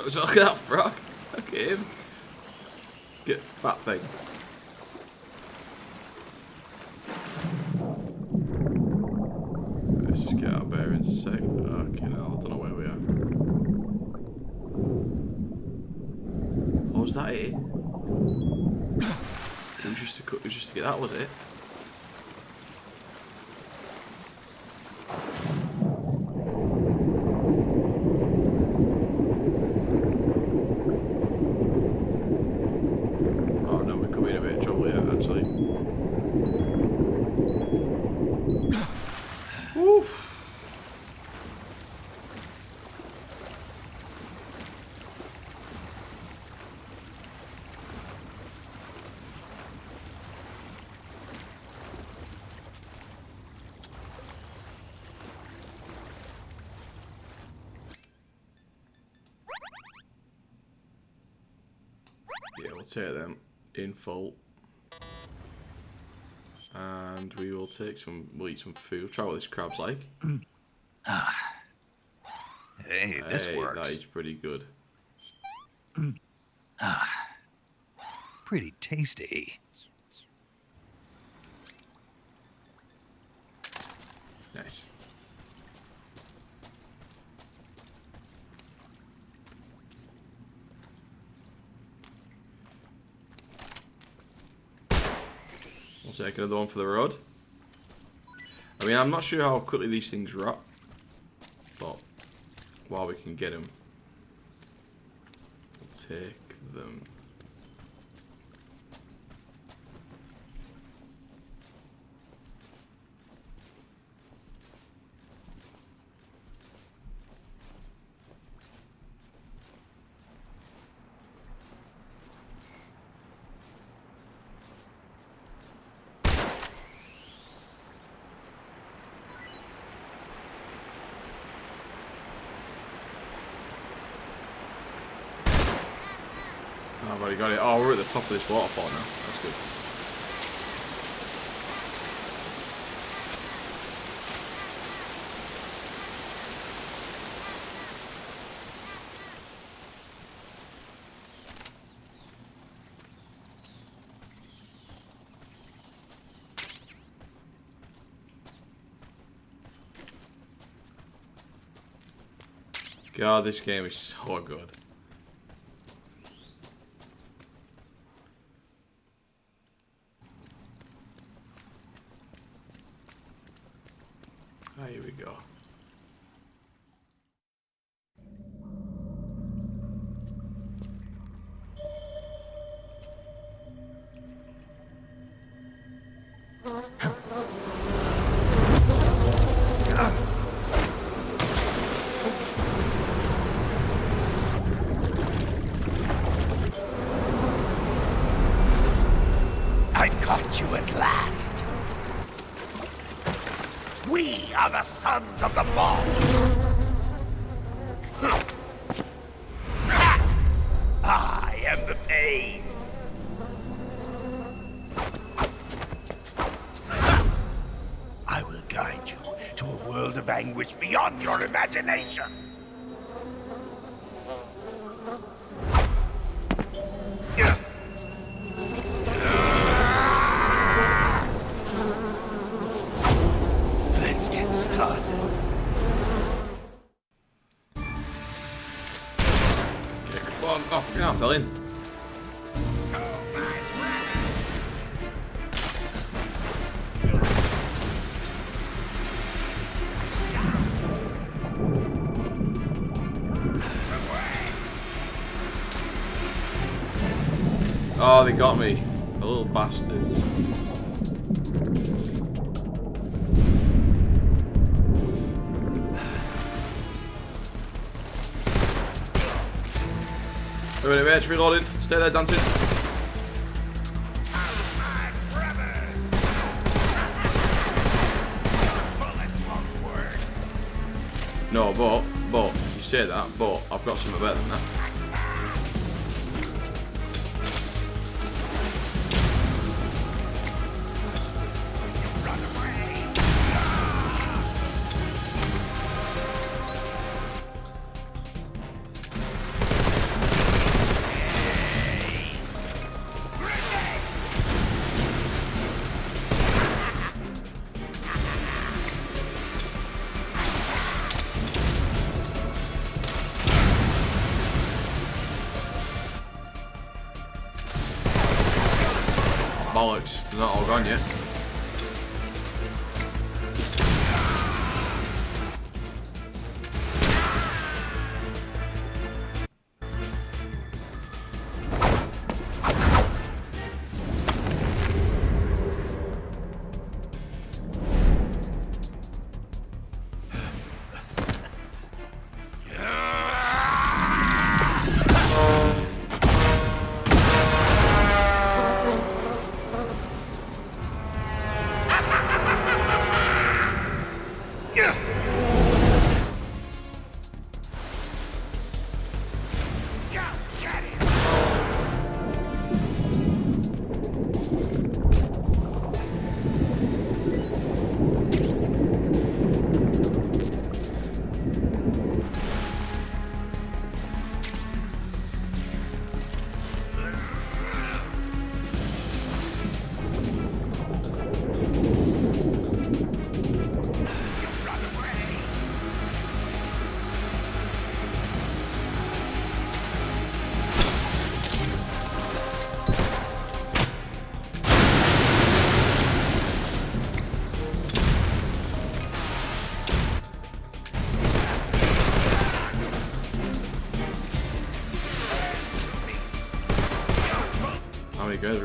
Look at that frog. Look at him. Get fat thing. Let's just get our bearings a sec. Okay, now I don't know where we are. Oh, was that it? It was just to get that, was it? Oh no, we could be in a bit of trouble here, actually. Oof. Yeah, we'll take them in full. And we will take some, we'll eat some food. Try what this crab's like. Hey, this works. That is pretty good. Pretty tasty. Nice. We'll take another one for the road. I mean, I'm not sure how quickly these things rot, but while we can get them, we'll take them. I've already got it. Oh, we're at the top of this waterfall now. That's good. God, this game is so good. Ah, here we go. I've caught you at last. We are the sons of the boss. I am the pain. I will guide you to a world of anguish beyond your imagination. Let's get started. Okay, come on. Oh, fucking hell, I fell in. Oh, they got me. The little bastards. Wait a minute, it's reloading. Stay there, dancing. No, but, you say that, but I've got something better than that. bollocks. They're not all gone yet.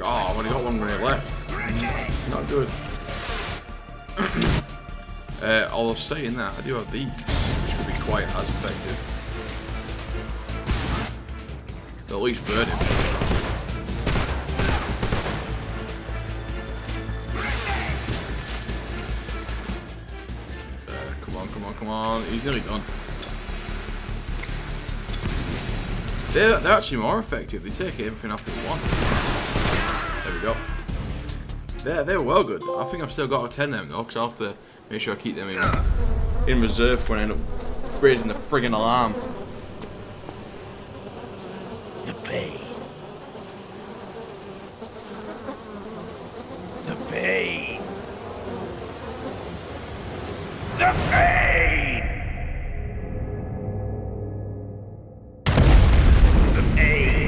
Oh, I've only got one minute left. Not good. Although saying that, I do have these, which could be quite as effective. They'll at least burn him. Come on, come on, come on. He's nearly done. They're actually more effective. They take everything after one. There we go. They're well good. I think I've still got to 10 them though, because I'll have to make sure I keep them in reserve when I end up raising the friggin' alarm. The pain. The pain. The pain. The pain.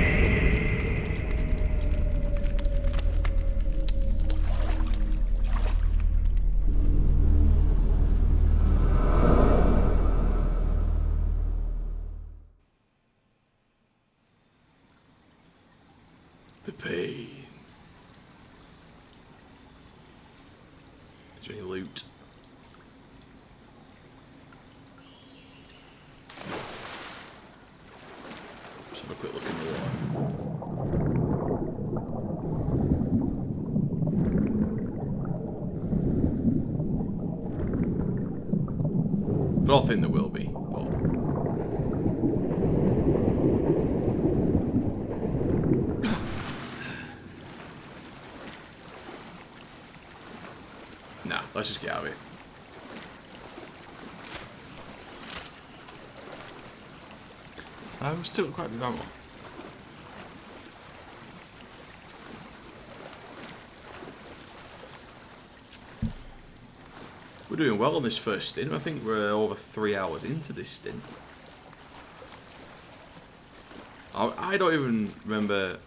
The pain. Is there any loot? Let's have a quick look in the water. I don't think there will be, but nah, let's just get out of it. I'm still quite a bit of ammo. We're doing well on this first stint. I think we're over 3 hours into this stint. I don't even remember.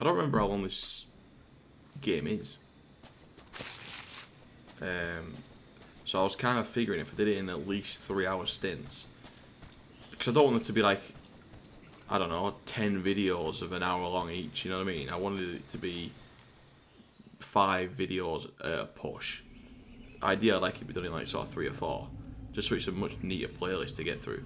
I don't remember how long this game is. So I was kind of figuring if I did it in at least 3 hour stints, because I don't want it to be like, I don't know, 10 videos of an hour long each. You know what I mean? I wanted it to be 5 videos at a push. Ideally, I'd like it to be done in like sort of 3 or 4, just so it's a much neater playlist to get through.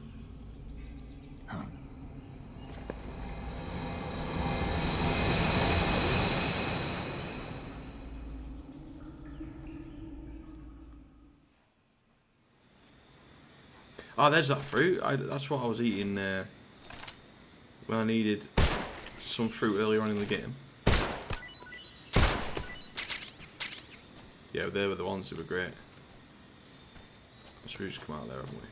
Oh, there's that fruit. That's what I was eating when I needed some fruit earlier on in the game. Yeah, they were the ones who were great. So we just come out there, haven't we?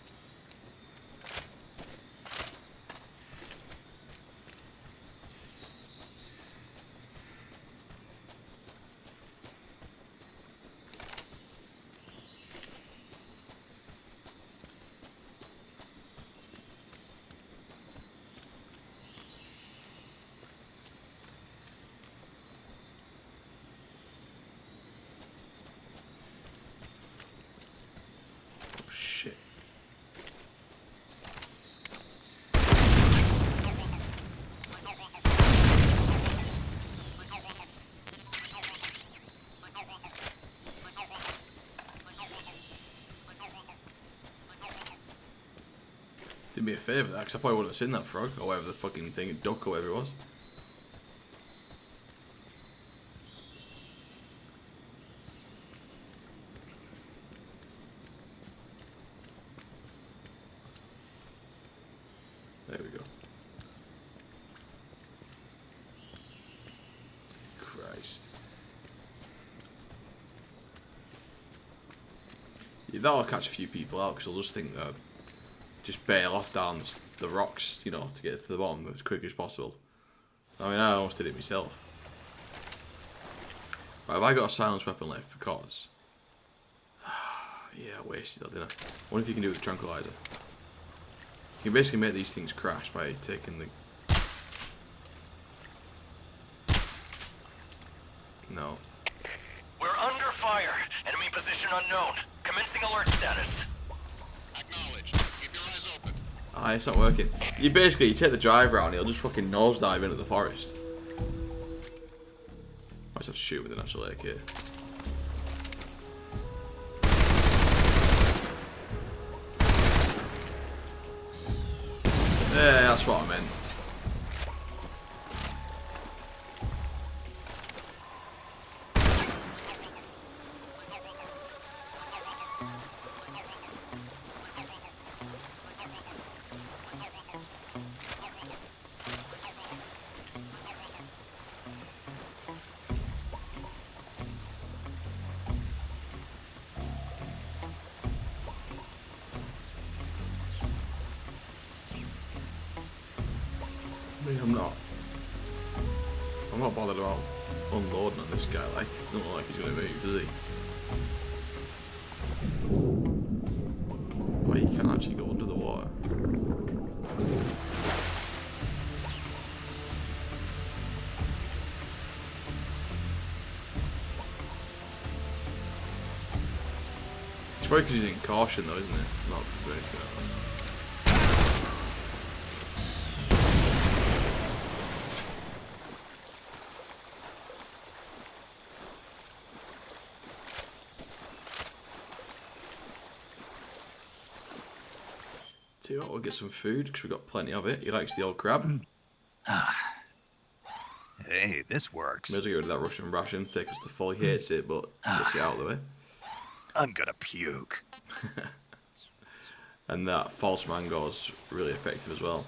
Did me a favour there, because I probably wouldn't have seen that frog, or whatever the fucking thing, duck, or whatever it was. There we go. Christ. Yeah, that'll catch a few people out, because they'll just think that just bail off down the rocks, you know, to get to the bottom as quick as possible. I mean, I almost did it myself. Right, have I got a silence weapon left? Because... yeah, I wasted that, didn't I? I wonder if you can do it with the tranquilizer. You can basically make these things crash by taking the... No. We're under fire. Enemy position unknown. Commencing alert status. Acknowledged. Keep your eyes open. Ah, it's not working. You take the drive round, it'll just fucking nosedive into the forest. I just have to shoot with an actual AK. Yeah, that's what I meant. I'm not bothered about unloading on this guy, like, it doesn't look like he's going to move, does he? Well, you can actually go under the water. It's probably because he's in caution though, isn't it? Not for anything else. Tell you what, we'll get some food because we've got plenty of it. He likes the old crab. Hey, this works. May as well get rid of that Russian ration, take us to full. He hates it, but let's get out of the way. I'm gonna puke. And that false mango's really effective as well.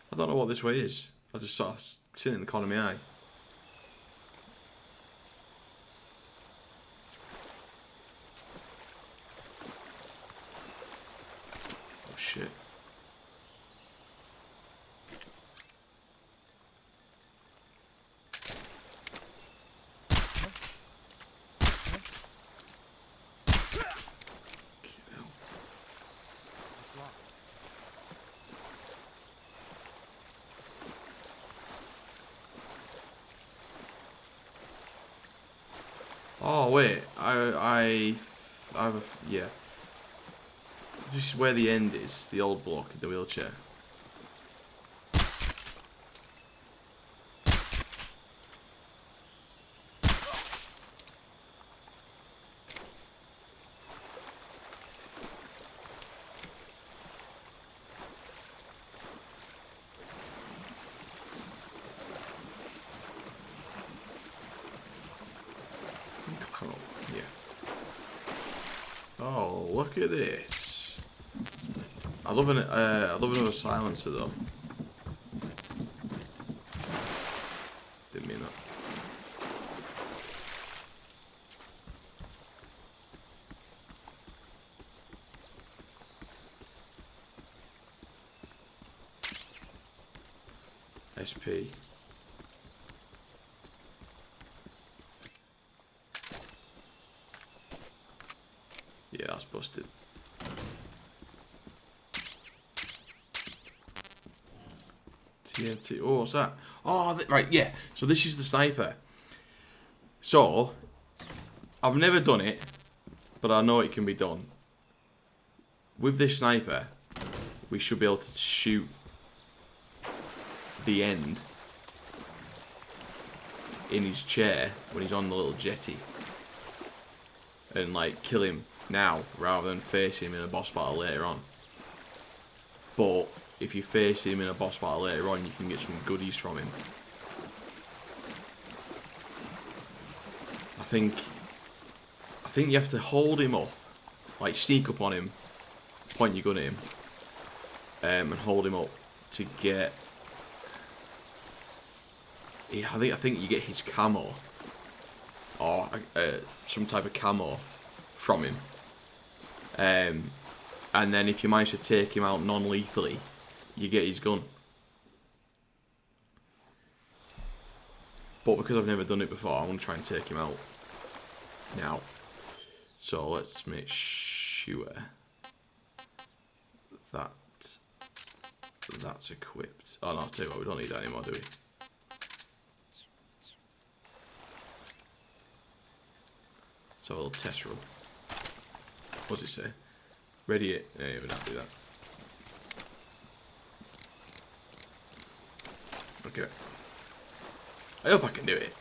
I don't know what this way is. I just sort of seen it in the corner of my eye. Oh shit. Oh wait, yeah. This is where the end is, the old block in the wheelchair. Oh, look at this! I love another silencer though. Didn't mean that. SP. Yeah, that's busted. TNT. Oh, what's that? Oh, right, yeah. So this is the sniper. So, I've never done it, but I know it can be done. with this sniper, we should be able to shoot the end in his chair when he's on the little jetty. And, like, kill him now, rather than face him in a boss battle later on. But if you face him in a boss battle later on, you can get some goodies from him. I think you have to hold him up, like sneak up on him, point your gun at him, and hold him up to get. Yeah, I think you get his camo, or some type of camo from him. And then if you manage to take him out non-lethally, you get his gun. But because I've never done it before, I want to try and take him out now. So let's make sure that that's equipped. Oh no, I'll tell you what, we don't need that anymore, do we? So a little test run. What does it say? Ready it. Yeah, we don't do that. Okay. I hope I can do it.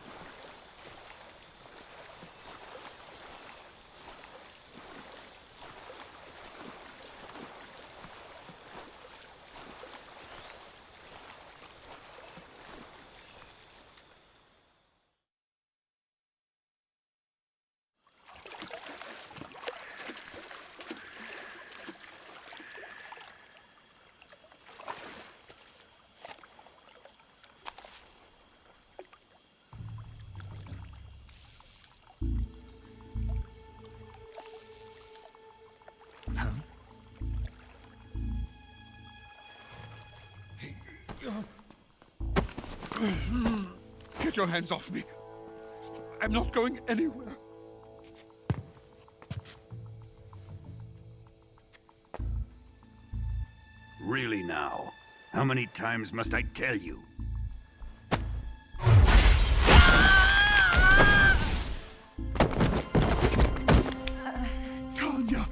Get your hands off me. I'm not going anywhere. Really now? How many times must I tell you? Tanya!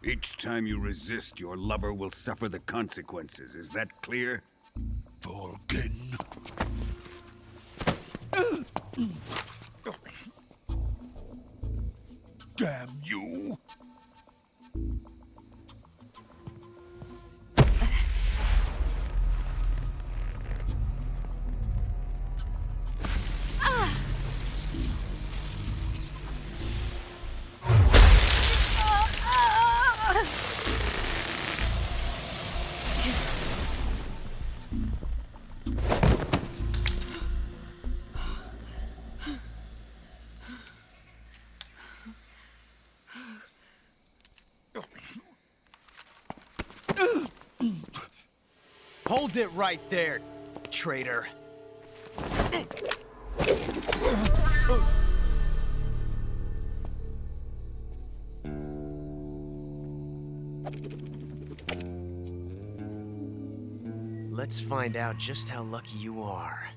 Each time you resist, your lover will suffer the consequences. Is that clear? Volgin. Damn you! Hold it right there, traitor. Let's find out just how lucky you are.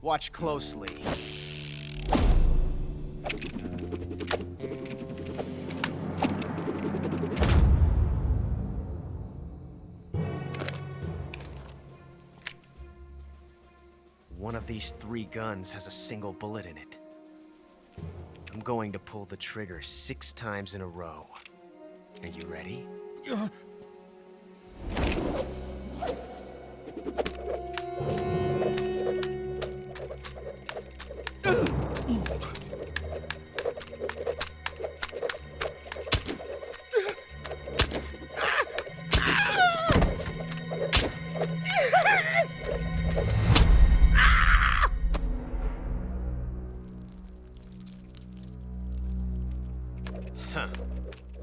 Watch closely. One of these 3 guns has a single bullet in it. I'm going to pull the trigger 6 times in a row. Are you ready? Huh.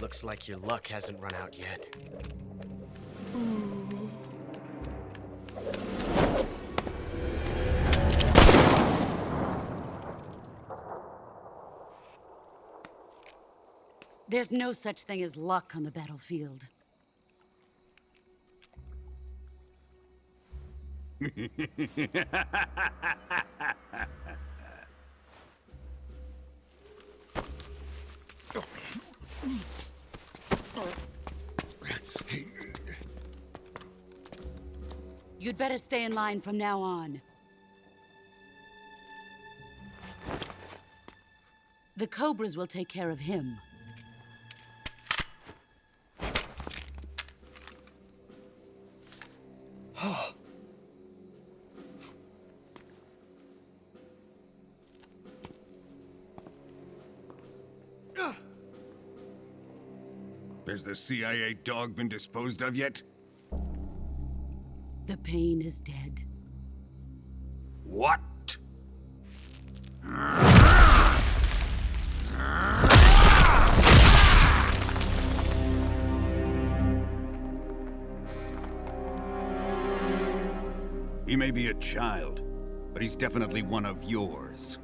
Looks like your luck hasn't run out yet. There's no such thing as luck on the battlefield. You'd better stay in line from now on. The Cobras will take care of him. Has the CIA dog been disposed of yet? The pain is dead. What? He may be a child, but he's definitely one of yours.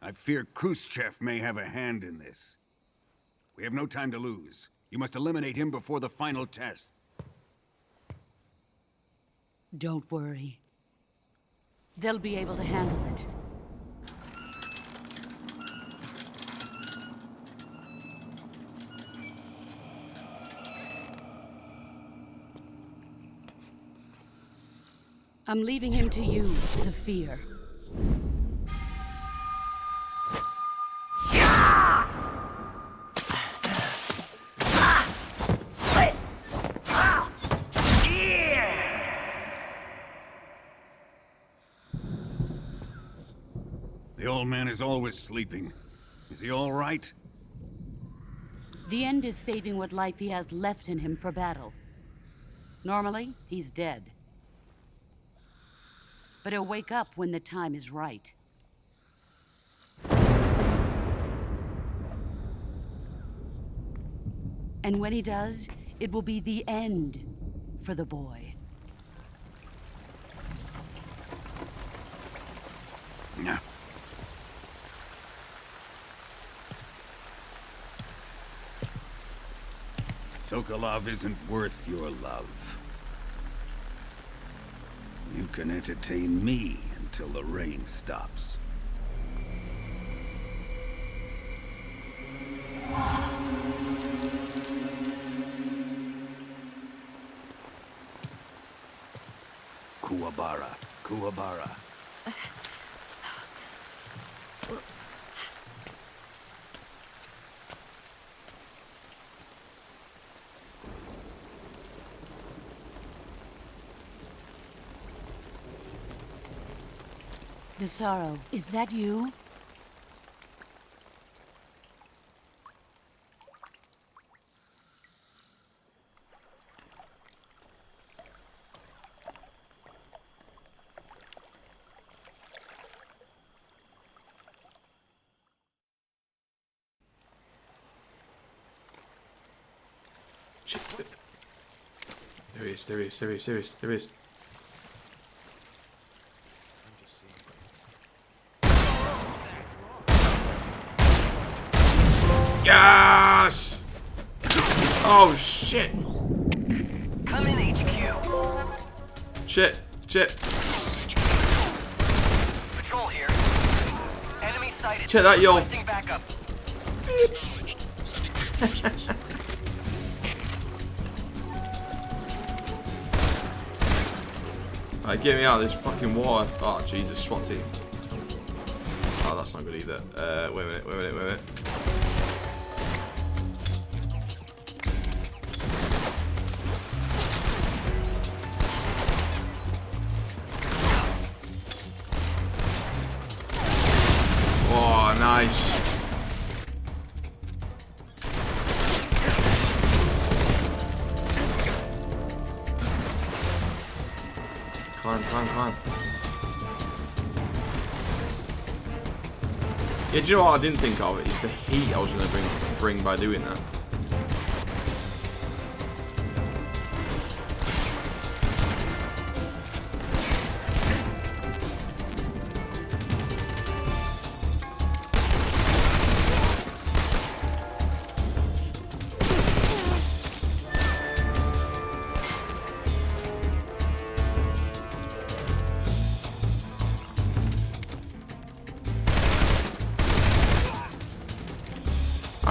I fear Khrushchev may have a hand in this. We have no time to lose. You must eliminate him before the final test. Don't worry. They'll be able to handle it. I'm leaving him to you, the fear. The old man is always sleeping. Is he all right? The end is saving what life he has left in him for battle. Normally, he's dead. But he'll wake up when the time is right. And when he does, it will be the end for the boy. No. Sokolov isn't worth your love. You can entertain me until the rain stops. Kuwabara, Kuwabara. The sorrow, is that you? There he is. Yes! Oh shit! Come in, HQ. Shit! Patrol here. Enemy sighted. Check that, yo. Requesting backup. Alright, get me out of this fucking water. Oh Jesus, SWAT team. Oh, that's not good either. Wait a minute. Oh, nice. Climb. Yeah, do you know what I didn't think of? It's the heat I was going to bring by doing that.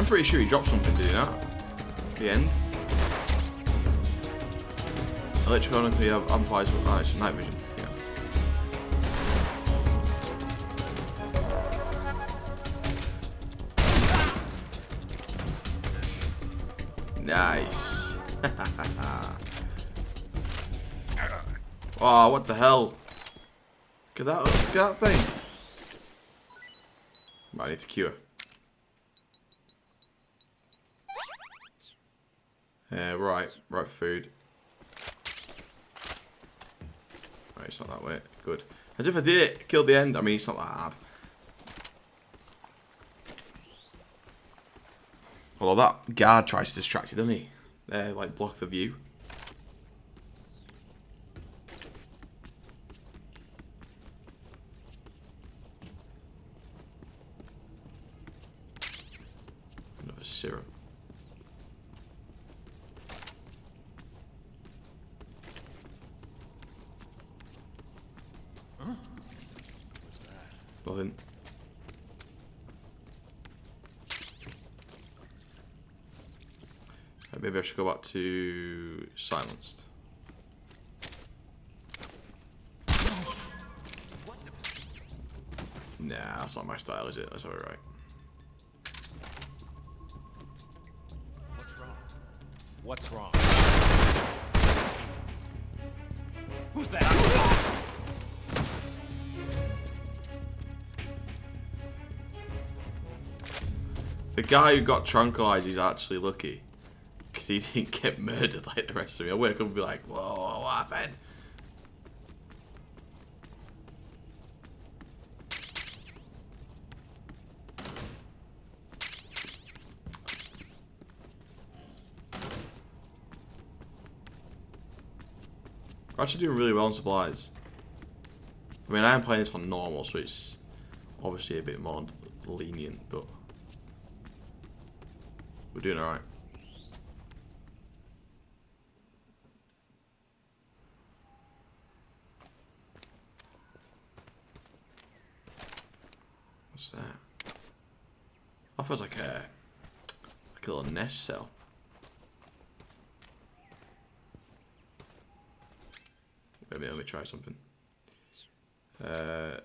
I'm pretty sure he dropped something, did he not? At the end. Electronically amplifies. Oh, it's night vision. Nice. Oh, what the hell? Look at that thing. I need to cure. Right food. Right, it's not that way. Good. As if I did it. Killed the end. I mean, it's not that hard. Although that guard tries to distract you, doesn't he? Like block the view. Another syrup. Huh? What's that? Nothing. Maybe I should go back to silenced. Nah, that's not my style, is it? That's alright. What's wrong? What's wrong? Who's that? The guy who got tranquilized is actually lucky. Because he didn't get murdered like the rest of me. I wake up and be like, whoa, what happened? We're actually doing really well on supplies. I mean, I am playing this on normal, so it's obviously a bit more lenient, but we're doing alright. What's that? That feels like a little nest cell. Maybe let me try something. Yeah,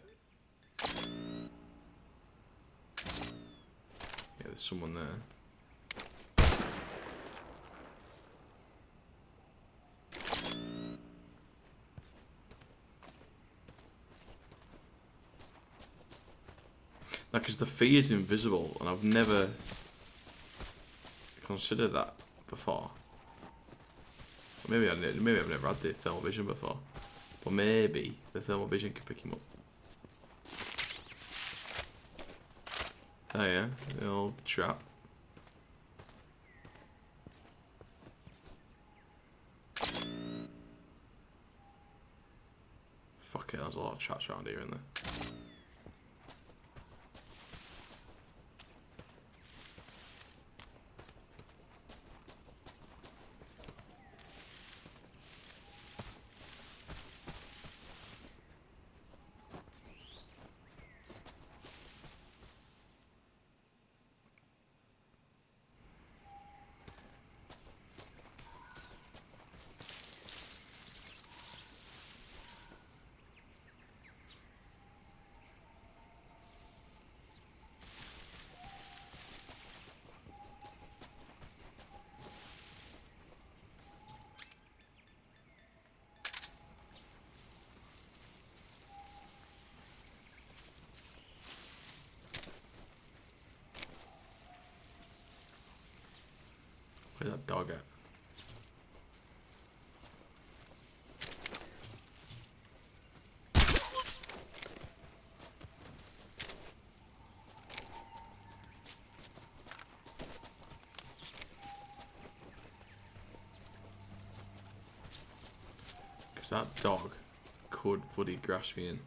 there's someone there. Like, because the fee is invisible, and I've never considered that before. Maybe I've never had the thermal vision before, but maybe the thermal vision can pick him up. Oh yeah, the old trap. Fuck it, there's a lot of traps around here, isn't there? Where's that dog at? Because that dog could bloody grasp me in.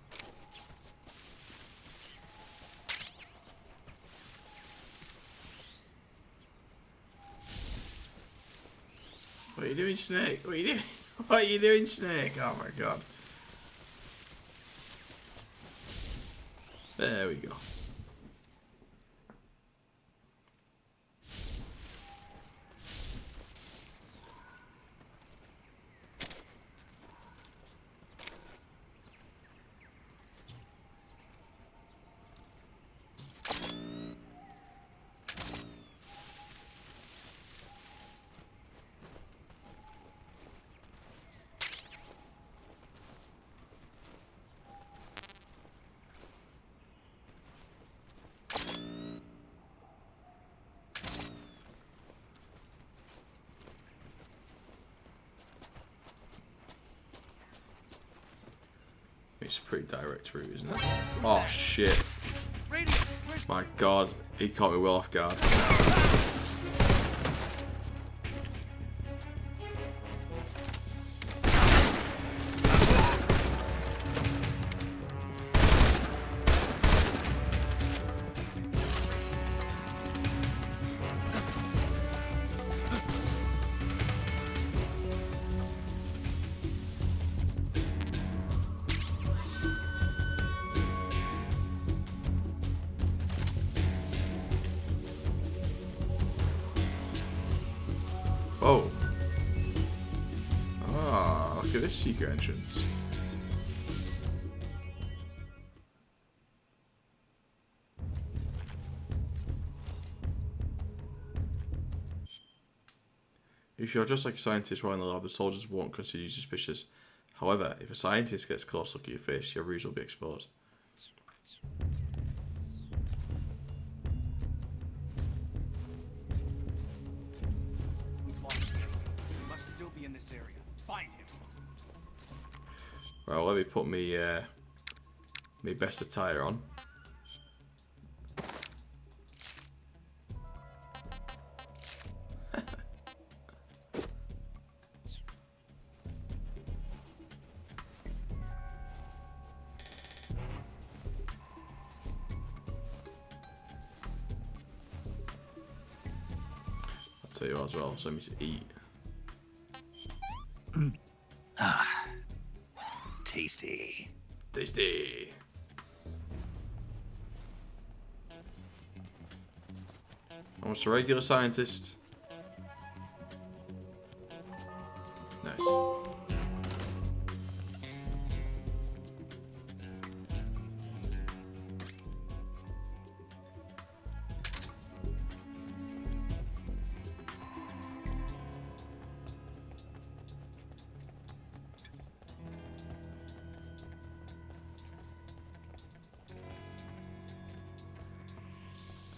What are you doing, Snake? What are you doing? What are you doing, Snake? Oh my god. There we go. It's a pretty direct route, isn't it? Oh shit. My god, he caught me well off guard. Oh. Ah, look at this secret entrance. If you're just like a scientist while in the lab, the soldiers won't consider you suspicious. However, if a scientist gets a close look at your face, your ruse will be exposed. Right, well, let me put me me best attire on. I'll tell you what as well, so let me to eat. Tasty. Tasty. I'm just a regular scientist. Nice.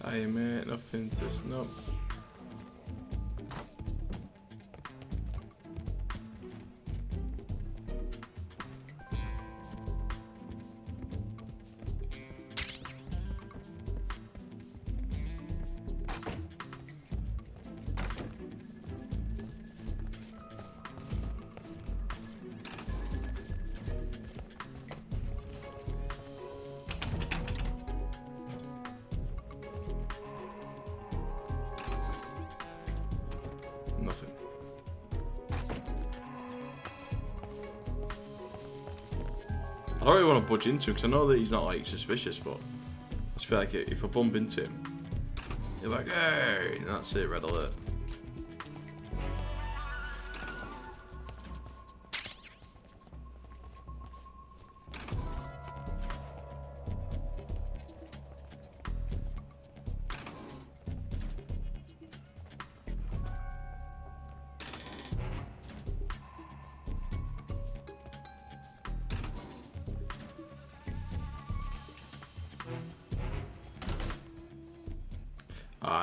Hey mate, nothing to snub. Nothing. I don't really want to budge into him because I know that he's not like suspicious, but I just feel like if I bump into him, you're like, hey, and that's it, red alert.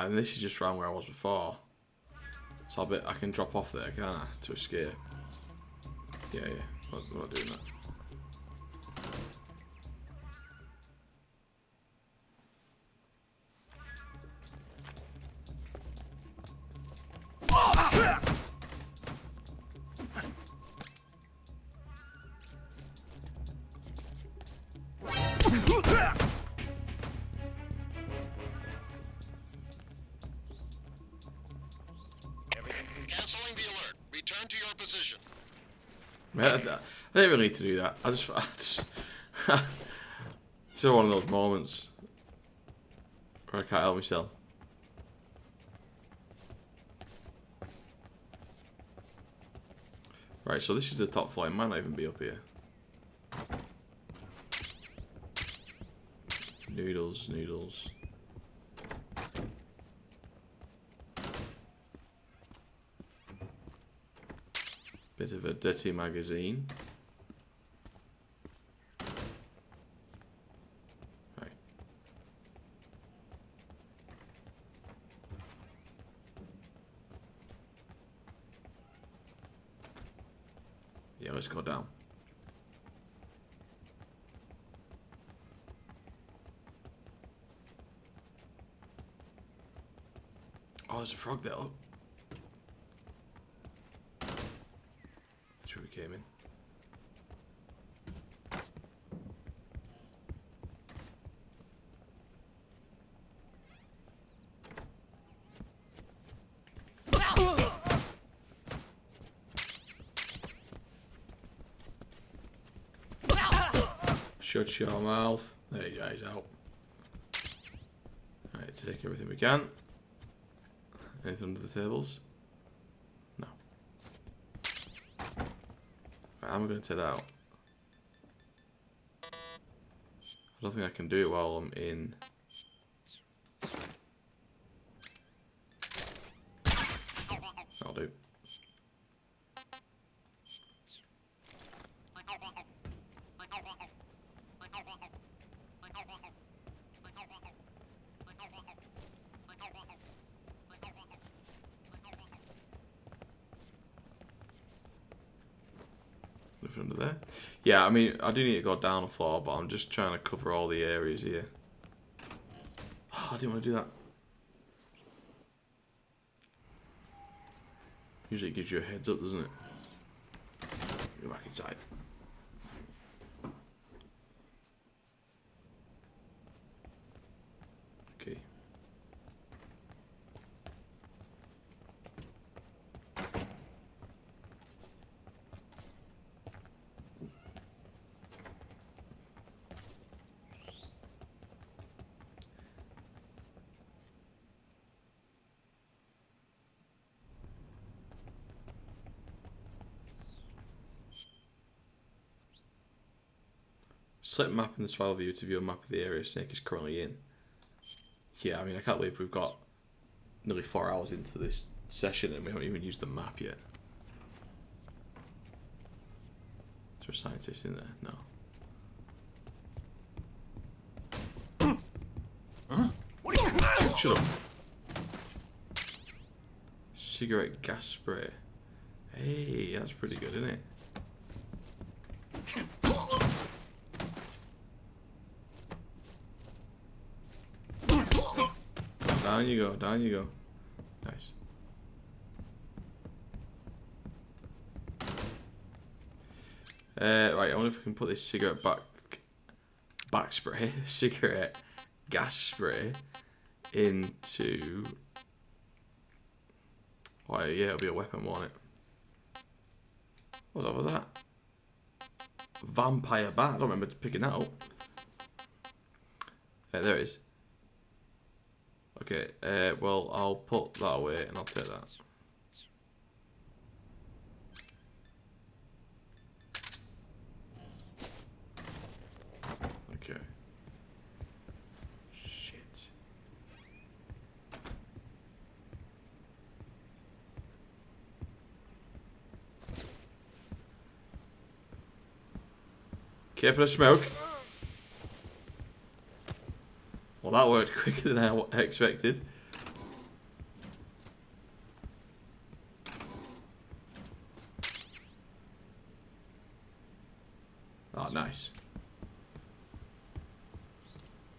And this is just around where I was before. So I bet I can drop off there, can't I? To escape. Yeah, I'm not doing that. Canceling the alert. Return to your position. I didn't really need to do that. I just it's one of those moments where I can't help myself. Right, so this is the top floor. It might not even be up here. Noodles, noodles. Bit of a dirty magazine. Right. Yeah, let's go down. there's a frog there. Look. That's where we came in. Shut your mouth. There you go, he's out. Alright, take everything we can. Anything under the tables? No. Right, how am I going to take that out? I don't think I can do it while I'm in. I'll do. Nothing under there. Yeah, I mean, I do need to go down a floor, but I'm just trying to cover all the areas here. Oh, I didn't want to do that. Usually it gives you a heads up, doesn't it? Go back inside. Okay. Select map in the file view to view a map of the area Snake is currently in. Yeah, I mean, I can't believe we've got nearly 4 hours into this session and we haven't even used the map yet. Is there a scientist in there? No. Huh? What are you? Shut up. Cigarette gas spray. Hey, that's pretty good, isn't it? Down you go, down you go. Nice. Right, I wonder if we can put this cigarette back spray, cigarette gas spray into. Oh yeah, it'll be a weapon, won't it? What was that? Vampire bat. I don't remember picking that up. There it is. Okay, well, I'll put that away and I'll take that. Okay. Shit. Careful of smoke. Well, that worked quicker than I expected. Oh, nice.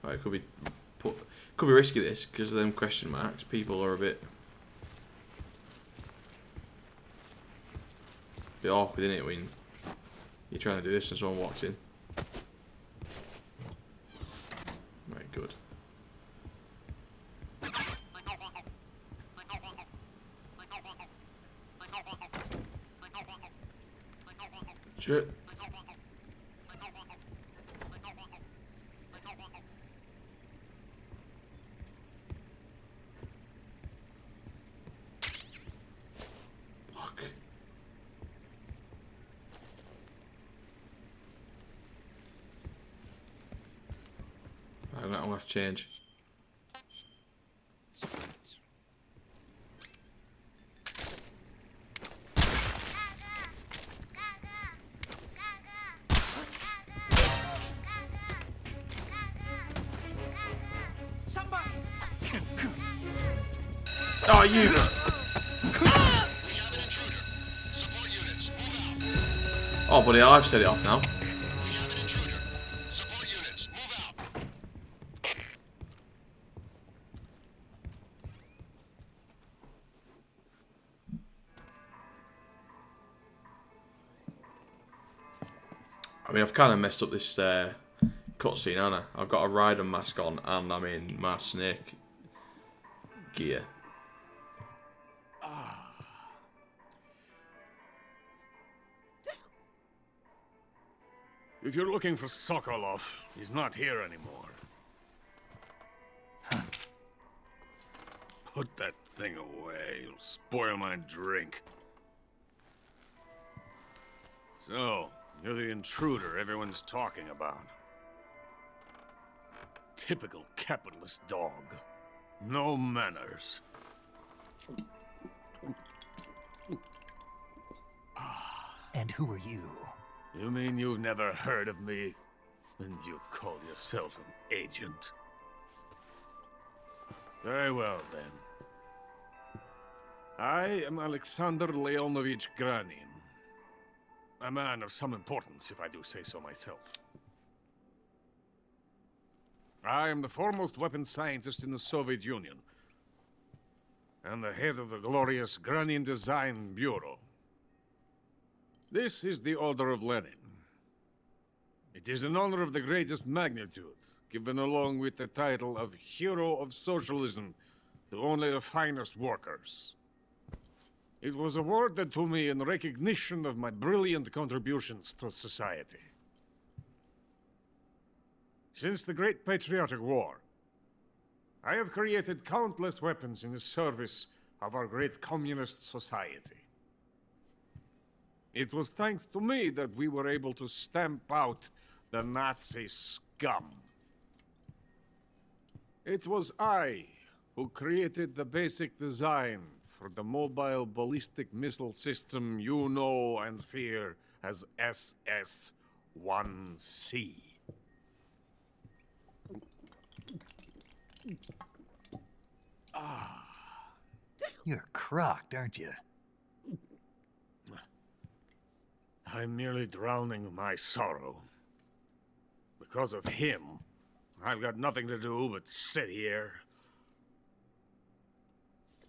Right, could be risky this because of them question marks. People are a bit awkward, isn't it, when you're trying to do this and someone walks in. Right, good. Shit. Fuck. I'm gonna have to change. Oh, you! Oh, buddy, I've set it off now. I mean, I've kind of messed up this cutscene, haven't I? I've got a Raiden mask on, and I'm in my snake gear. If you're looking for Sokolov, he's not here anymore. Put that thing away. You'll spoil my drink. So, you're the intruder everyone's talking about. Typical capitalist dog. No manners. And who are you? You mean you've never heard of me? And you call yourself an agent? Very well, then. I am Alexander Leonovich Granin. A man of some importance, if I do say so myself. I am the foremost weapons scientist in the Soviet Union, and the head of the glorious Granin Design Bureau. This is the Order of Lenin. It is an honor of the greatest magnitude, given along with the title of Hero of Socialism to only the finest workers. It was awarded to me in recognition of my brilliant contributions to society. Since the Great Patriotic War, I have created countless weapons in the service of our great communist society. It was thanks to me that we were able to stamp out the Nazi scum. It was I who created the basic design for the mobile ballistic missile system you know and fear as SS-1C. You're crocked, aren't you? I'm merely drowning my sorrow. Because of him, I've got nothing to do but sit here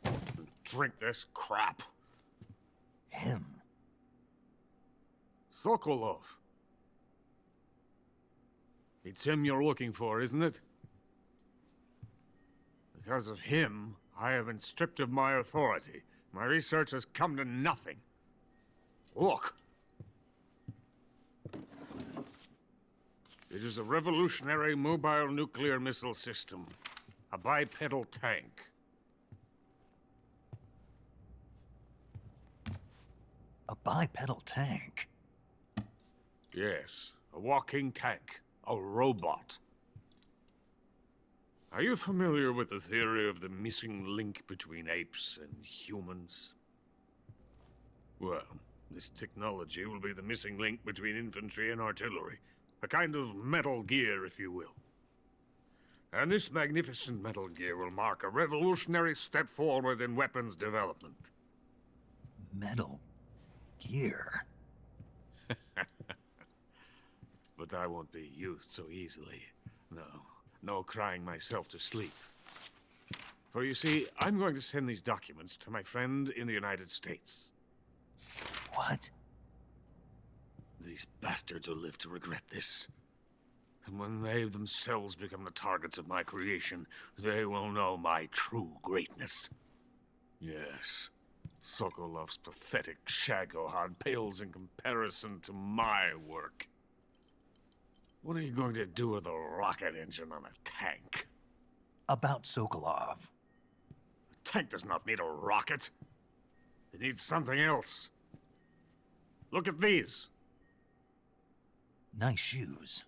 and drink this crap. Him? Sokolov. It's him you're looking for, isn't it? Because of him, I have been stripped of my authority. My research has come to nothing. Look. It is a revolutionary mobile nuclear missile system. A bipedal tank. A bipedal tank? Yes, a walking tank. A robot. Are you familiar with the theory of the missing link between apes and humans? Well, this technology will be the missing link between infantry and artillery. A kind of Metal Gear, if you will. And this magnificent Metal Gear will mark a revolutionary step forward in weapons development. Metal Gear? But I won't be used so easily. No crying myself to sleep. For you see, I'm going to send these documents to my friend in the United States. What? These bastards will live to regret this. And when they themselves become the targets of my creation, they will know my true greatness. Yes, Sokolov's pathetic shagohod pales in comparison to my work. What are you going to do with a rocket engine on a tank? About Sokolov. A tank does not need a rocket. It needs something else. Look at these. Nice shoes.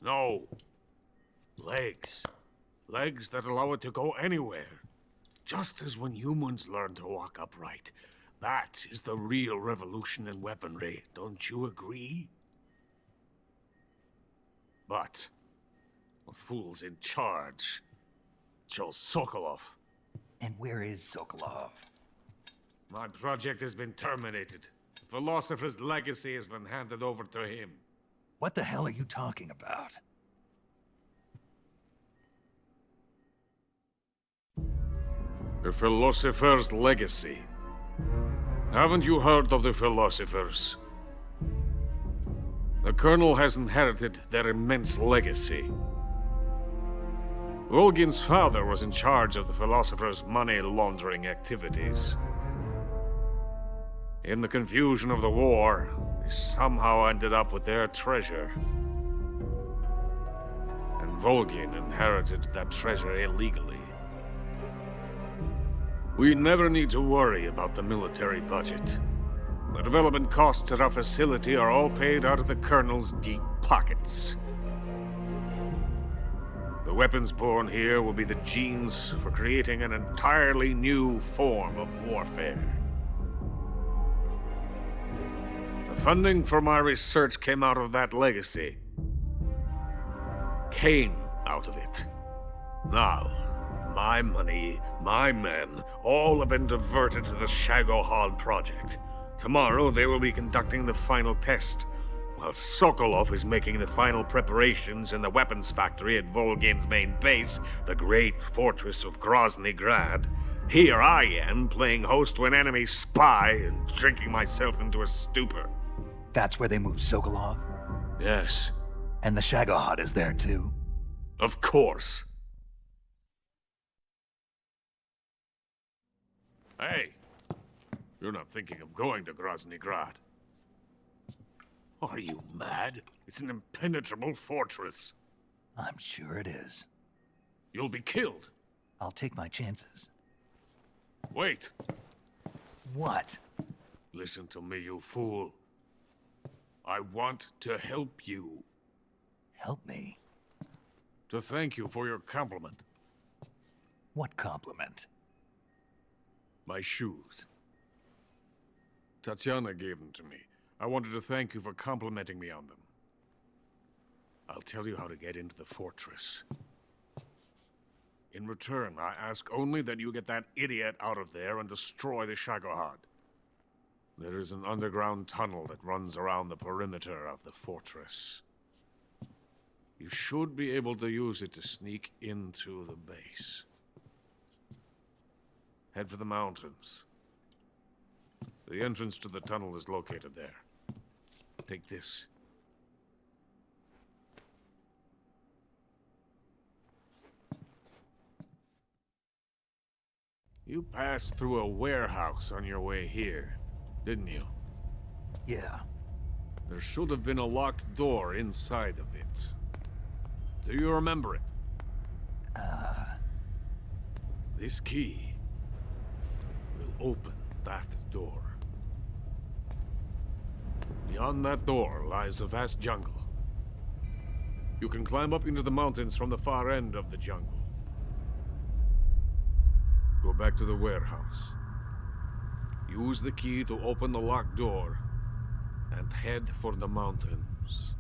No. Legs. Legs that allow it to go anywhere. Just as when humans learn to walk upright. That is the real revolution in weaponry. Don't you agree? But the fool's in charge. Chose Sokolov. And where is Sokolov? My project has been terminated. The philosopher's legacy has been handed over to him. What the hell are you talking about? The philosopher's legacy. Haven't you heard of the philosophers? The Colonel has inherited their immense legacy. Volgin's father was in charge of the philosopher's money laundering activities. In the confusion of the war, he somehow ended up with their treasure. And Volgin inherited that treasure illegally. We never need to worry about the military budget. The development costs at our facility are all paid out of the Colonel's deep pockets. The weapons born here will be the genes for creating an entirely new form of warfare. The funding for my research came out of that legacy. Came out of it. Now, my money, my men, all have been diverted to the Shagohod project. Tomorrow they will be conducting the final test, while Sokolov is making the final preparations in the weapons factory at Volgin's main base, the great fortress of Grozny Grad. Here I am, playing host to an enemy spy and drinking myself into a stupor. That's where they moved Sokolov? Yes. And the Shagohod is there too? Of course. Hey, you're not thinking of going to Grozny Grad. Are you mad? It's an impenetrable fortress. I'm sure it is. You'll be killed. I'll take my chances. Wait. What? Listen to me, you fool. I want to help you. Help me? To thank you for your compliment. What compliment? My shoes. Tatiana gave them to me. I wanted to thank you for complimenting me on them. I'll tell you how to get into the fortress. In return, I ask only that you get that idiot out of there and destroy the Shagohod. There is an underground tunnel that runs around the perimeter of the fortress. You should be able to use it to sneak into the base. Head for the mountains. The entrance to the tunnel is located there. Take this. You passed through a warehouse on your way here, didn't you? Yeah. There should have been a locked door inside of it. Do you remember it? This key will open that door. Beyond that door lies a vast jungle. You can climb up into the mountains from the far end of the jungle. Go back to the warehouse. Use the key to open the locked door and head for the mountains.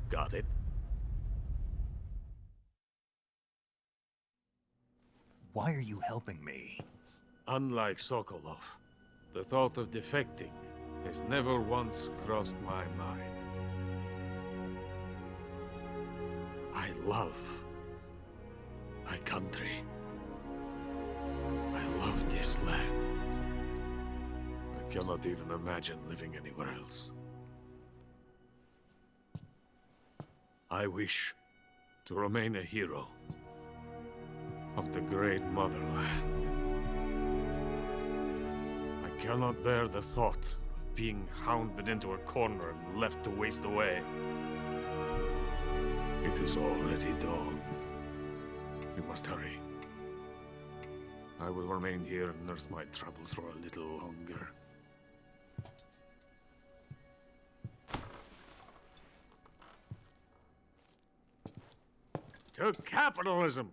Got it? Why are you helping me? Unlike Sokolov, the thought of defecting has never once crossed my mind. I love my country. I love this land. I cannot even imagine living anywhere else. I wish to remain a hero of the great motherland. I cannot bear the thought of being hounded into a corner and left to waste away. It is already dawn. We must hurry. I will remain here and nurse my troubles for a little longer. To capitalism!